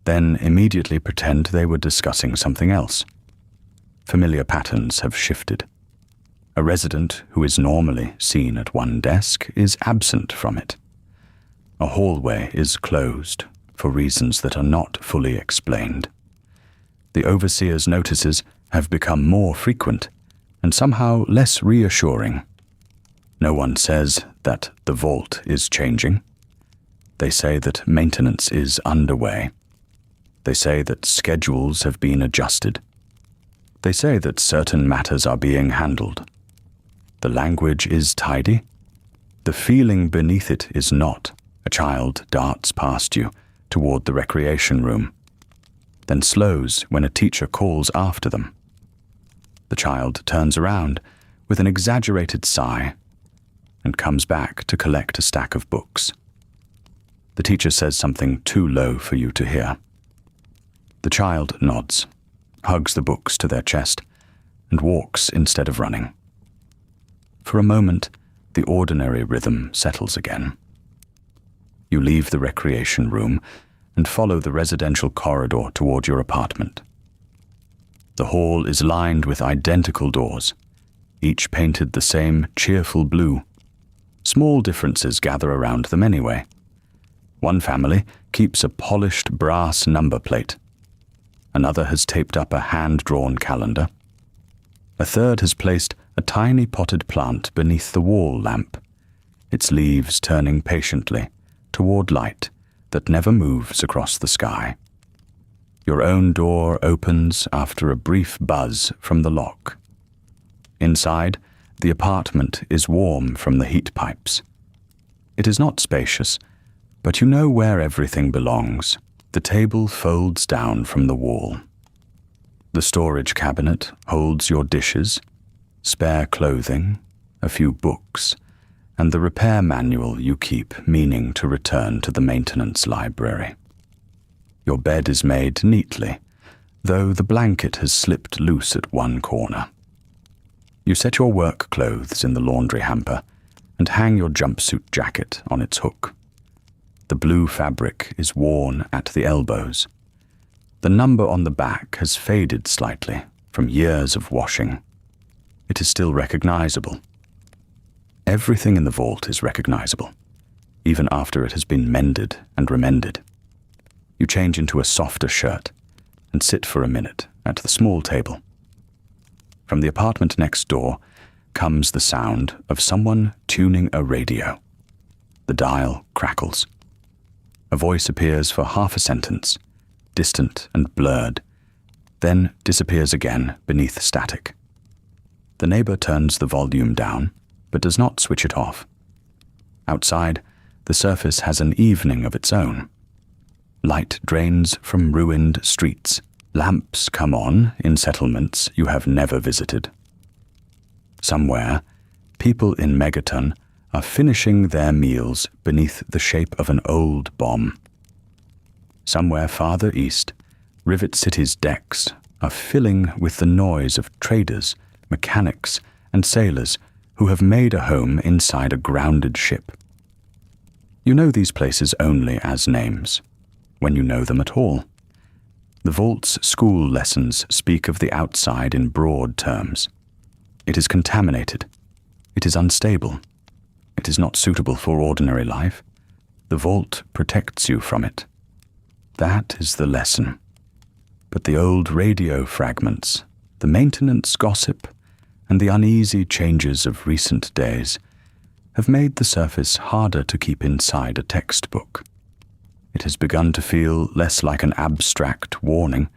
then immediately pretend they were discussing something else. Familiar patterns have shifted. A resident who is normally seen at one desk is absent from it. A hallway is closed for reasons that are not fully explained. The overseer's notices have become more frequent and somehow less reassuring. No one says that the vault is changing. They say that maintenance is underway. They say that schedules have been adjusted. They say that certain matters are being handled. The language is tidy. The feeling beneath it is not. A child darts past you toward the recreation room, then slows when a teacher calls after them. The child turns around with an exaggerated sigh and comes back to collect a stack of books. The teacher says something too low for you to hear. The child nods, hugs the books to their chest, and walks instead of running. For a moment, the ordinary rhythm settles again. You leave the recreation room and follow the residential corridor toward your apartment. The hall is lined with identical doors, each painted the same cheerful blue. Small differences gather around them anyway. One family keeps a polished brass number plate. Another has taped up a hand-drawn calendar. A third has placed a tiny potted plant beneath the wall lamp, its leaves turning patiently toward light that never moves across the sky. Your own door opens after a brief buzz from the lock. Inside, the apartment is warm from the heat pipes. It is not spacious, but you know where everything belongs. The table folds down from the wall. The storage cabinet holds your dishes, spare clothing, a few books, and the repair manual you keep meaning to return to the maintenance library. Your bed is made neatly, though the blanket has slipped loose at one corner. You set your work clothes in the laundry hamper and hang your jumpsuit jacket on its hook. The blue fabric is worn at the elbows. The number on the back has faded slightly from years of washing. It is still recognizable. Everything in the vault is recognizable, even after it has been mended and remended. You change into a softer shirt and sit for a minute at the small table. From the apartment next door comes the sound of someone tuning a radio. The dial crackles. A voice appears for half a sentence, distant and blurred, then disappears again beneath static. The neighbor turns the volume down, but does not switch it off. Outside, the surface has an evening of its own. Light drains from ruined streets. Lamps come on in settlements you have never visited. Somewhere, people in Megaton are finishing their meals beneath the shape of an old bomb. Somewhere farther east, Rivet City's decks are filling with the noise of traders, mechanics, and sailors who have made a home inside a grounded ship. You know these places only as names, when you know them at all. The Vault's school lessons speak of the outside in broad terms. It is contaminated. It is unstable. It is not suitable for ordinary life. The Vault protects you from it. That is the lesson. But the old radio fragments, the maintenance gossip, and the uneasy changes of recent days have made the surface harder to keep inside a textbook. It has begun to feel less like an abstract warning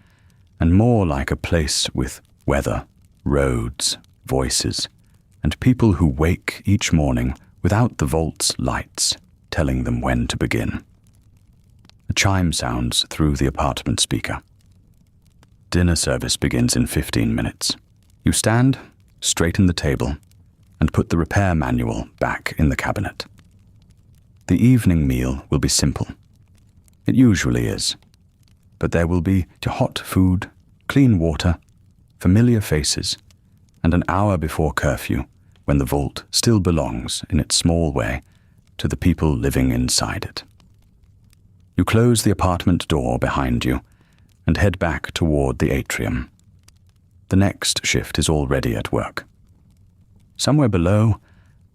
and more like a place with weather, roads, voices, and people who wake each morning without the Vault's lights telling them when to begin. A chime sounds through the apartment speaker. Dinner service begins in 15 minutes. You stand, straighten the table, and put the repair manual back in the cabinet. The evening meal will be simple. It usually is. But there will be hot food, clean water, familiar faces, and an hour before curfew, when the Vault still belongs, in its small way, to the people living inside it. You close the apartment door behind you and head back toward the atrium. The next shift is already at work. Somewhere below,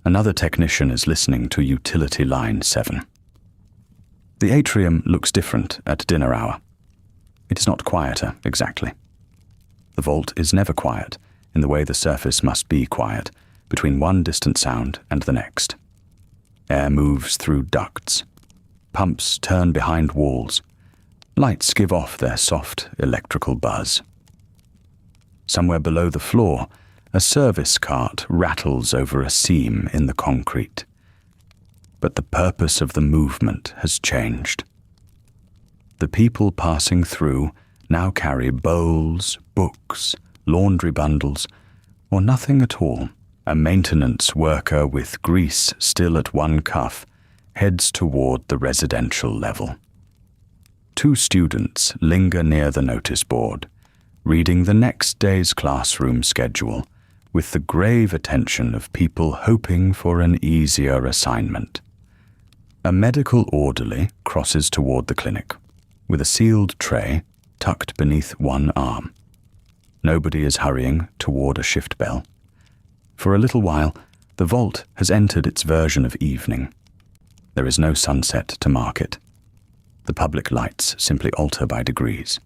another technician is listening to Utility Line 7. The atrium looks different at dinner hour. It is not quieter, exactly. The Vault is never quiet, in the way the surface must be quiet, between one distant sound and the next. Air moves through ducts. Pumps turn behind walls. Lights give off their soft electrical buzz. Somewhere below the floor, a service cart rattles over a seam in the concrete. But the purpose of the movement has changed. The people passing through now carry bowls, books, laundry bundles, or nothing at all. A maintenance worker with grease still at one cuff heads toward the residential level. 2 students linger near the notice board, reading the next day's classroom schedule with the grave attention of people hoping for an easier assignment. A medical orderly crosses toward the clinic, with a sealed tray tucked beneath one arm. Nobody is hurrying toward a shift bell. For a little while, the Vault has entered its version of evening. There is no sunset to mark it. The public lights simply alter by degrees.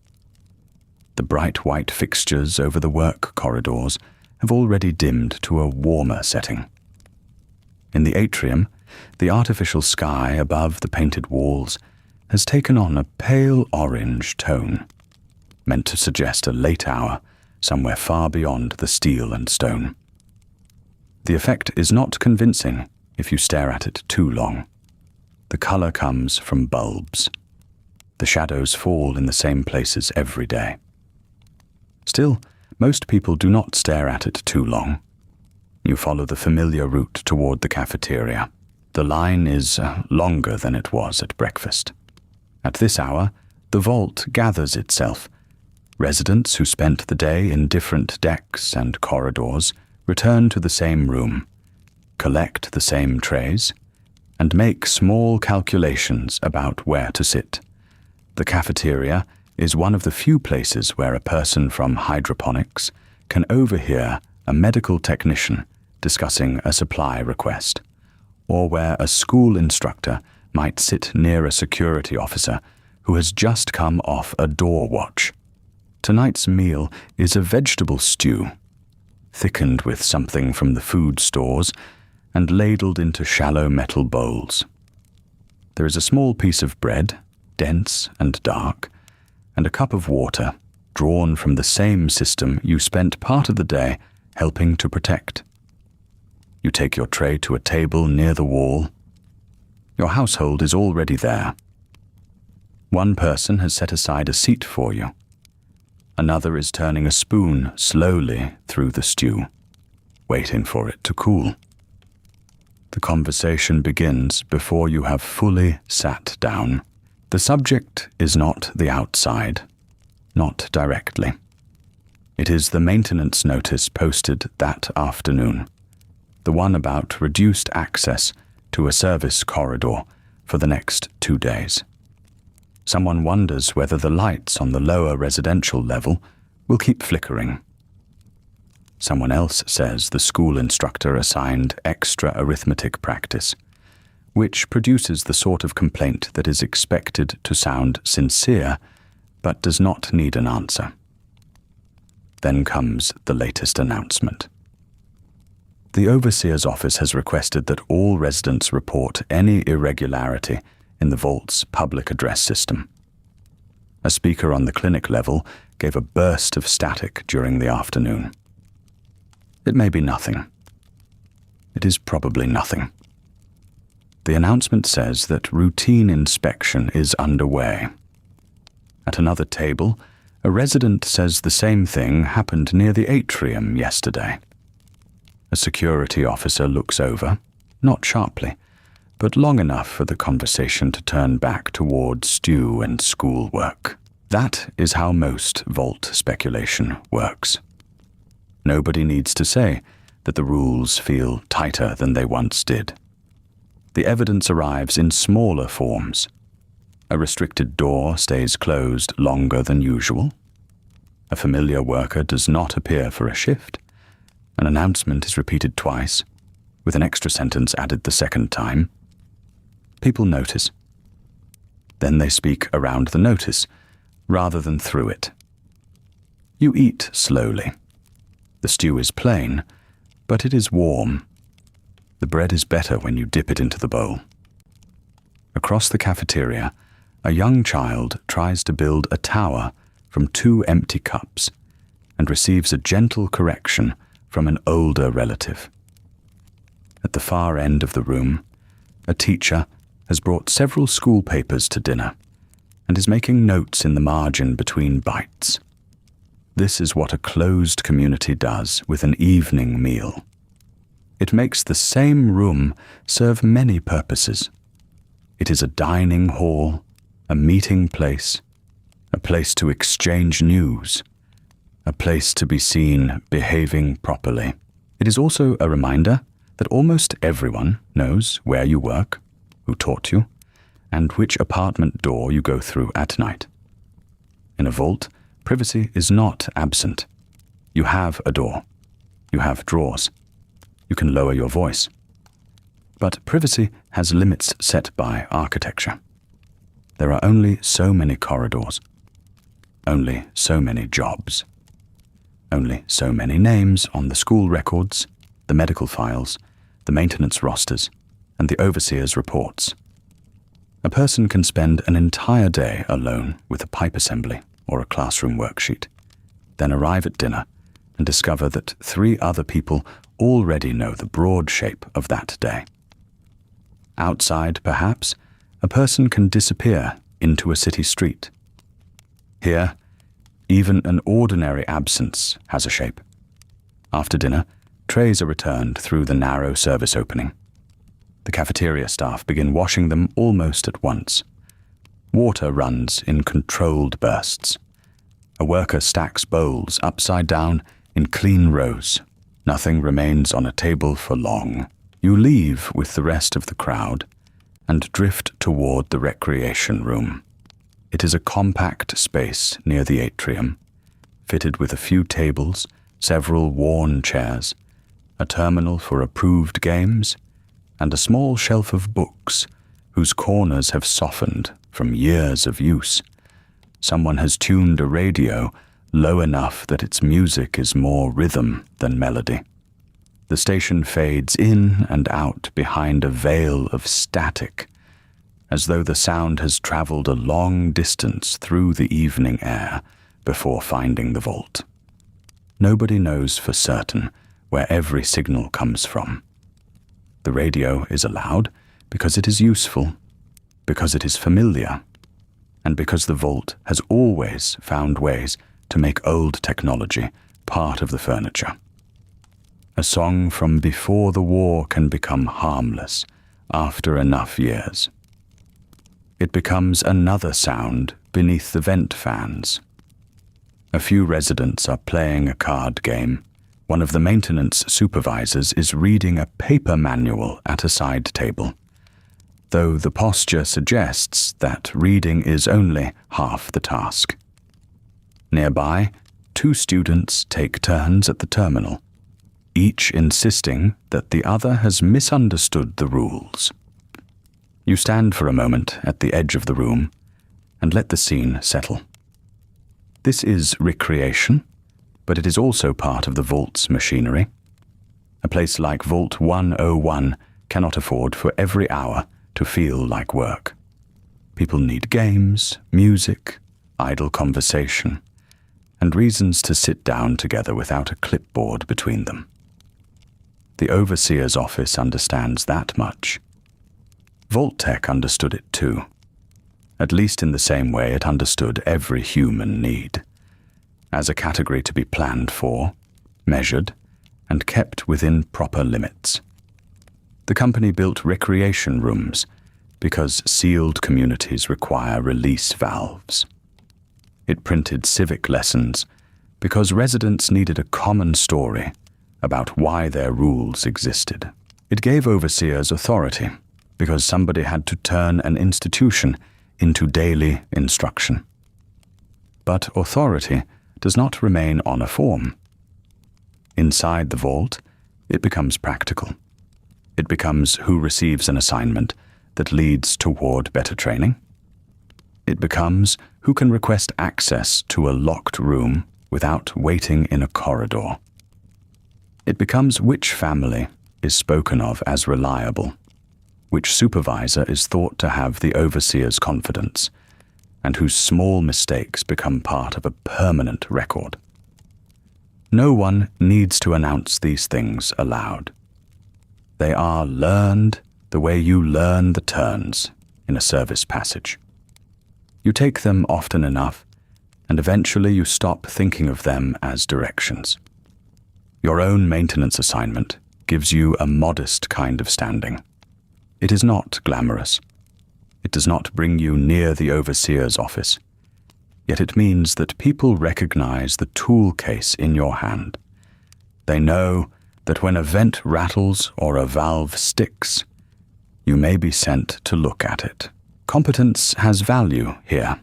The bright white fixtures over the work corridors have already dimmed to a warmer setting. In the atrium, the artificial sky above the painted walls has taken on a pale orange tone, meant to suggest a late hour somewhere far beyond the steel and stone. The effect is not convincing if you stare at it too long. The color comes from bulbs. The shadows fall in the same places every day. Still, most people do not stare at it too long. You follow the familiar route toward the cafeteria. The line is longer than it was at breakfast. At this hour, the Vault gathers itself. Residents who spent the day in different decks and corridors return to the same room, collect the same trays, and make small calculations about where to sit. The cafeteria is one of the few places where a person from hydroponics can overhear a medical technician discussing a supply request, or where a school instructor might sit near a security officer who has just come off a door watch. Tonight's meal is a vegetable stew, thickened with something from the food stores and ladled into shallow metal bowls. There is a small piece of bread, dense and dark, and a cup of water, drawn from the same system you spent part of the day helping to protect. You take your tray to a table near the wall. Your household is already there. One person has set aside a seat for you. Another is turning a spoon slowly through the stew, waiting for it to cool. The conversation begins before you have fully sat down. The subject is not the outside, not directly. It is the maintenance notice posted that afternoon, the one about reduced access to a service corridor for the next 2 days. Someone wonders whether the lights on the lower residential level will keep flickering. Someone else says the school instructor assigned extra arithmetic practice, which produces the sort of complaint that is expected to sound sincere, but does not need an answer. Then comes the latest announcement. The overseer's office has requested that all residents report any irregularity in the vault's public address system. A speaker on the clinic level gave a burst of static during the afternoon. It may be nothing. It is probably nothing. The announcement says that routine inspection is underway. At another table, a resident says the same thing happened near the atrium yesterday. A security officer looks over, not sharply, but long enough for the conversation to turn back towards stew and schoolwork. That is how most vault speculation works. Nobody needs to say that the rules feel tighter than they once did. The evidence arrives in smaller forms. A restricted door stays closed longer than usual. A familiar worker does not appear for a shift. An announcement is repeated twice, with an extra sentence added the second time. People notice. Then they speak around the notice, rather than through it. You eat slowly. The stew is plain, but it is warm. The bread is better when you dip it into the bowl. Across the cafeteria, a young child tries to build a tower from 2 empty cups and receives a gentle correction from an older relative. At the far end of the room, a teacher has brought several school papers to dinner and is making notes in the margin between bites. This is what a closed community does with an evening meal. It makes the same room serve many purposes. It is a dining hall, a meeting place, a place to exchange news, a place to be seen behaving properly. It is also a reminder that almost everyone knows where you work, who taught you, and which apartment door you go through at night. In a vault, privacy is not absent. You have a door. You have drawers. You can lower your voice. But privacy has limits set by architecture. There are only so many corridors, only so many jobs, only so many names on the school records, the medical files, the maintenance rosters, and the overseer's reports. A person can spend an entire day alone with a pipe assembly or a classroom worksheet, then arrive at dinner and discover that 3 other people already know the broad shape of that day. Outside, perhaps, a person can disappear into a city street. Here, even an ordinary absence has a shape. After dinner, trays are returned through the narrow service opening. The cafeteria staff begin washing them almost at once. Water runs in controlled bursts. A worker stacks bowls upside down in clean rows. Nothing remains on a table for long. You leave with the rest of the crowd and drift toward the recreation room. It is a compact space near the atrium, fitted with a few tables, several worn chairs, a terminal for approved games, and a small shelf of books whose corners have softened from years of use. Someone has tuned a radio low enough that its music is more rhythm than melody. The station fades in and out behind a veil of static, as though the sound has traveled a long distance through the evening air before finding the vault. Nobody knows for certain where every signal comes from. The radio is allowed because it is useful, because it is familiar, and because the vault has always found ways to make old technology part of the furniture. A song from before the war can become harmless after enough years. It becomes another sound beneath the vent fans. A few residents are playing a card game. One of the maintenance supervisors is reading a paper manual at a side table, though the posture suggests that reading is only half the task. Nearby, 2 students take turns at the terminal, each insisting that the other has misunderstood the rules. You stand for a moment at the edge of the room and let the scene settle. This is recreation, but it is also part of the vault's machinery. A place like Vault 101 cannot afford for every hour to feel like work. People need games, music, idle conversation, and reasons to sit down together without a clipboard between them. The overseer's office understands that much. Vault-tec understood it too, at least in the same way it understood every human need, as a category to be planned for, measured, and kept within proper limits. The company built recreation rooms because sealed communities require release valves. It printed civic lessons because residents needed a common story about why their rules existed. It gave overseers authority because somebody had to turn an institution into daily instruction. But authority does not remain on a form. Inside the vault, it becomes practical. It becomes who receives an assignment that leads toward better training. It becomes who can request access to a locked room without waiting in a corridor. It becomes which family is spoken of as reliable, which supervisor is thought to have the overseer's confidence, and whose small mistakes become part of a permanent record. No one needs to announce these things aloud. They are learned the way you learn the turns in a service passage. You take them often enough, and eventually you stop thinking of them as directions. Your own maintenance assignment gives you a modest kind of standing. It is not glamorous. It does not bring you near the overseer's office. Yet it means that people recognize the tool case in your hand. They know that when a vent rattles or a valve sticks, you may be sent to look at it. Competence has value here,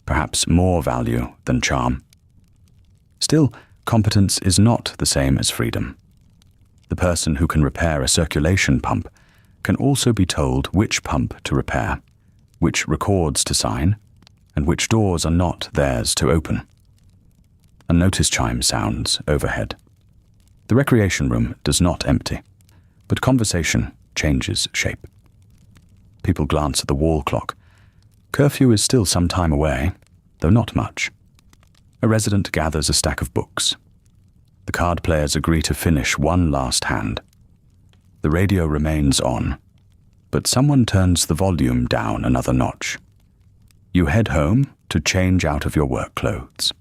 perhaps more value than charm. Still, competence is not the same as freedom. The person who can repair a circulation pump can also be told which pump to repair, which records to sign, and which doors are not theirs to open. A notice chime sounds overhead. The recreation room does not empty, but conversation changes shape. People glance at the wall clock. Curfew is still some time away, though not much. A resident gathers a stack of books. The card players agree to finish one last hand. The radio remains on, but someone turns the volume down another notch. You head home to change out of your work clothes.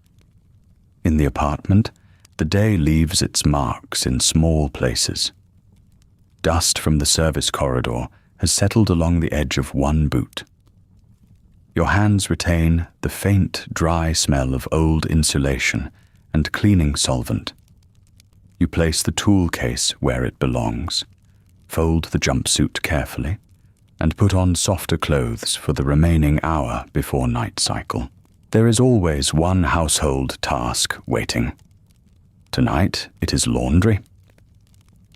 In the apartment, the day leaves its marks in small places. Dust from the service corridor has settled along the edge of one boot. Your hands retain the faint, dry smell of old insulation and cleaning solvent. You place the tool case where it belongs, fold the jumpsuit carefully, and put on softer clothes for the remaining hour before night cycle. There is always one household task waiting. Tonight it is laundry.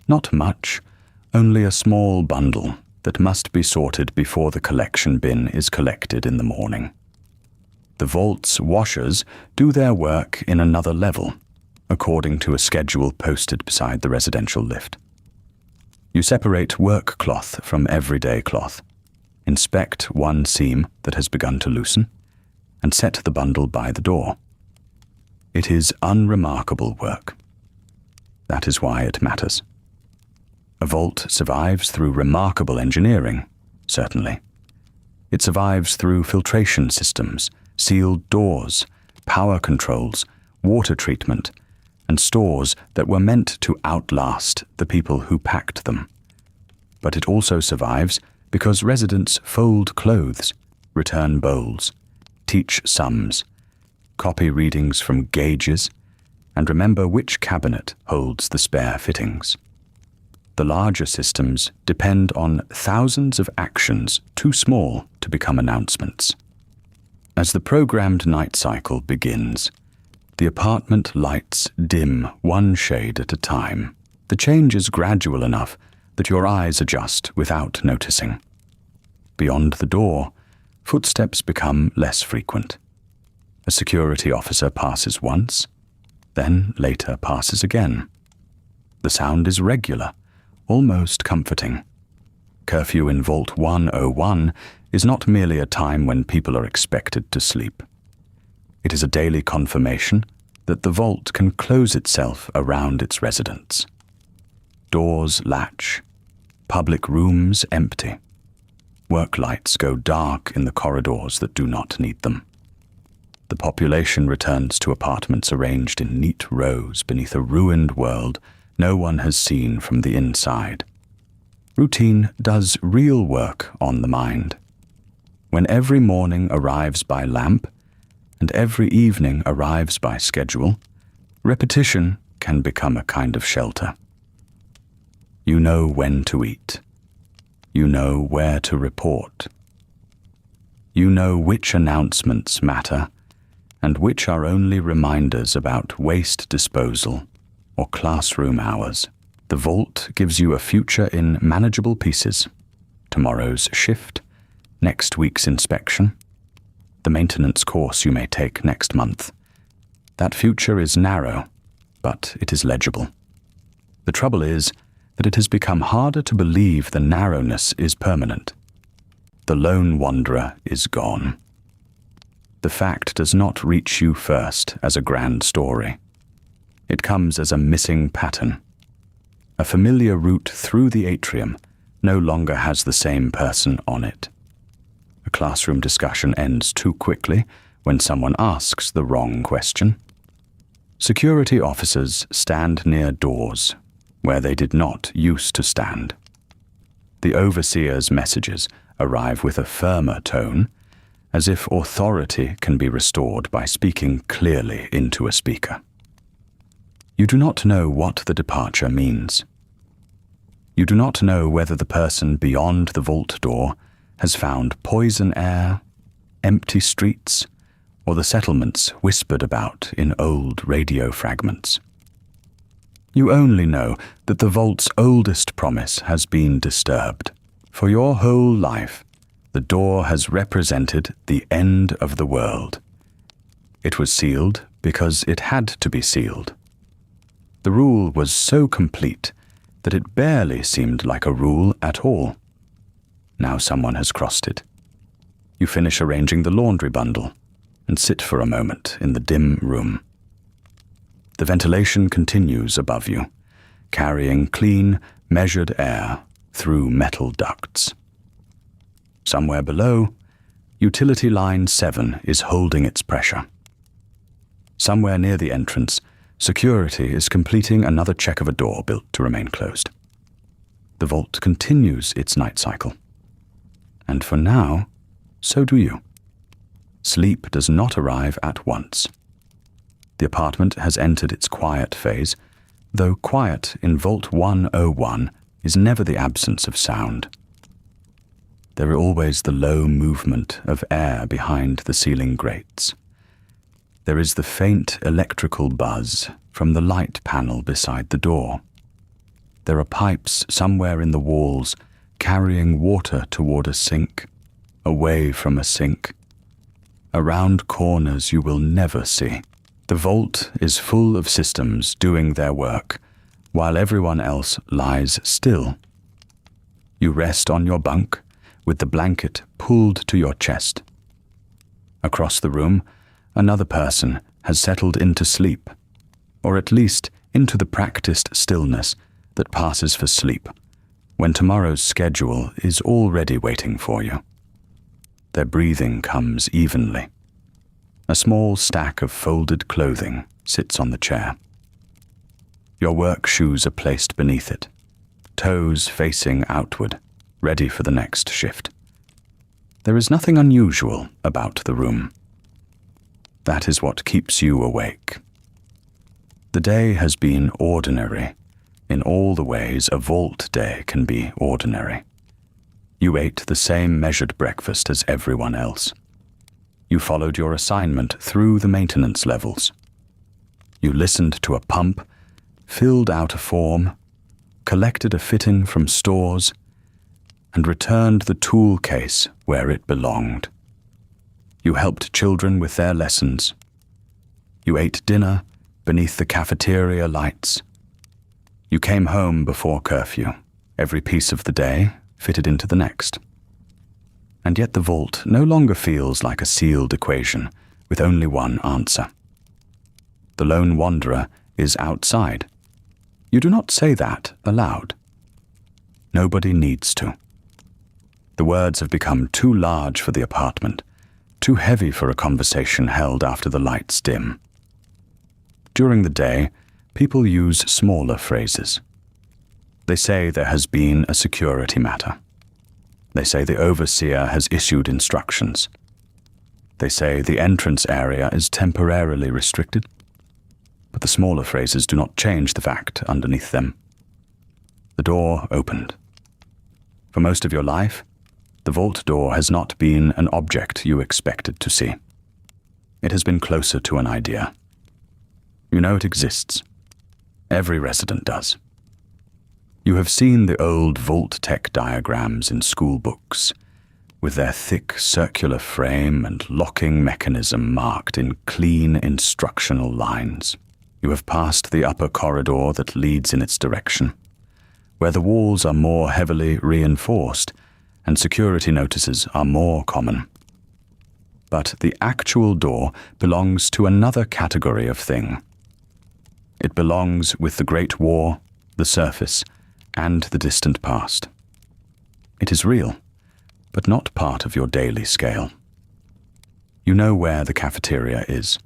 Not much, only a small bundle that must be sorted before the collection bin is collected in the morning. The vault's washers do their work in another level, according to a schedule posted beside the residential lift. You separate work cloth from everyday cloth, inspect one seam that has begun to loosen, and set the bundle by the door. It is unremarkable work. That is why it matters. A vault survives through remarkable engineering, certainly. It survives through filtration systems, sealed doors, power controls, water treatment, and stores that were meant to outlast the people who packed them. But it also survives because residents fold clothes, return bowls, teach sums, copy readings from gauges, and remember which cabinet holds the spare fittings. The larger systems depend on thousands of actions too small to become announcements. As the programmed night cycle begins, the apartment lights dim one shade at a time. The change is gradual enough that your eyes adjust without noticing. Beyond the door, footsteps become less frequent. A security officer passes once, then later passes again. The sound is regular, almost comforting. Curfew in Vault 101 is not merely a time when people are expected to sleep. It is a daily confirmation that the vault can close itself around its residents. Doors latch, public rooms empty. Work lights go dark in the corridors that do not need them. The population returns to apartments arranged in neat rows beneath a ruined world no one has seen from the inside. Routine does real work on the mind. When every morning arrives by lamp and every evening arrives by schedule, repetition can become a kind of shelter. You know when to eat. You know where to report. You know which announcements matter and which are only reminders about waste disposal or classroom hours. The vault gives you a future in manageable pieces. Tomorrow's shift, next week's inspection, the maintenance course you may take next month. That future is narrow, but it is legible. The trouble is that it has become harder to believe the narrowness is permanent. The lone wanderer is gone. The fact does not reach you first as a grand story. It comes as a missing pattern. A familiar route through the atrium no longer has the same person on it. A classroom discussion ends too quickly when someone asks the wrong question. Security officers stand near doors where they did not used to stand. The overseer's messages arrive with a firmer tone, as if authority can be restored by speaking clearly into a speaker. You do not know what the departure means. You do not know whether the person beyond the vault door has found poison air, empty streets, or the settlements whispered about in old radio fragments. You only know that the vault's oldest promise has been disturbed. For your whole life, the door has represented the end of the world. It was sealed because it had to be sealed. The rule was so complete that it barely seemed like a rule at all. Now someone has crossed it. You finish arranging the laundry bundle and sit for a moment in the dim room. The ventilation continues above you, carrying clean, measured air through metal ducts. Somewhere below, utility line 7 is holding its pressure. Somewhere near the entrance, security is completing another check of a door built to remain closed. The vault continues its night cycle. And for now, so do you. Sleep does not arrive at once. The apartment has entered its quiet phase, though quiet in Vault 101 is never the absence of sound. There is always the low movement of air behind the ceiling grates. There is the faint electrical buzz from the light panel beside the door. There are pipes somewhere in the walls carrying water toward a sink, away from a sink, around corners you will never see. The vault is full of systems doing their work, while everyone else lies still. You rest on your bunk, with the blanket pulled to your chest. Across the room, another person has settled into sleep, or at least into the practiced stillness that passes for sleep when tomorrow's schedule is already waiting for you. Their breathing comes evenly. A small stack of folded clothing sits on the chair. Your work shoes are placed beneath it, toes facing outward, ready for the next shift. There is nothing unusual about the room. That is what keeps you awake. The day has been ordinary in all the ways a vault day can be ordinary. You ate the same measured breakfast as everyone else. You followed your assignment through the maintenance levels. You listened to a pump, filled out a form, collected a fitting from stores, and returned the tool case where it belonged. You helped children with their lessons. You ate dinner beneath the cafeteria lights. You came home before curfew, every piece of the day fitted into the next. And yet the vault no longer feels like a sealed equation with only one answer. The lone wanderer is outside. You do not say that aloud. Nobody needs to. The words have become too large for the apartment, too heavy for a conversation held after the lights dim. During the day, people use smaller phrases. They say there has been a security matter. They say the overseer has issued instructions. They say the entrance area is temporarily restricted. But the smaller phrases do not change the fact underneath them. The door opened. For most of your life, the vault door has not been an object you expected to see. It has been closer to an idea. You know it exists. Every resident does. You have seen the old vault-tec diagrams in school books, with their thick circular frame and locking mechanism marked in clean instructional lines. You have passed the upper corridor that leads in its direction, where the walls are more heavily reinforced and security notices are more common. But the actual door belongs to another category of thing. It belongs with the Great War, the surface, and the distant past. It is real, but not part of your daily scale. You know where the cafeteria is.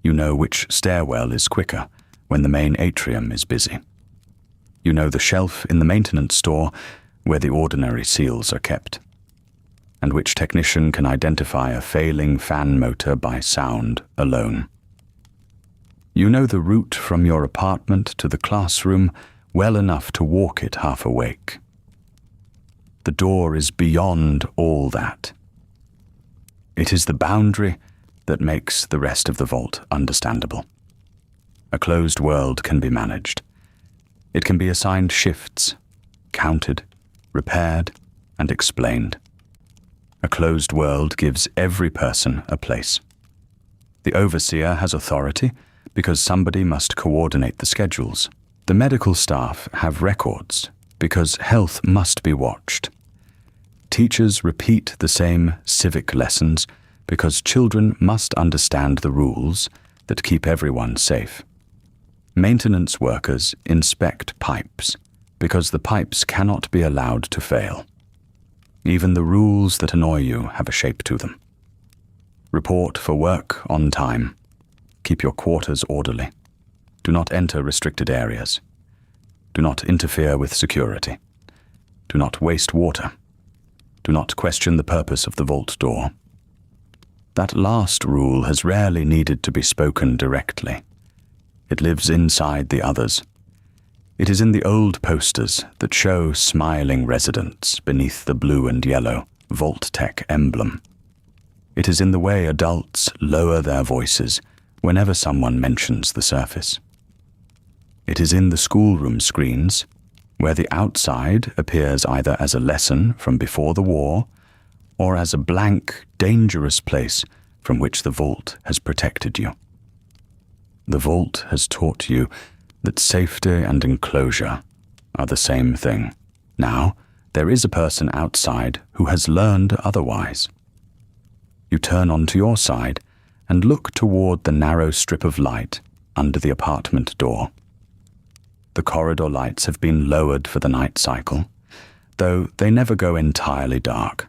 You know which stairwell is quicker when the main atrium is busy. You know the shelf in the maintenance store where the ordinary seals are kept, and which technician can identify a failing fan motor by sound alone. You know the route from your apartment to the classroom well enough to walk it half awake. The door is beyond all that. It is the boundary that makes the rest of the vault understandable. A closed world can be managed. It can be assigned shifts, counted, repaired, and explained. A closed world gives every person a place. The overseer has authority because somebody must coordinate the schedules. The medical staff have records because health must be watched. Teachers repeat the same civic lessons because children must understand the rules that keep everyone safe. Maintenance workers inspect pipes because the pipes cannot be allowed to fail. Even the rules that annoy you have a shape to them. Report for work on time. Keep your quarters orderly. Do not enter restricted areas. Do not interfere with security. Do not waste water. Do not question the purpose of the vault door. That last rule has rarely needed to be spoken directly. It lives inside the others. It is in the old posters that show smiling residents beneath the blue and yellow vault-tec emblem. It is in the way adults lower their voices whenever someone mentions the surface. It is in the schoolroom screens, where the outside appears either as a lesson from before the war or as a blank, dangerous place from which the vault has protected you. The vault has taught you that safety and enclosure are the same thing. Now, there is a person outside who has learned otherwise. You turn onto your side and look toward the narrow strip of light under the apartment door. The corridor lights have been lowered for the night cycle, though they never go entirely dark.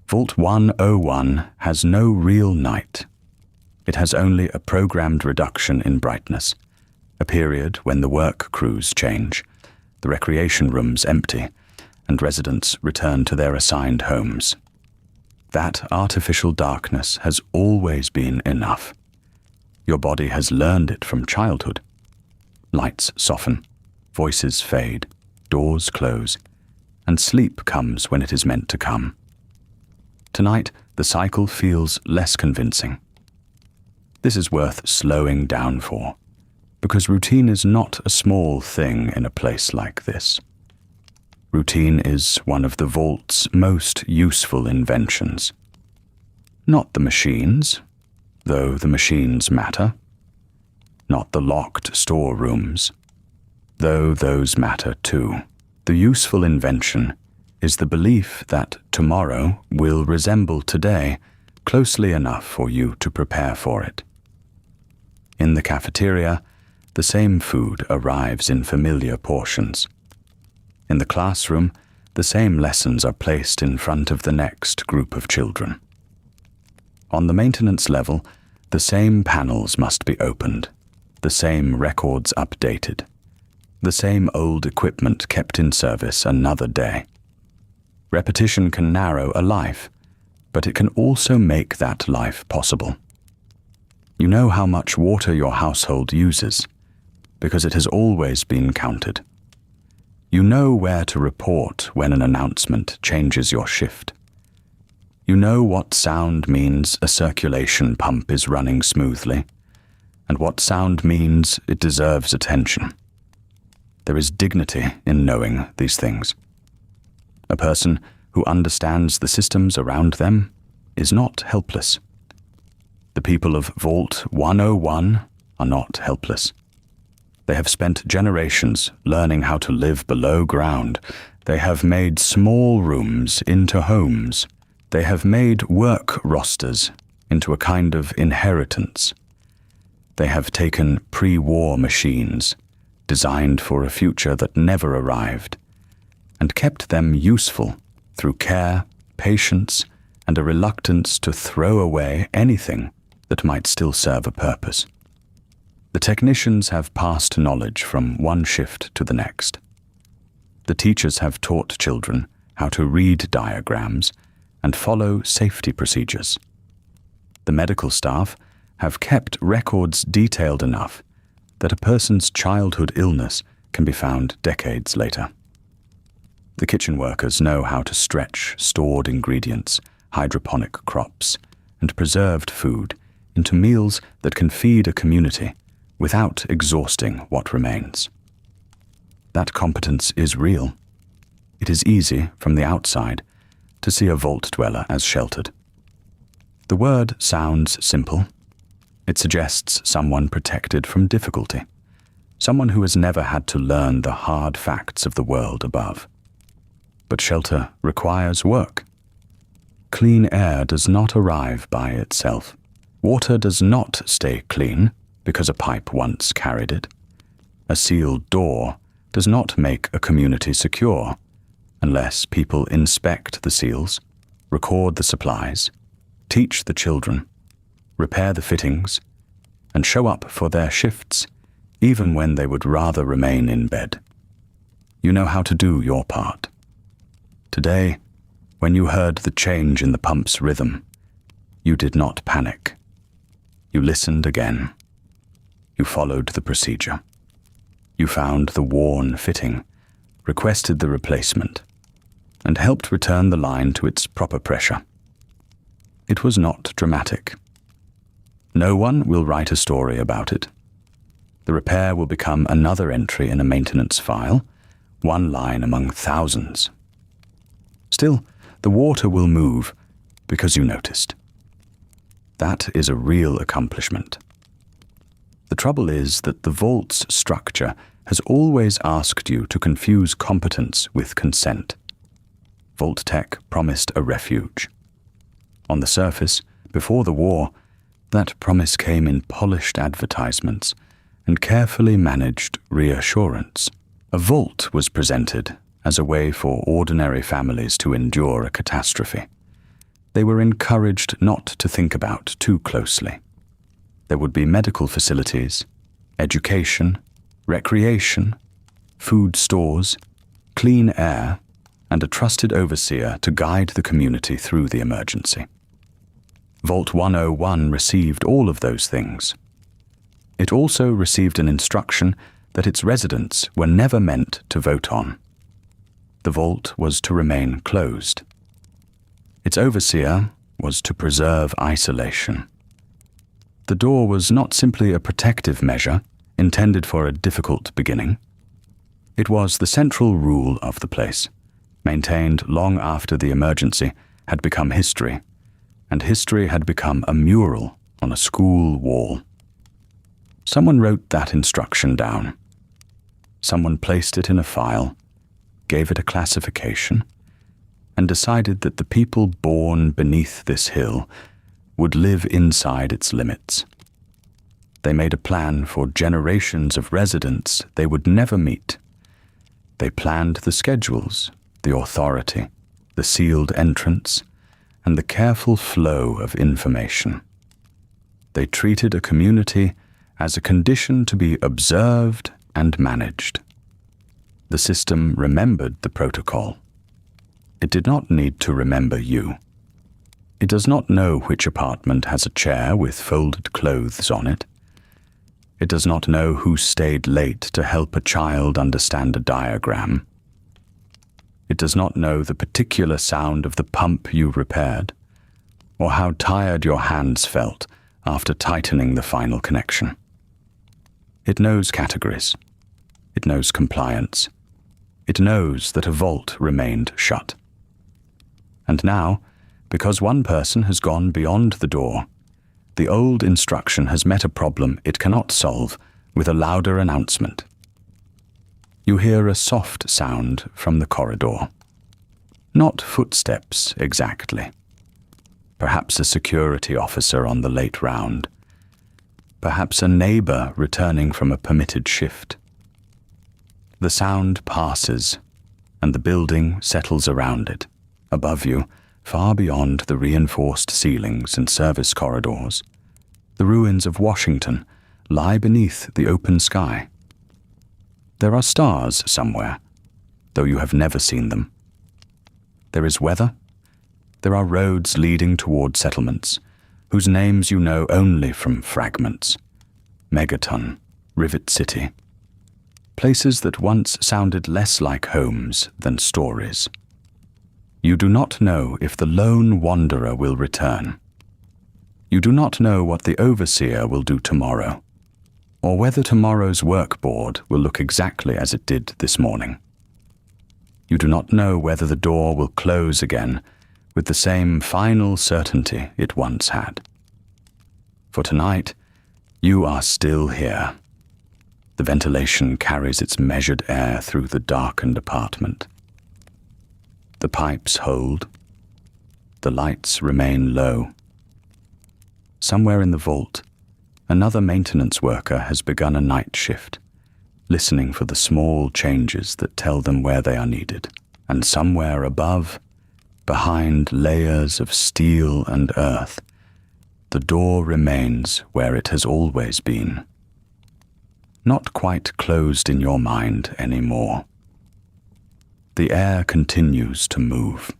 Vault 101 has no real night. It has only a programmed reduction in brightness, a period when the work crews change, the recreation rooms empty, and residents return to their assigned homes. That artificial darkness has always been enough. Your body has learned it from childhood. Lights soften, voices fade, doors close, and sleep comes when it is meant to come. Tonight, the cycle feels less convincing. This is worth slowing down for, because routine is not a small thing in a place like this. Routine is one of the Vault's most useful inventions. Not the machines, though the machines matter. Not the locked storerooms, though those matter too. The useful invention is the belief that tomorrow will resemble today closely enough for you to prepare for it. In the cafeteria, the same food arrives in familiar portions. In the classroom, the same lessons are placed in front of the next group of children. On the maintenance level, the same panels must be opened, the same records updated, the same old equipment kept in service another day. Repetition can narrow a life, but it can also make that life possible. You know how much water your household uses, because it has always been counted. You know where to report when an announcement changes your shift. You know what sound means a circulation pump is running smoothly, and what sound means it deserves attention. There is dignity in knowing these things. A person who understands the systems around them is not helpless. The people of Vault 101 are not helpless. They have spent generations learning how to live below ground. They have made small rooms into homes. They have made work rosters into a kind of inheritance. They have taken pre-war machines, designed for a future that never arrived, and kept them useful through care, patience, and a reluctance to throw away anything that might still serve a purpose. The technicians have passed knowledge from one shift to the next. The teachers have taught children how to read diagrams and follow safety procedures. The medical staff have kept records detailed enough that a person's childhood illness can be found decades later. The kitchen workers know how to stretch stored ingredients, hydroponic crops, and preserved food into meals that can feed a community without exhausting what remains. That competence is real. It is easy, from the outside, to see a vault dweller as sheltered. The word sounds simple. It suggests someone protected from difficulty, someone who has never had to learn the hard facts of the world above. But shelter requires work. Clean air does not arrive by itself. Water does not stay clean because a pipe once carried it. A sealed door does not make a community secure unless people inspect the seals, record the supplies, teach the children, repair the fittings, and show up for their shifts even when they would rather remain in bed. You know how to do your part. Today, when you heard the change in the pump's rhythm, you did not panic. You listened again. You followed the procedure. You found the worn fitting, requested the replacement, and helped return the line to its proper pressure. It was not dramatic. No one will write a story about it. The repair will become another entry in a maintenance file, one line among thousands. Still, the water will move because you noticed. That is a real accomplishment. The trouble is that the vault's structure has always asked you to confuse competence with consent. Vault-tec promised a refuge. On the surface, before the war, That promise came in polished advertisements and carefully managed reassurance. A vault was presented as a way for ordinary families to endure a catastrophe. They were encouraged not to think about too closely. There would be medical facilities, education, recreation, food stores, clean air, and a trusted overseer to guide the community through the emergency. Vault 101 received all of those things. It also received an instruction that its residents were never meant to vote on. The vault was to remain closed. Its overseer was to preserve isolation. The door was not simply a protective measure intended for a difficult beginning. It was the central rule of the place, maintained long after the emergency had become history, and history had become a mural on a school wall. Someone wrote that instruction down. Someone placed it in a file, gave it a classification, and decided that the people born beneath this hill would live inside its limits. They made a plan for generations of residents they would never meet. They planned the schedules, the authority, the sealed entrance, and the careful flow of information. They treated a community as a condition to be observed and managed. The system remembered the protocol. It did not need to remember you. It does not know which apartment has a chair with folded clothes on it. It does not know who stayed late to help a child understand a diagram. It does not know the particular sound of the pump you repaired, or how tired your hands felt after tightening the final connection. It knows categories. It knows compliance. It knows that a vault remained shut. And now, because one person has gone beyond the door, the old instruction has met a problem it cannot solve with a louder announcement. You hear a soft sound from the corridor. Not footsteps exactly. Perhaps a security officer on the late round. Perhaps a neighbor returning from a permitted shift. The sound passes, and the building settles around it. Above you, far beyond the reinforced ceilings and service corridors, the ruins of Washington lie beneath the open sky. There are stars somewhere, though you have never seen them. There is weather. There are roads leading toward settlements, whose names you know only from fragments. Megaton, Rivet City. Places that once sounded less like homes than stories. You do not know if the lone wanderer will return. You do not know what the overseer will do tomorrow, or whether tomorrow's workboard will look exactly as it did this morning. You do not know whether the door will close again with the same final certainty it once had. For tonight, you are still here. The ventilation carries its measured air through the darkened apartment. The pipes hold. The lights remain low. Somewhere in the vault, another maintenance worker has begun a night shift, listening for the small changes that tell them where they are needed. And somewhere above, behind layers of steel and earth, the door remains where it has always been. Not quite closed in your mind anymore. The air continues to move.